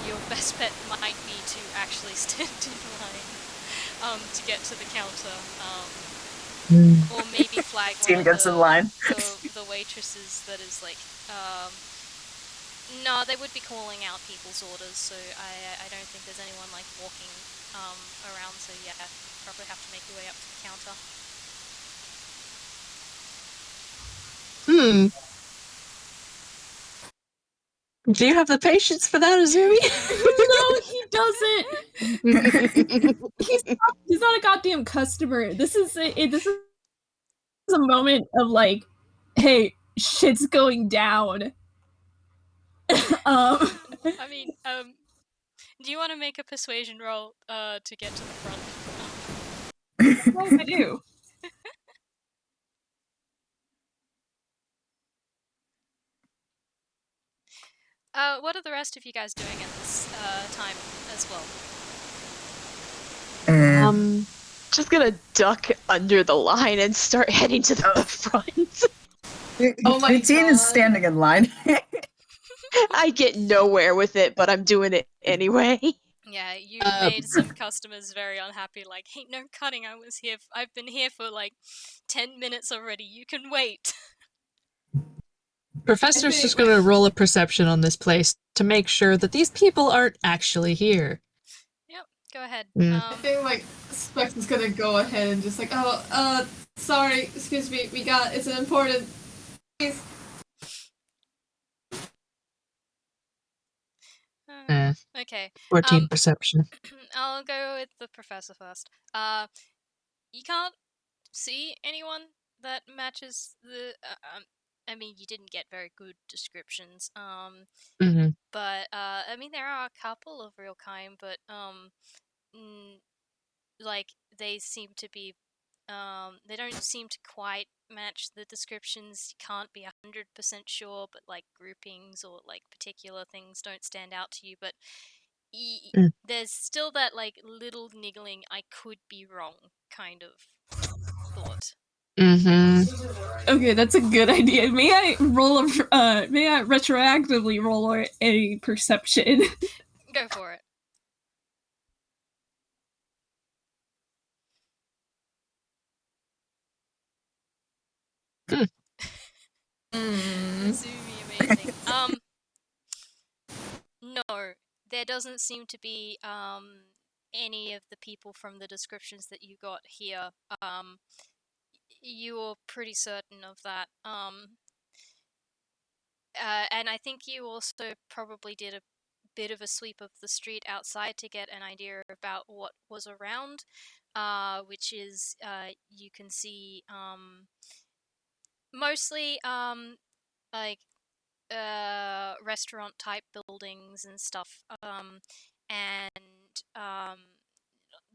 your best bet might be to actually stand in line to get to the counter, or maybe flag one Team of gets in line. the waitresses that is like. No, they would be calling out people's orders, so I don't think there's anyone like walking around. So yeah, you probably have to make your way up to the counter. Do you have the patience for that, Azumi? No, he doesn't. He's not a goddamn customer. This is a moment of like, hey, shit's going down. I mean, do you want to make a persuasion roll to get to the front? Yes, I do. What are the rest of you guys doing at this time as well? Just gonna duck under the line and start heading to the front. Oh my Routine is God. standing in line. I get nowhere with it, but I'm doing it anyway. Yeah, you've made some customers very unhappy. Like, hey, no cutting. I've been here for like 10 minutes already. You can wait. Professor's just gonna roll a perception on this place to make sure that these people aren't actually here. Yep, go ahead. I think like Specs is gonna go ahead and just like, sorry, excuse me, it's an important. Please. Okay. 14 perception. I'll go with the professor first. You can't see anyone that matches the. I mean, you didn't get very good descriptions. Mm-hmm. But I mean, there are a couple of real kind, but like they seem to be. They don't seem to quite match the descriptions. You can't be 100% sure, but like groupings or like particular things don't stand out to you. But there's still that like little niggling I could be wrong kind of thought. Mm-hmm. Okay, that's a good idea. May I retroactively roll a perception? Go for it. Azumi, amazing. No, there doesn't seem to be any of the people from the descriptions that you got here. You're pretty certain of that. And I think you also probably did a bit of a sweep of the street outside to get an idea about what was around, which is you can see mostly like restaurant type buildings and stuff, and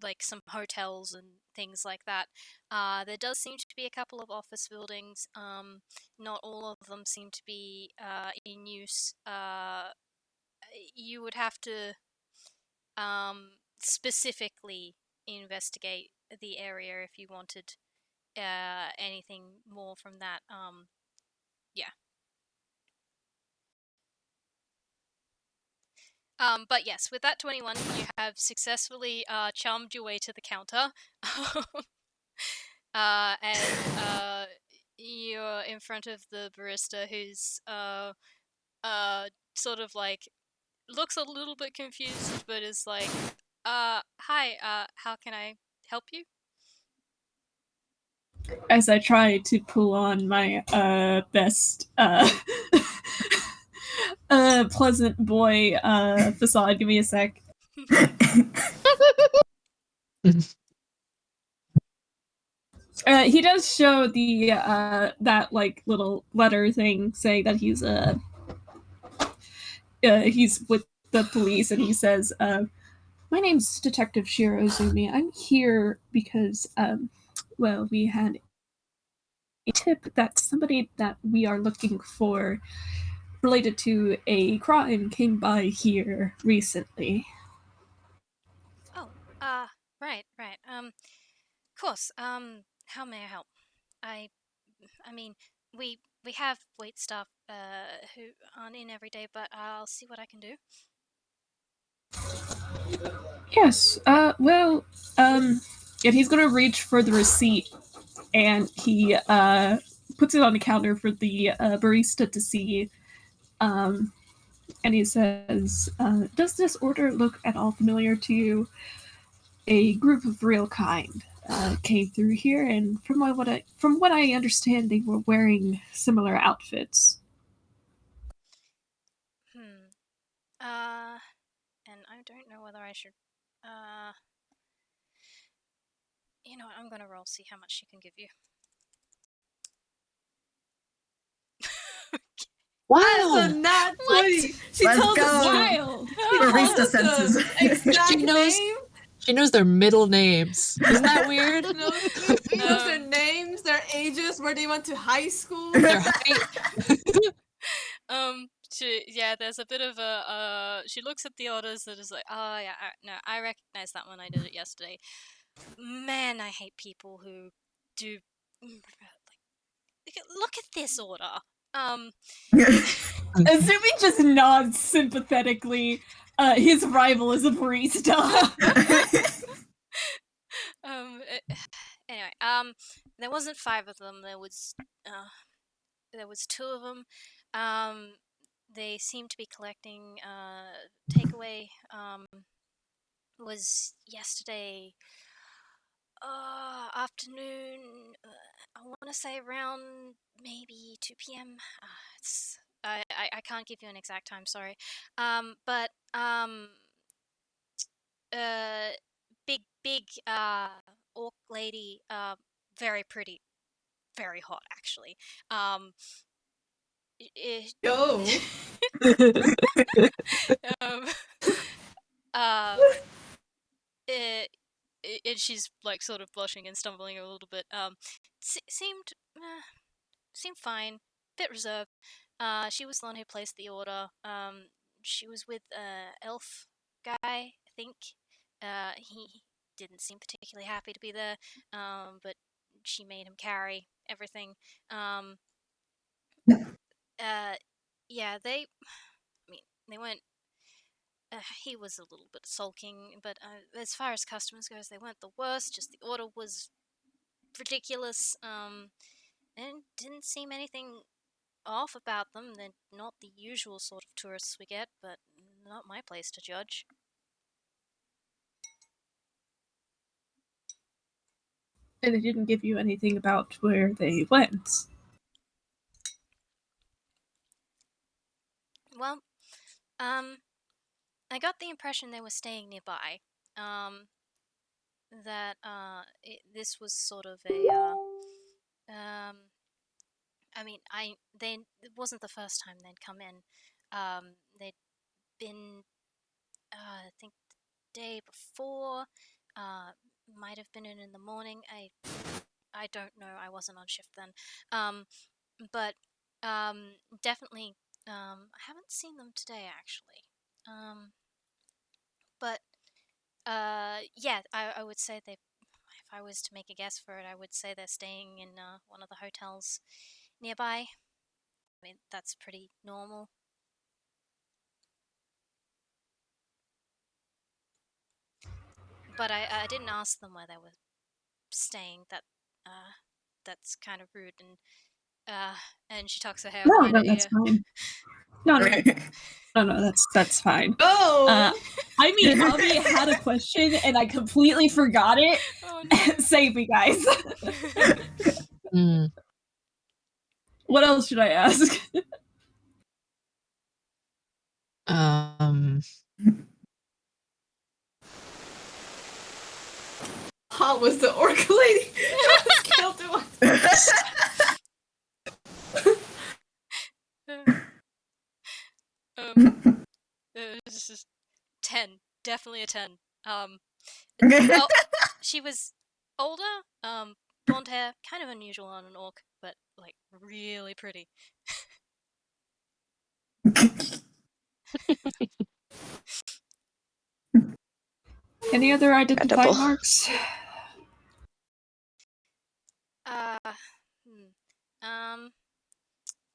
like some hotels and things like that. There does seem to be a couple of office buildings. Not all of them seem to be in use. You would have to specifically investigate the area if you wanted anything more from that. Yeah. But yes, with that 21, you have successfully charmed your way to the counter. And you're in front of the barista who's sort of like looks a little bit confused, but is like, hi, how can I help you? As I try to pull on my best pleasant boy facade. Give me a sec. He does show the that like little letter thing saying that he's with the police, and he says, "My name's Detective Shiro Azumi. I'm here because well, we had a tip that somebody that we are looking for related to a crime came by here recently." Oh, right. Of course. How may I help? I mean, we have wait staff who aren't in every day, but I'll see what I can do. Yes. Well. And he's gonna reach for the receipt, and he puts it on the counter for the barista to see. And he says, "Does this order look at all familiar to you? A group of real kind came through here, and from what I understand, they were wearing similar outfits." And I don't know whether I should. You know what? I'm gonna roll, see how much she can give you. Wow! That's a nat 20. She Let's told us go. Wild. Barista senses. Exact She knows- name. She knows their middle names. Isn't that weird? She knows their names, their ages, where they went to high school. Their height. There's a bit of a she looks at the orders and is like, oh yeah, no, I recognize that one. I did it yesterday. Man, I hate people who do like look at this order. Azumi just nods sympathetically. His rival is a barista. Anyway, there wasn't 5 of them. There was 2 of them. They seemed to be collecting takeaway. Was yesterday afternoon. I want to say around maybe 2 p.m. It's I can't give you an exact time. Sorry. But big orc lady. Very pretty, very hot actually. Go. um, uh, it, and she's like sort of blushing and stumbling a little bit. Seemed fine, bit reserved. She was the one who placed the order. She was with elf guy, I think. He didn't seem particularly happy to be there. But she made him carry everything. Yeah, they. I mean, they weren't. He was a little bit sulking, but as far as customers goes, they weren't the worst. Just the order was ridiculous. And didn't seem anything off about them. They're not the usual sort of tourists we get, but not my place to judge. And they didn't give you anything about where they went. Well, I got the impression they were staying nearby. That this was sort of a I mean, it wasn't the first time they'd come in. They'd been, I think, the day before. Might have been in the morning. I don't know. I wasn't on shift then. But definitely. I haven't seen them today actually. But yeah, I would say they. If I was to make a guess for it, I would say they're staying in one of the hotels nearby. I mean, that's pretty normal. But I didn't ask them where they were staying. That's kind of rude. And she tucks her hair No, behind no, her that's ear. fine. No, that's fine. Oh. I mean, Avi had a question and I completely forgot it. Oh no! Save me, guys. Mm. What else should I ask? How was the orc lady? Was killed in one. This is 10, definitely a 10. Oh, she was older, blonde hair, kind of unusual on an orc, but like really pretty. Any other identifying Incredible. marks? Hmm.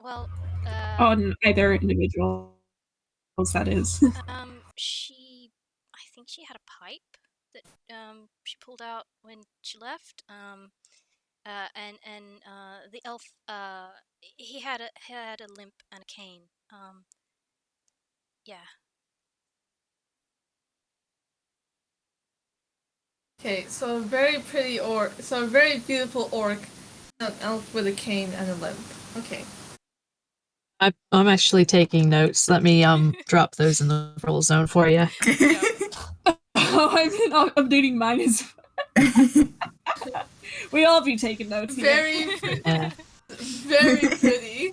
Well, On either individuals, that is. I think she had a pipe that she pulled out when she left. And the elf he had a limp and a cane. Yeah. Okay, so a very pretty orc, so a very beautiful orc, an elf with a cane and a limp. Okay. I'm actually taking notes. Let me drop those in the roll zone for you. Yeah. Oh, I've been updating mine as well. We all be taking notes here. Very pretty. Yeah. Very pretty.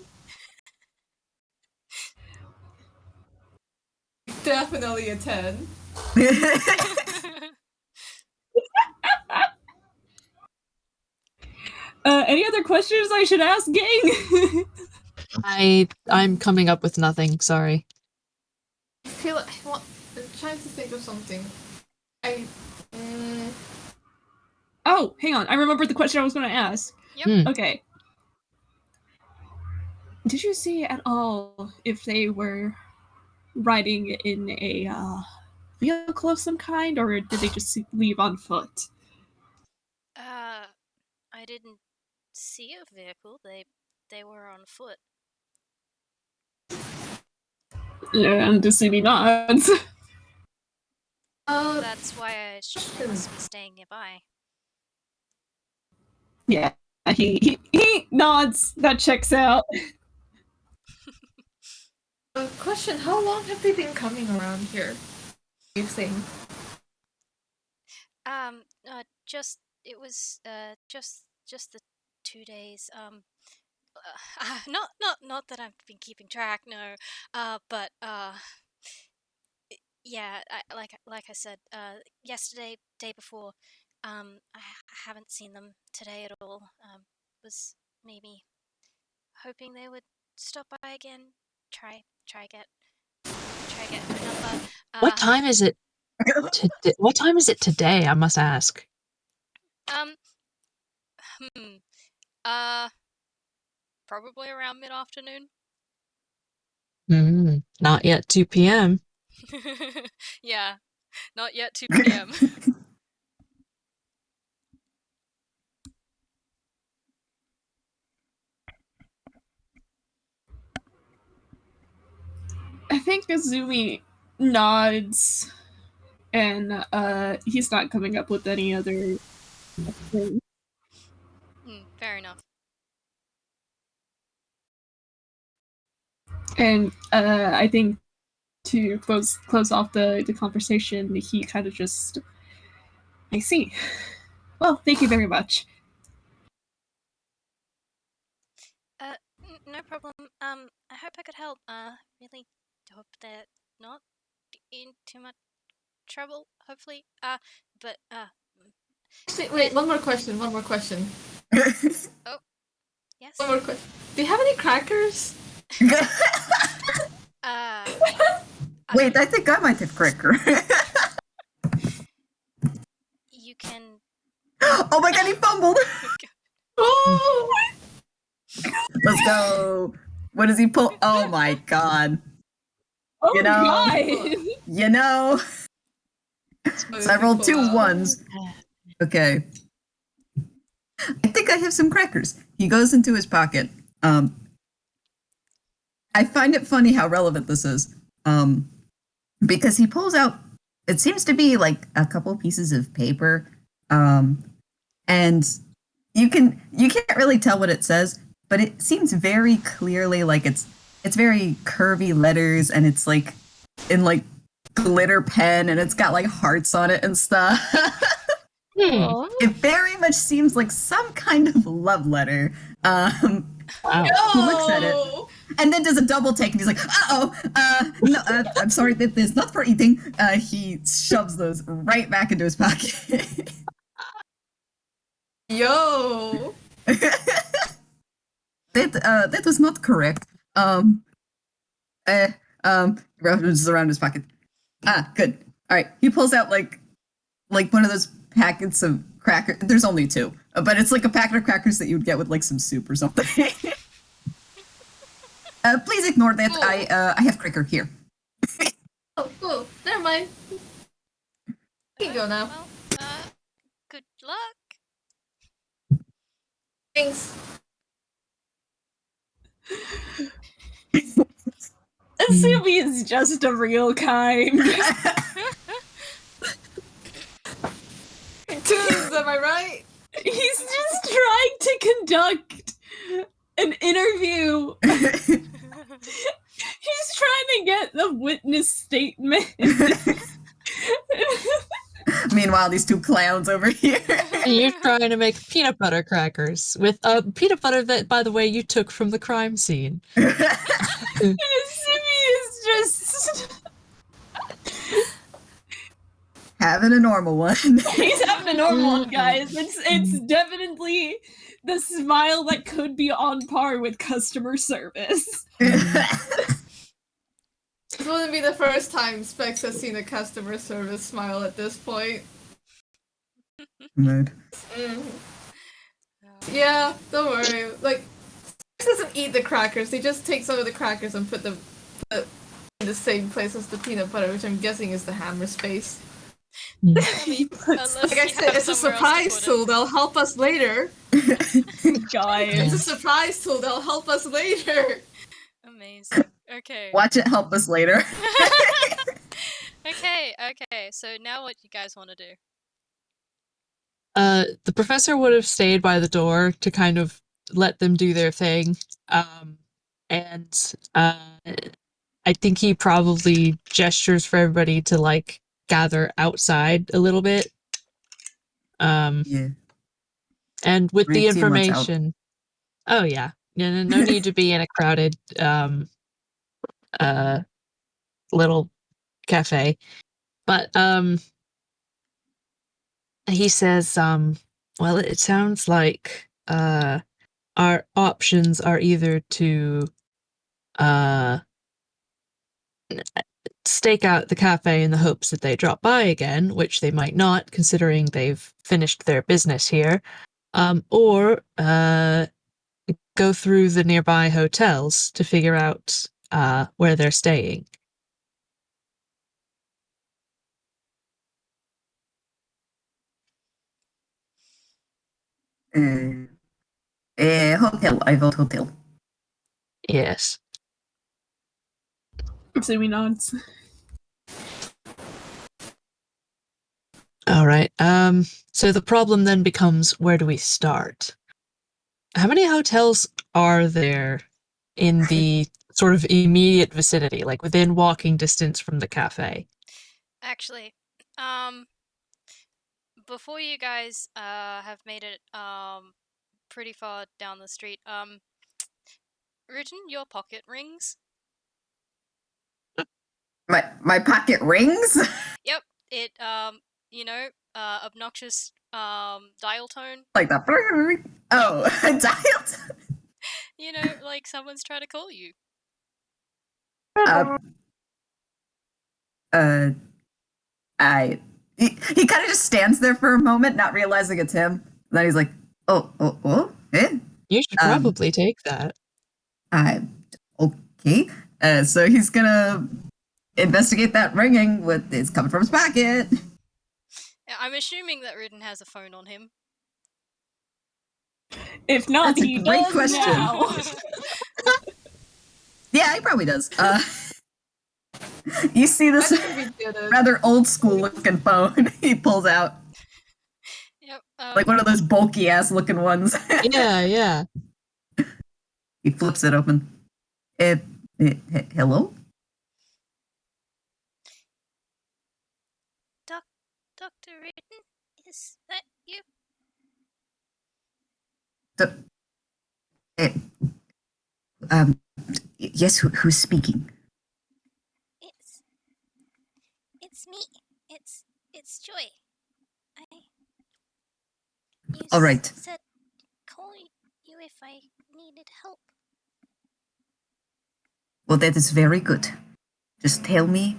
Definitely a 10. Any other questions I should ask, gang? I'm coming up with nothing. Sorry. I feel like I'm trying to think of something. Oh, hang on. I remembered the question I was going to ask. Yep. Okay. Did you see at all if they were riding in a vehicle of some kind, or did they just leave on foot? I didn't see a vehicle. They were on foot. And Azumi nods. That's why they must be staying nearby. Yeah, he nods. That checks out. Question: how long have they been coming around here? Do you think? It was just the 2 days. Not that I've been keeping track. No. But yeah. Like I said. Yesterday, day before. I haven't seen them today at all. Was maybe hoping they would stop by again. Try get a number. What time is it? What time is it today? I must ask. Hmm. Probably around mid-afternoon. Not yet 2 p.m. Yeah, not yet 2 p.m. I think Azumi nods, and he's not coming up with any other thing. Fair enough. And I think to close off the conversation, he kind of just, I see. Well, thank you very much. No problem. I hope I could help. Really hope they're not in too much trouble. Hopefully. But Actually, wait. One more question. Oh, yes. One more question. Do you have any crackers? Wait, I think I might have cracker. You can. Oh my god, he fumbled! Oh! Let's go. What does he pull? Oh my god. Oh, You know, God. you know. So I rolled 2 1s. Okay. I think I have some crackers. He goes into his pocket. I find it funny how relevant this is. Because he pulls out, it seems to be like a couple pieces of paper. And you can't really tell what it says, but it seems very clearly like it's very curvy letters, and it's like in like glitter pen, and it's got like hearts on it and stuff. It very much seems like some kind of love letter. Wow. He looks at it and then does a double take, and he's like, no, I'm sorry, that is not for eating. He shoves those right back into his pocket. Yo! That was not correct. Rubs around his pocket. Good. All right. He pulls out like one of those packets of crackers. There's only 2, but it's like a packet of crackers that you would get with like some soup or something. Please ignore that. I have cracker here. Oh, cool. Never mind. You can go now. Well, good luck. Thanks. Azumi is just a real kind. Tunes, am I right? He's just trying to conduct an interview. He's trying to get the witness statement. Meanwhile, these 2 clowns over here. And you're trying to make peanut butter crackers with peanut butter that, by the way, you took from the crime scene. Azumi is just having a normal one. He's having a normal one, guys. It's definitely the smile that could be on par with customer service. This wouldn't be the first time Specs has seen a customer service smile at this point. Mood. Yeah, don't worry. Like, doesn't eat the crackers. They just take some of the crackers and put them in the same place as the peanut butter, which I'm guessing is the hammer space. I mean, unless Like you I said, have it's a somewhere else to surprise put it. tool that'll help us later. Guys. It's a surprise tool that'll help us later. Amazing. Okay. Watch it help us later. Okay. So now what you guys want to do? The professor would have stayed by the door to kind of let them do their thing. And I think he probably gestures for everybody to like gather outside a little bit. Yeah. And with the Read too much out. information. Oh yeah. No need to be in a crowded little cafe. But he says, well, it sounds like our options are either to stake out the cafe in the hopes that they drop by again, which they might not, considering they've finished their business here, or go through the nearby hotels to figure out where they're staying. Hotel. I vote hotel. Yes. Azumi nods. All right. So the problem then becomes, where do we start? How many hotels are there in the sort of immediate vicinity, like within walking distance from the cafe? Actually, before you guys have made it pretty far down the street, Rutan, your pocket rings. My pocket rings? Yep, it obnoxious dial tone. Like that. Oh, dialed. You know, like someone's trying to call you. He kind of just stands there for a moment, not realizing it's him. And then he's like, eh? You should probably take that. Okay. So he's gonna investigate that ringing with it's coming from his pocket. Yeah, I'm assuming that Rutan has a phone on him. If not, That's a he great does question. now. Yeah, he probably does. You see this I think we did it. rather old school looking phone he pulls out. Yep. Like one of those bulky ass looking ones. Yeah. He flips it open. Hello? Dr. Rutan, is that you? Yes, who's speaking? It's me. It's Joy. You All right. said call you if I needed help. Well, that is very good. Just tell me,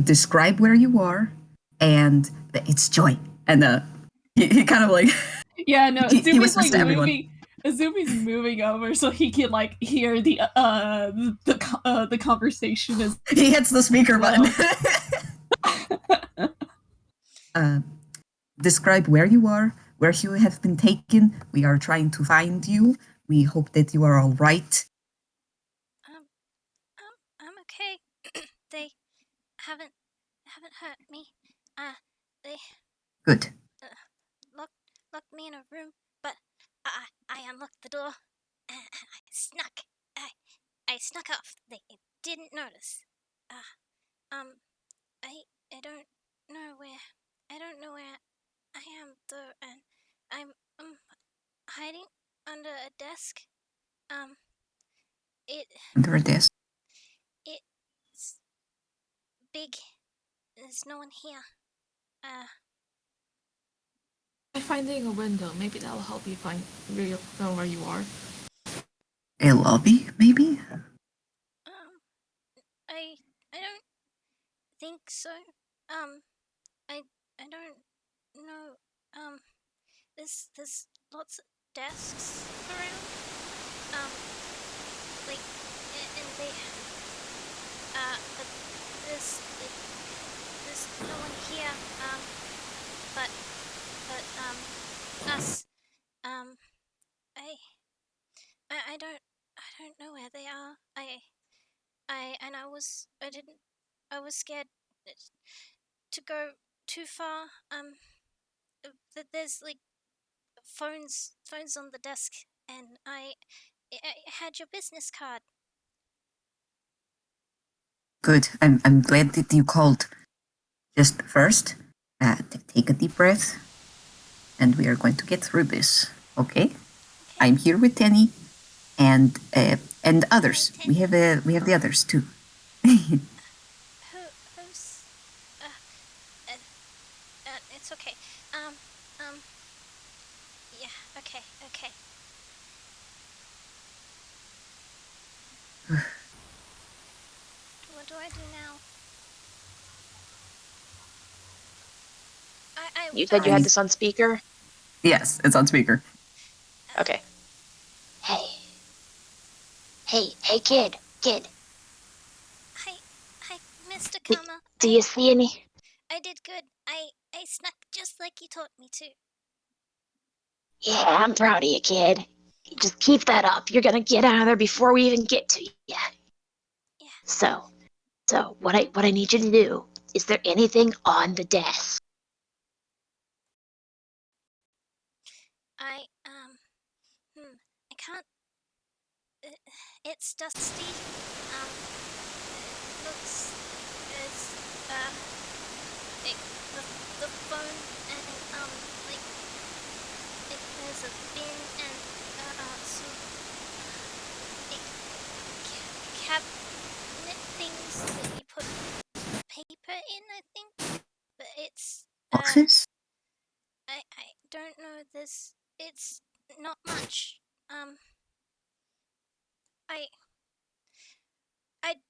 describe where you are, and it's Joy. And he kind of like Yeah, no, he Azumi's whispers like to everyone. moving. Azumi's moving over so he can like hear the conversation as He hits the speaker button. Describe where you are, where you have been taken. We are trying to find you. We hope that you are all right. I'm okay. They haven't hurt me. They Good. locked me in a room, but I unlocked the door and I snuck. I snuck off. They didn't notice. I don't know where. I don't know where I am though, and I'm hiding under a desk. It Under a desk. it's big. There's no one here. By finding a window, maybe that'll help you know where you are. A lobby, maybe? I don't think so. I don't know. There's lots of desks around. like, and they, but there's no one here, but, us, I, I don't know where they are. I was scared to go too far. There's like phones on the desk, and I had your business card. Good. I'm glad that you called. Just first, take a deep breath, and we are going to get through this. Okay? Okay. I'm here with Tenny, and others. We have the others too. Who's it's okay. Um, yeah. Okay. What do I do now? You said you had this on speaker? Yes, it's on speaker. Okay. Hey. Hey, kid. Hi, Mr. Kama. Do you see any? I did good. I snuck just like you taught me to. Yeah, I'm proud of you, kid. Just keep that up. You're gonna get out of there before we even get to you. Yeah. So what I need you to do, is there anything on the desk? I can't. It's dusty. It looks as like the phone and like there's a bin and some like cabinet things that you put paper in. I think, but it's Boxes? I don't know. It's not much. I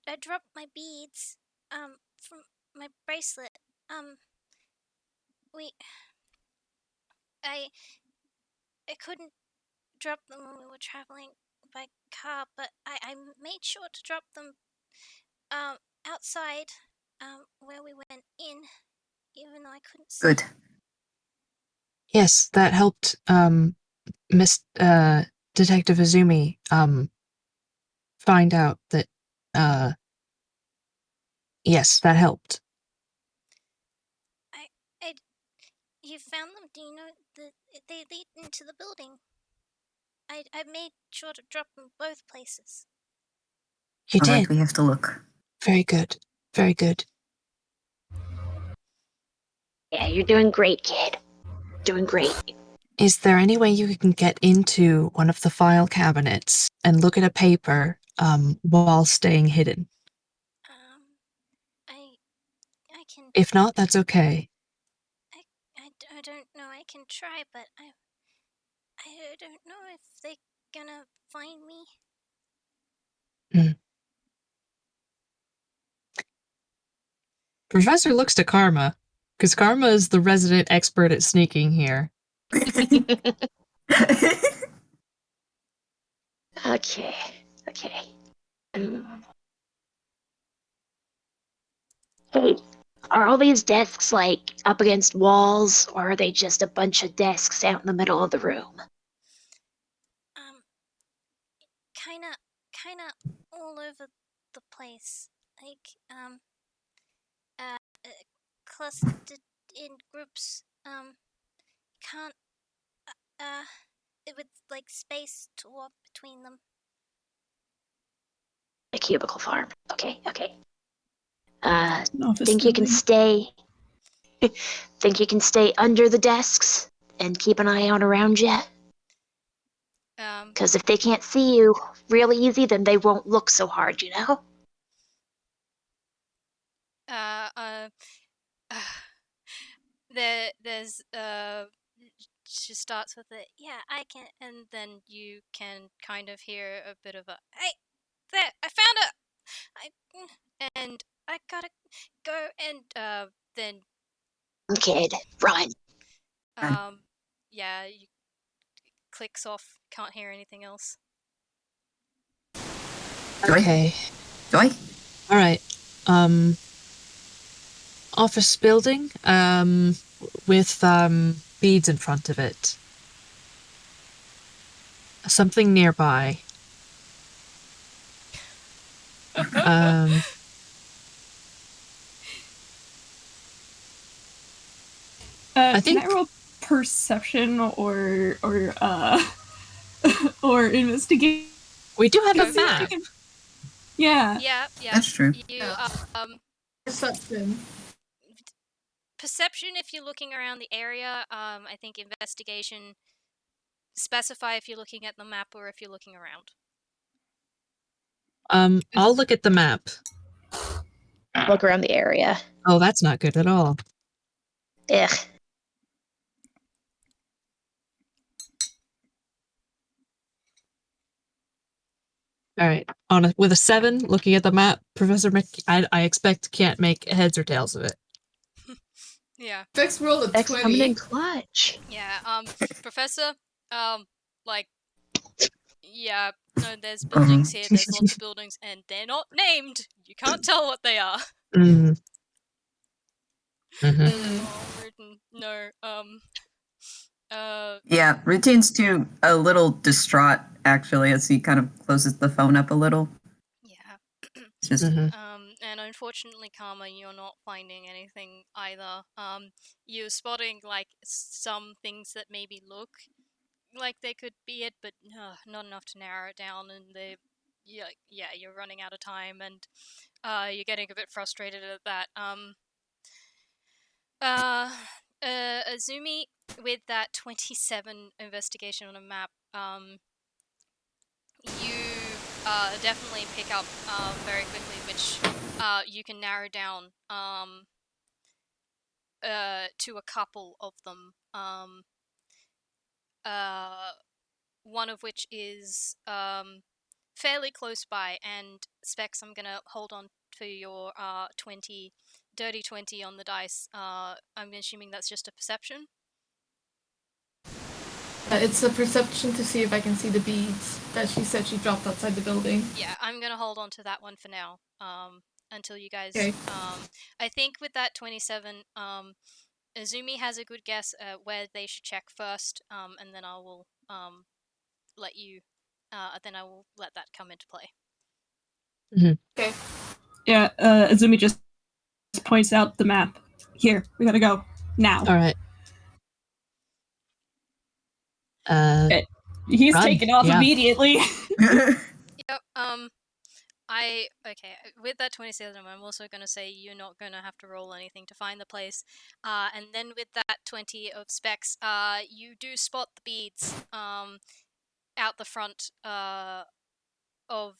I dropped my beads from my bracelet. We I I couldn't drop them when we were traveling by car, but I made sure to drop them outside where we went in, even though I couldn't see. Good. Yes, that helped Miss Detective Azumi find out that yes, that helped. You found them? Do you know that they lead into the building? I made sure to drop them both places. You All did. right, we have to look. Very good. Very good. Yeah, you're doing great, kid. Doing great. Is there any way you can get into one of the file cabinets and look at a paper while staying hidden? I can. If not, that's okay. I don't know. I can try, but I don't know if they're gonna find me. Professor looks to Karma, because Karma is the resident expert at sneaking here. Okay. Hey, are all these desks like up against walls, or are they just a bunch of desks out in the middle of the room? Kinda all over the place. Like clustered in groups. Can't with like space to walk between them. A cubicle farm. Okay. Office Think you can building. stay? Think you can stay under the desks and keep an eye out around you? Because if they can't see you really easy, then they won't look so hard, you know? There's she starts with it. Yeah, I can, and then you can kind of hear a bit of a hey, there, I found it. And I gotta go, and then Kid, run. yeah, you clicks off. Can't hear anything else. Okay. Joy? All right. Office building. With beads in front of it. Something nearby. Um. I Can think I roll perception or or investigate? we do have Go a for map. it. Yeah. Yeah. That's true. You Perception. perception if you're looking around the area. I think investigation. Specify if you're looking at the map or if you're looking around. I'll look at the map. Look around the area. Oh, that's not good at all. Ugh. All right. With a 7, looking at the map, Professor I expect can't make heads or tails of it. Yeah. Specs rolled a X coming 20. in clutch. Yeah. Professor. Like. Yeah. No, there's buildings here. There's lots of buildings, and they're not named. You can't tell what they are. Mm. Oh, Rudin. No. Yeah, Routine's too a little distraught actually as he kind of closes the phone up a little. Yeah. It's just And unfortunately, Karma, you're not finding anything either. You're spotting like some things that maybe look like they could be it, but not enough to narrow it down. And you're running out of time, and you're getting a bit frustrated at that. Azumi, with that 27 investigation on a map, you definitely pick up very quickly which you can narrow down to a couple of them. One of which is fairly close by, and Specs, I'm gonna hold on to your 20 dirty 20 on the dice. I'm assuming that's just a perception. It's a perception to see if I can see the beads that she said she dropped outside the building. Yeah, I'm gonna hold on to that one for now. Until you guys. Okay. I think with that 27, Azumi has a good guess at where they should check first. And then I will let you. Then I will let that come into play. Okay. Yeah. Azumi just points out the map. Here, we gotta go now. All right. He's Run, taken off yeah. immediately. Yep. Okay. With that 27, I'm also gonna say you're not gonna have to roll anything to find the place. And then with that 20 of Specs, you do spot the beads out the front of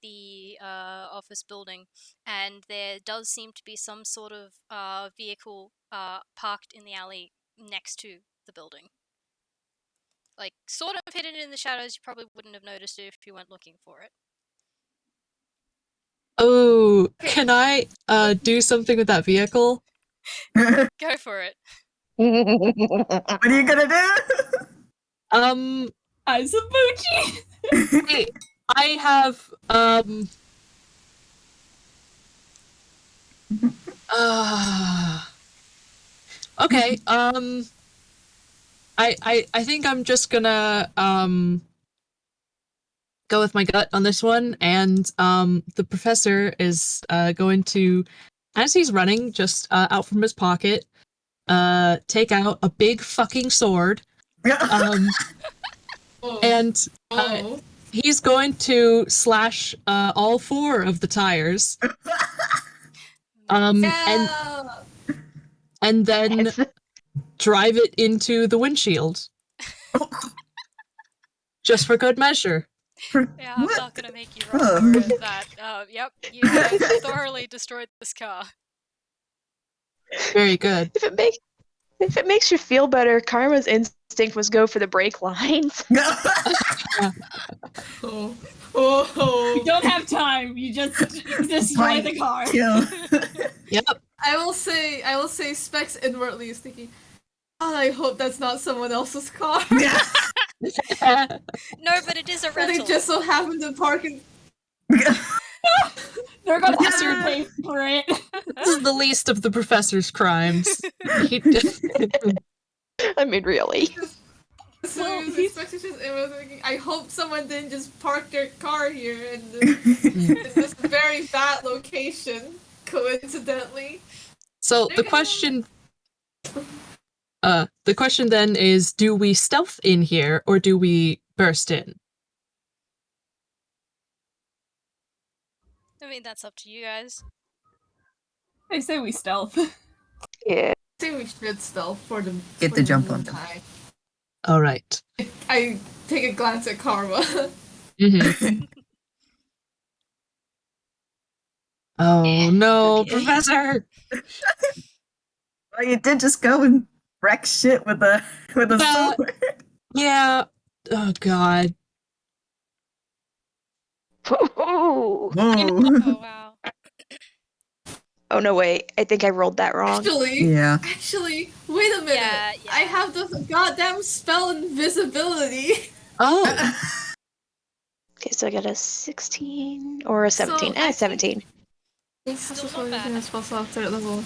the office building, and there does seem to be some sort of vehicle parked in the alley next to the building. Like, sort of hidden in the shadows, you probably wouldn't have noticed it if you weren't looking for it. Oh, can I do something with that vehicle? Go for it. what are you gonna do? Izabuchi! I have okay, I think I'm just gonna go with my gut on this one, and the professor is going to, as he's running, just out from his pocket, take out a big fucking sword, and he's going to slash all 4 of the tires, and then drive it into the windshield, just for good measure. Yeah, I'm not gonna make you roll for that. Yep, you have thoroughly destroyed this car. Very good. If it makes you feel better, Karma's instinct was go for the brake lines. You don't have time. You just destroy the car. Yep. I will say Specs inwardly is thinking, oh, I hope that's not someone else's car. No, but it is a rental. They just so happen to park in. They're gonna have Professor- to pay for it. This is the least of the professor's crimes. He- I mean, really. Seriously, he's- especially just it was thinking, I hope someone didn't just park their car here in this very bad location, coincidentally. So the question then is, do we stealth in here or do we burst in? I mean, that's up to you guys. I say we stealth. Yeah. I think we should stealth for the Get for the jump on them. meantime. All right. I take a glance at Karma. Mm-hmm. Oh no, Okay. Professor! Well, you did just go and wreck shit with a Yeah. sword. Yeah. Oh god. Oh Oh wow. no, wait. I think I rolled that wrong. Yeah. Actually, wait a minute. Yeah. I have the goddamn spell invisibility. Oh. Okay, so I got a 16 or a 17. I 17. Still not bad. Third level.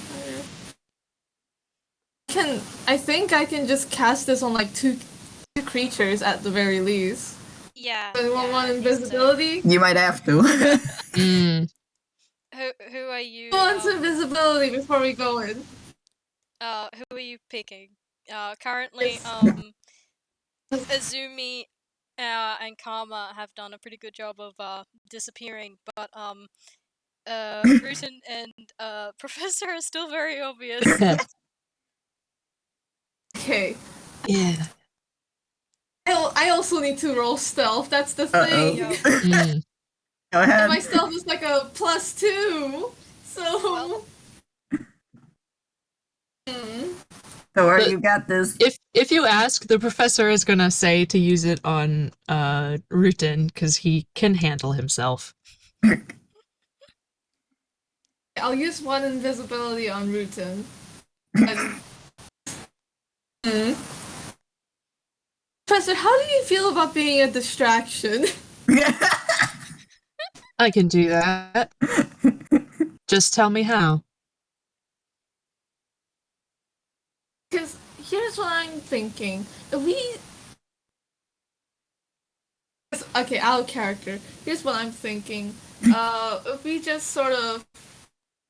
I think I can just cast this on like two creatures at the very least. Yeah. Anyone yeah, want I think so. invisibility? You might have to. Mm. Who are you? Who wants invisibility before we go in? Who are you picking? Currently, Azumi, and Karma have done a pretty good job of disappearing, but Rutan and Professor are still very obvious. Okay. Yeah. I also need to roll stealth. That's the Uh-oh. thing. Yo. Mm. Go And ahead. my stealth is like a +2. So. Well. Don't worry, But- you got this. If you ask, the professor is gonna say to use it on Rutan because he can handle himself. I'll use one invisibility on Rutan. And... Professor, how do you feel about being a distraction? I can do that. Just tell me how. Because here's what I'm thinking. Okay, out of character. Here's what I'm thinking. If we just sort of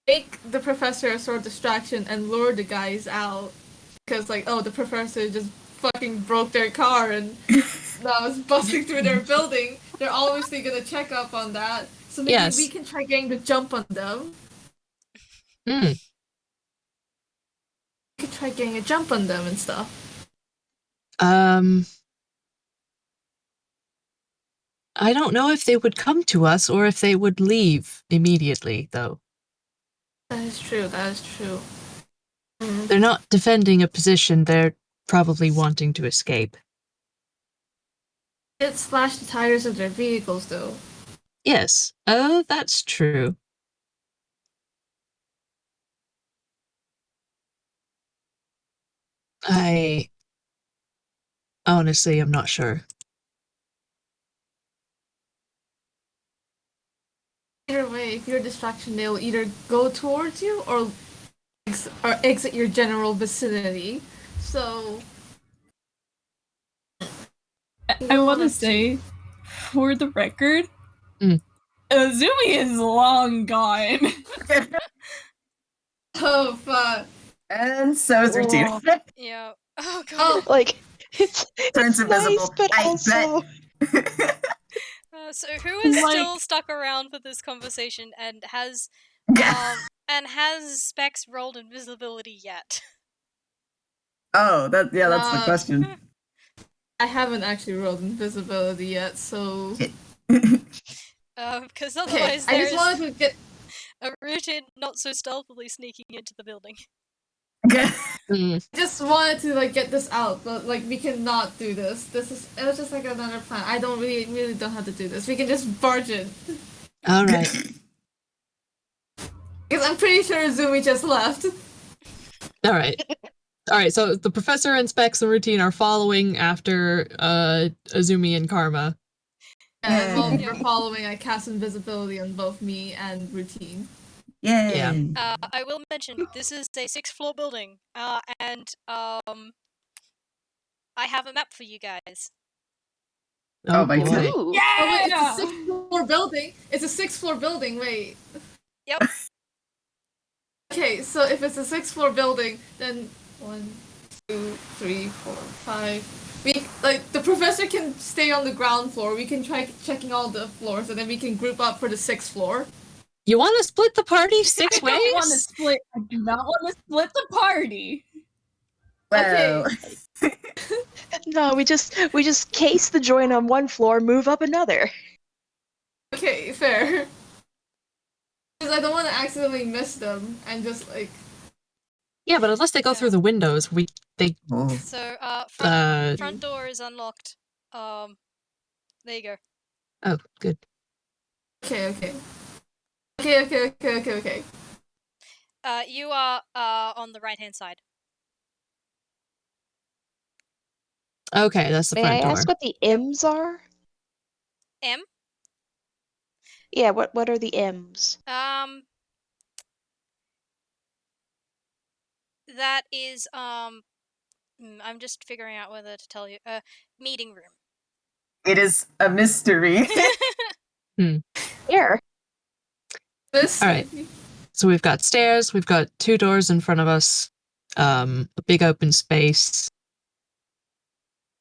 make the professor a sort of distraction and lure the guys out. Because, like, oh, the professor just fucking broke their car and now is busting through their building. They're obviously gonna check up on that. So maybe Yes. we can try getting the jump on them. Mm. We could try getting a jump on them and stuff. I don't know if they would come to us or if they would leave immediately, though. That is true, that is true. They're not defending a position, they're probably wanting to escape. It slashed the tires of their vehicles, though. Yes, oh, that's true. I honestly am not sure. Either way, if you're a distraction, they'll either go towards you or exit your general vicinity. So I want to say, for the record, Mm. Azumi is long gone. oh fuck. And so is routine. Yeah. Oh god. Oh, Like, it's Turns nice, invisible. but I also... So who is Like- still stuck around for this conversation and has Specs rolled invisibility yet? Oh, that's the question. I haven't actually rolled invisibility yet, so Because okay. otherwise I there's just wanted to get a rooted, not so stealthily sneaking into the building. Mm. just wanted to like get this out, but like we cannot do this. It was just like another plan. I don't really don't have to do this. We can just barge in. All right. Because I'm pretty sure Azumi just left. All right. All right. So the professor and Specs and Routine are following after Azumi and Karma. And while Yay. you're following, I cast invisibility on both me and routine. Yay. I will mention this is a 6th floor building, and I have a map for you guys. Oh my boy. God. Ooh. Oh wait, it's a Yeah. 6th floor building. It's a 6th floor building. Wait. Yep. Okay, so if it's a 6th floor building, then 1, 2, 3, 4, 5. We like the professor can stay on the ground floor. We can try checking all the floors, and then we can group up for the 6th floor. You want to split the party 6 I don't want to ways? split. I do not want to split the party. Well, No, we just case the joint on one floor, move up another. Okay, fair. Because I don't want to accidentally miss them and just like. Yeah, but unless they go through the windows, they oh. So, uh front door is unlocked. There you go. oh, good. Okay. You are on the right-hand side. Okay, that's the May I front door. ask what the M's are? M. Yeah, what are the M's? That is I'm just figuring out whether to tell you. Meeting room. It is a mystery. Here. This. All right. So we've got stairs, we've got 2 doors in front of us, a big open space,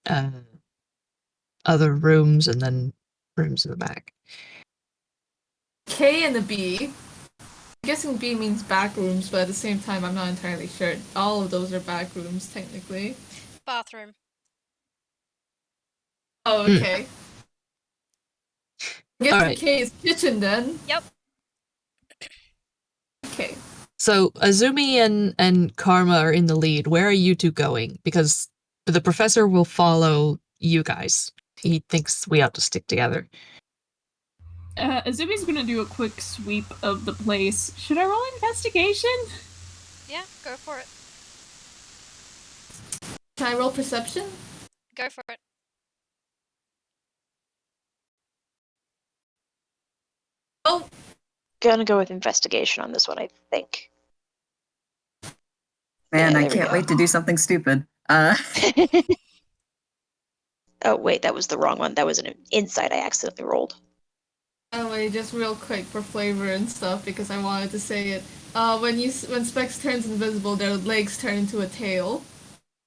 other rooms, and then rooms in the back. K and a B. I'm guessing B means back rooms, but at the same time, I'm not entirely sure. All of those are back rooms, technically. Bathroom. Oh, okay. I guess Alright. K is kitchen then. Yep. Okay. So Azumi and Karma are in the lead. Where are you two going? Because the professor will follow you guys. He thinks we ought to stick together. Azumi's gonna do a quick sweep of the place. Should I roll investigation? Yeah, go for it. Can I roll perception? Go for it. Oh, Gonna go with investigation on this one, I think. Man, Yeah, I there we can't go. wait to do something stupid. Oh wait, that was the wrong one. That was an insight I accidentally rolled. by the way, just real quick for flavor and stuff, because I wanted to say it. When Specs turns invisible, their legs turn into a tail.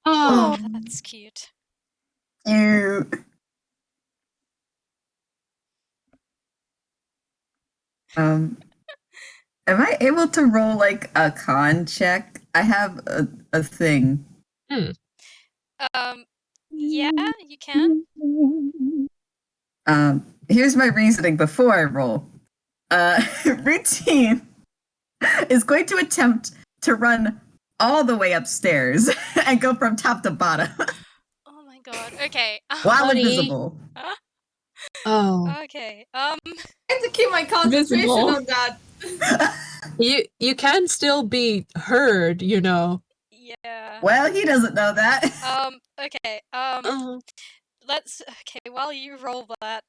Oh, That's cute. You. Am I able to roll like a con check? I have a thing. Yeah, you can. Here's my reasoning before I roll. Routine is going to attempt to run all the way upstairs and go from top to bottom Oh my god. Okay. while Honey. invisible. oh. Okay. I have to keep my concentration Visible. on that. You can still be heard, you know. Yeah. Well, he doesn't know that. Okay. Oh. Let's. Okay. While you roll that.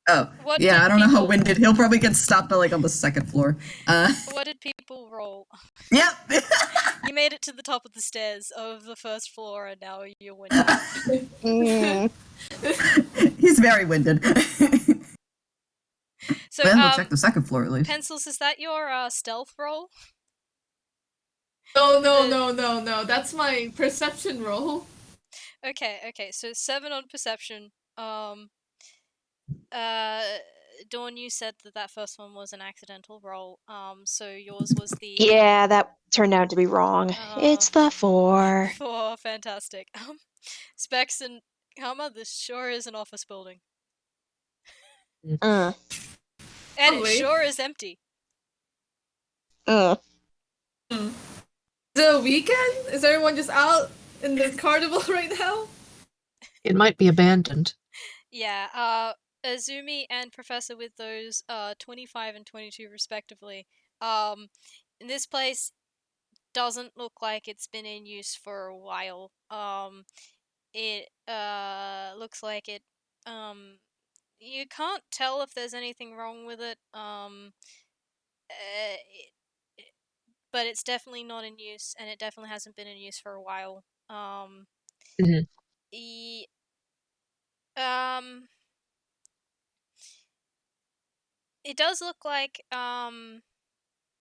Oh, What yeah, did I don't know how people- winded. He'll probably get stopped like on the second floor. What did people roll? Yep. You made it to the top of the stairs of the first floor, and now you're winded. He's very winded. So, Well, we'll check the second floor at least. Pencils, is that your stealth roll? No. That's my perception roll. Okay. So 7 on perception. Dawn, you said that first one was an accidental roll. So yours was the Yeah, that turned out to be wrong. It's the 4. 4. Fantastic. Specs and Karma, this sure is an office building, Mm, and it Probably. sure is empty. mm. The weekend? Is everyone just out in the carnival right now? It might be abandoned. Yeah. Azumi and Professor with those 25 and 22 respectively. This place doesn't look like it's been in use for a while. It looks like it you can't tell if there's anything wrong with it. But it's definitely not in use, and it definitely hasn't been in use for a while. Mhm. E- um, it does look like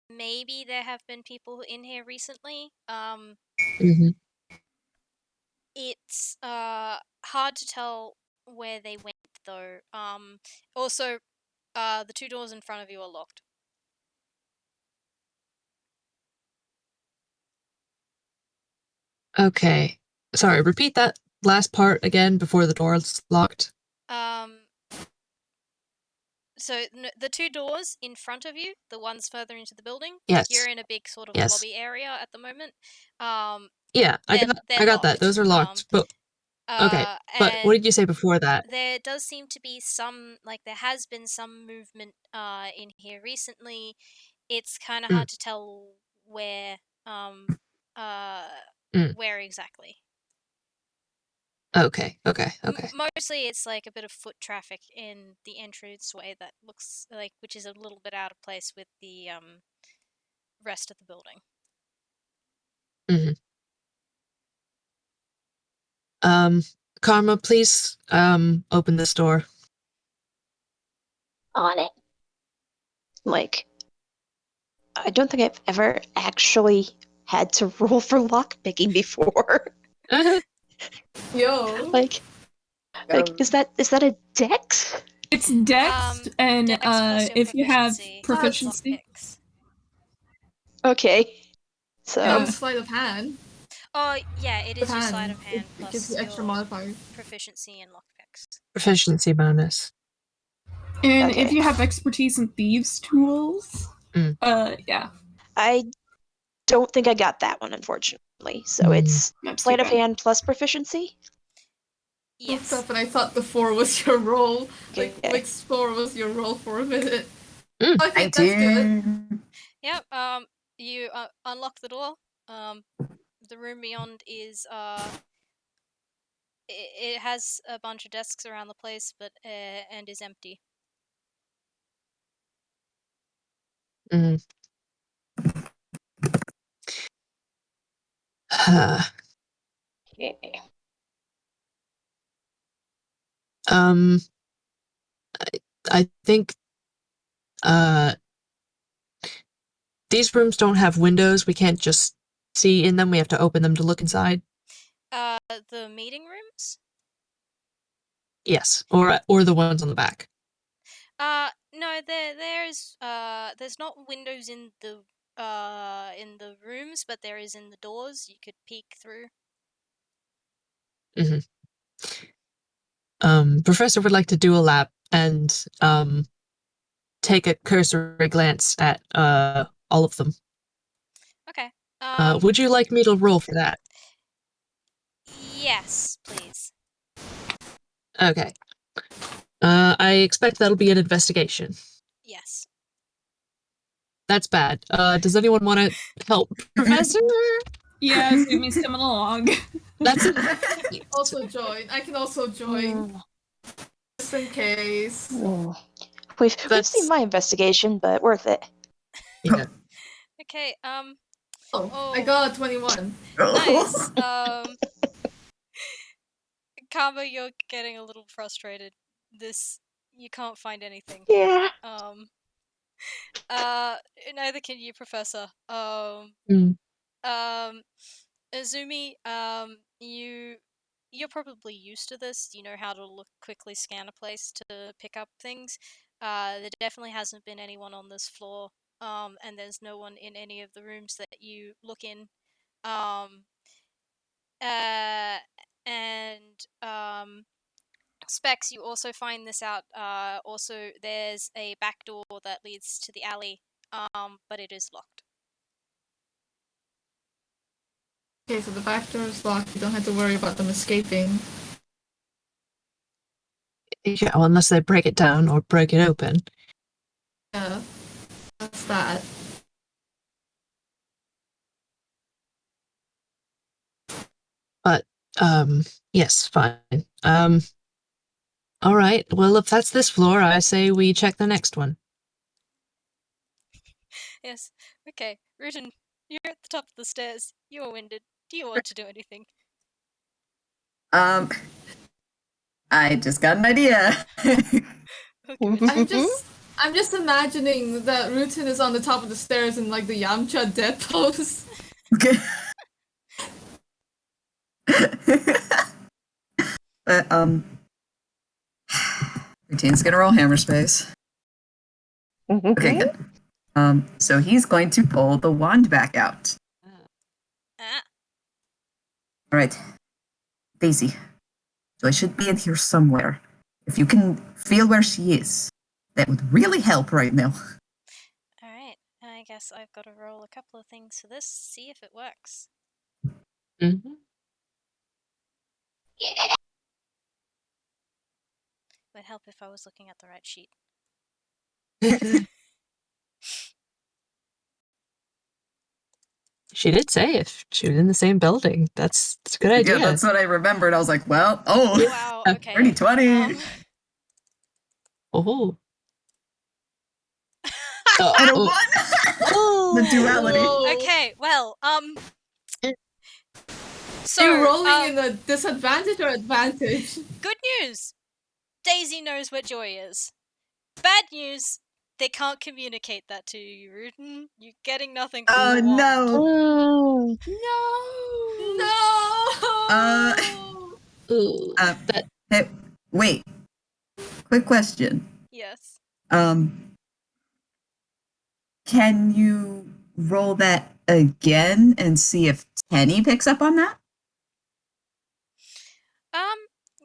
maybe there have been people in here recently. Mhm. It's hard to tell where they went though. Also, the two doors in front of you are locked. Okay. Sorry, repeat that last part again before the door's locked. Um, so the two doors in front of you, the ones further into the building, like Yes. you're in a big sort of Yes. lobby area at the moment. Um, Yeah, I they're got that. locked. Those are locked. But okay. But what And did you say before that? there does seem to be some, like there has been some movement in here recently. It's kind of Mm. hard to tell where Mm. where exactly. Okay. Okay. Okay. Mostly it's like a bit of foot traffic in the entranceway that looks like, which is a little bit out of place with the rest of the building. Mhm. Karma, please open this door. On it. Like, I don't think I've ever actually had to roll for lockpicking before. Yo. like, is that a dex? It's Dex, and Dex plus your if you have proficiency. proficiency, Okay. Oh, Yeah. So, sleight of hand. Oh yeah, it is your sleight of hand It gives plus you extra your modifier. proficiency in lockpicks. Proficiency bonus. and if okay. you have expertise in thieves' tools, Mm. Yeah, I don't think I got that one, unfortunately. So it's that's too sleight of bad. hand plus proficiency? Yes. Looked up and I thought the 4 was your roll. Like, Okay. Wick's 4 was your roll for a minute. Mm. Okay, that's good. Yep. You unlock the door. The room beyond is it has a bunch of desks around the place, but and is empty. Mm. Okay. um, I think these rooms don't have windows. We can't just see in them. We have to open them to look inside. The meeting rooms. Yes, or the ones on the back. No, there's not windows in the rooms, but there is in the doors. You could peek through. Mm-hmm. Professor would like to do a lap and take a cursory glance at all of them. Okay. Would you like me to roll for that? Yes, please. Okay. I expect that'll be an investigation. Yes. That's bad. Does anyone want to help Professor? Yeah, Zumi's coming along. That's Also join. I can also join. Just in case. We've seen my investigation, but worth it. Yeah. Okay. Oh, I got a 21. Nice. Karma, you're getting a little frustrated. You can't find anything. Yeah. Neither can you, Professor. Mm. Azumi, you're probably used to this. You know how to quickly scan a place to pick up things. There definitely hasn't been anyone on this floor. And there's no one in any of the rooms that you look in. Um, and Specs, you also find this out. Also, there's a back door that leads to the alley, but it is locked. Okay, so the back door is locked. You don't have to worry about them escaping. Yeah, well, unless they break it down or break it open. Yeah, that's that. But yes, fine. All right. Well, if that's this floor, I say we check the next one. Yes. Okay. Rutan, you're at the top of the stairs. You are winded. Do you want to do anything? I just got an idea. Oh, good. I'm just imagining that Rutan is on the top of the stairs in like the Yamcha dead pose. Okay. Routine's gonna roll hammer space. Okay, good. So he's going to pull the wand back out. Ah. All right, Daisy. Joy should be in here somewhere. If you can feel where she is, that would really help right now. Alright. I guess I've got to roll a couple of things for this, see if it works. Mm-hmm. Would help if I was looking at the right sheet. She did say if she was in the same building. That's a good idea. Yeah, that's what I remembered. I was like, well, Wow, okay. 30-20. Oh. And a 1! The duality. Whoa. Okay, well, so You're rolling in a disadvantage or advantage? good news. Daisy knows what joy is. Bad news, they can't communicate that to you, Rutan. You're getting nothing from Oh the wand. no. No! Ooh. Hey, wait. Quick question. Yes. Can you roll that again and see if Tenny picks up on that?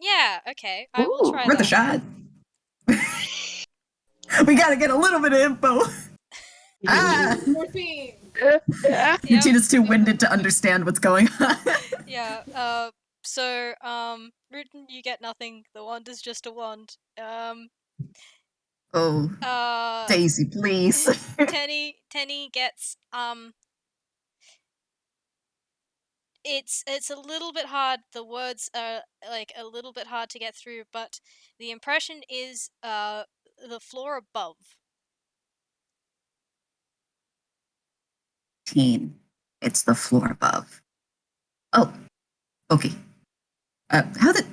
Yeah, okay. I will try Worth a that. shot. We gotta get a little bit of info. Morphine! Yep. Eugene too winded to understand what's going on. Yeah, so, Rutan, you get nothing. The wand is just a wand. Daisy, please. Tenny gets, it's a little bit hard. The words are, like, a little bit hard to get through, but the impression is, the floor above. It's the floor above. Oh, okay. How did...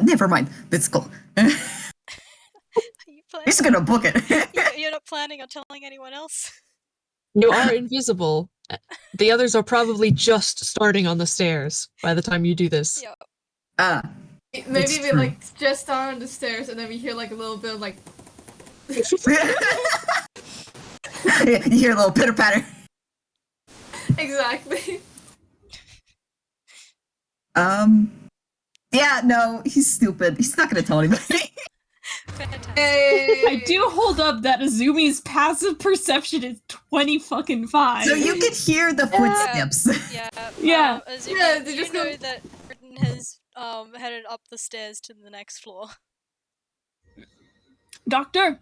never mind. Let's go. Are you planning? He's gonna book it. You're not planning on telling anyone else? You are invisible. The others are probably just starting on the stairs by the time you do this. Yeah. Maybe we true. like just start on the stairs and then we hear like a little bit of like You hear a little pitter patter. exactly. Yeah, no, he's stupid. He's not gonna tell anybody. Fantastic. Hey. I do hold up that Azumi's passive perception is 20-5. So you can hear the footsteps. Yeah. Yeah. Azumi, Yeah, do they you just know go- that Britain has headed up the stairs to the next floor? Doctor,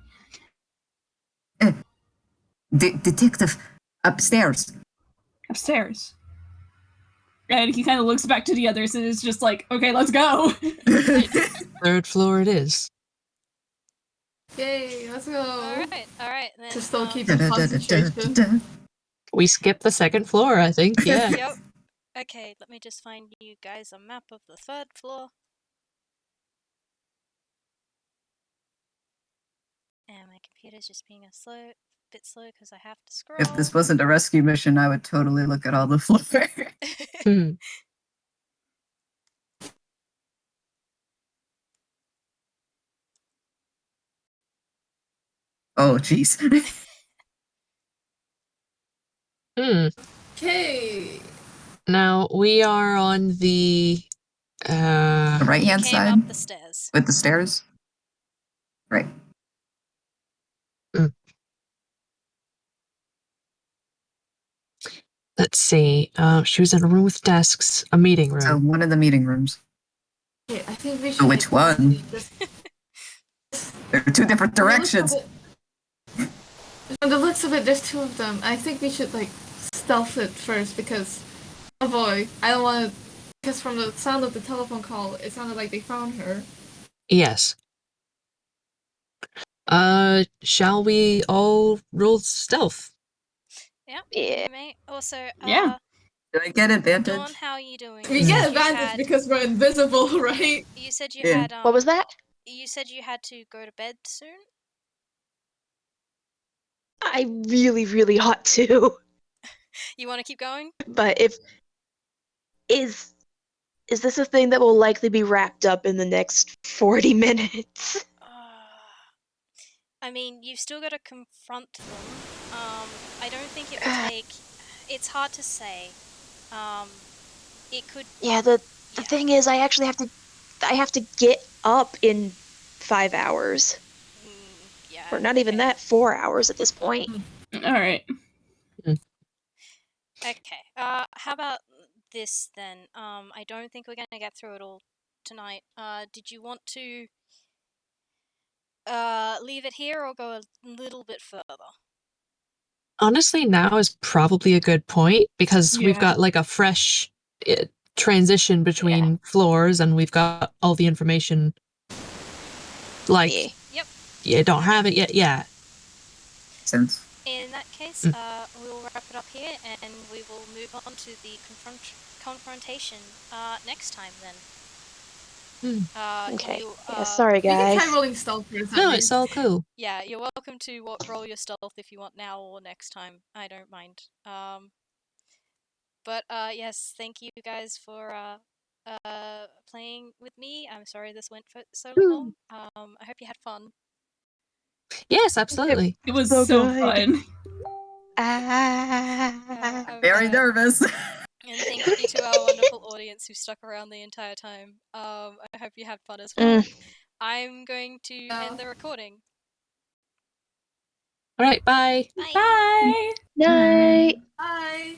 Detective, upstairs. upstairs. And he kind of looks back to the others and is just like, okay, let's go. Third floor it is. Yay, let's go. Alright. Then, To still keep in concentration. We skipped the second floor, I think. Yeah. Yep. Okay, let me just find you guys a map of the third floor. And my computer's just being a bit slow because I have to scroll. If this wasn't a rescue mission, I would totally look at all the floor. Hmm. Oh, jeez. Okay. Now we are on the The right-hand Came side up the stairs. with the stairs. Right. let's see. She was in a room with desks, a meeting room. So one of the meeting rooms. Okay, I think we should. Which one? Just, There are two different directions. From the looks of it, there's two of them. I think we should like stealth it first because, oh boy, I don't want to. Because from the sound of the telephone call, it sounded like they found her. Yes. Shall we all roll stealth? Yeah. Yeah. You may also. Yeah. Do I get advantage? Dawn, how are you doing? We You get said you advantage had- because we're invisible, right? You said you Yeah. had. What was that? You said you had to go to bed soon. I really, really ought to. You want to keep going? But if is this a thing that will likely be wrapped up in the next 40 minutes? I mean, you've still got to confront them. I don't think it will take. It's hard to say. It could. Yeah, the Yeah. thing is I actually have to get up in 5 hours. Yeah. Or not even okay. that, 4 hours at this point. All right. Okay. How about this then? I don't think we're gonna get through it all tonight. Did you want to leave it here or go a little bit further? Honestly, now is probably a good point because we've Yeah. got like a fresh transition between floors and we've got all the information. Like, Yeah. Yep. you don't have it yet. Yeah. Sense. In that case, we will wrap it up here, and we will move on to the confrontation next time. Then. Okay. You, Yeah, sorry We can guys. try rolling stealth first. No, it's all cool. Yeah, you're welcome to roll your stealth if you want now or next time. I don't mind. But yes, thank you guys for playing with me. I'm sorry this went for so long. I hope you had fun. Yes, absolutely. It was So so good. fun. Very nervous. And thank you to our wonderful audience who stuck around the entire time. I hope you had fun as well. I'm going to end the recording. All right, bye. Bye. Bye. Night. Bye.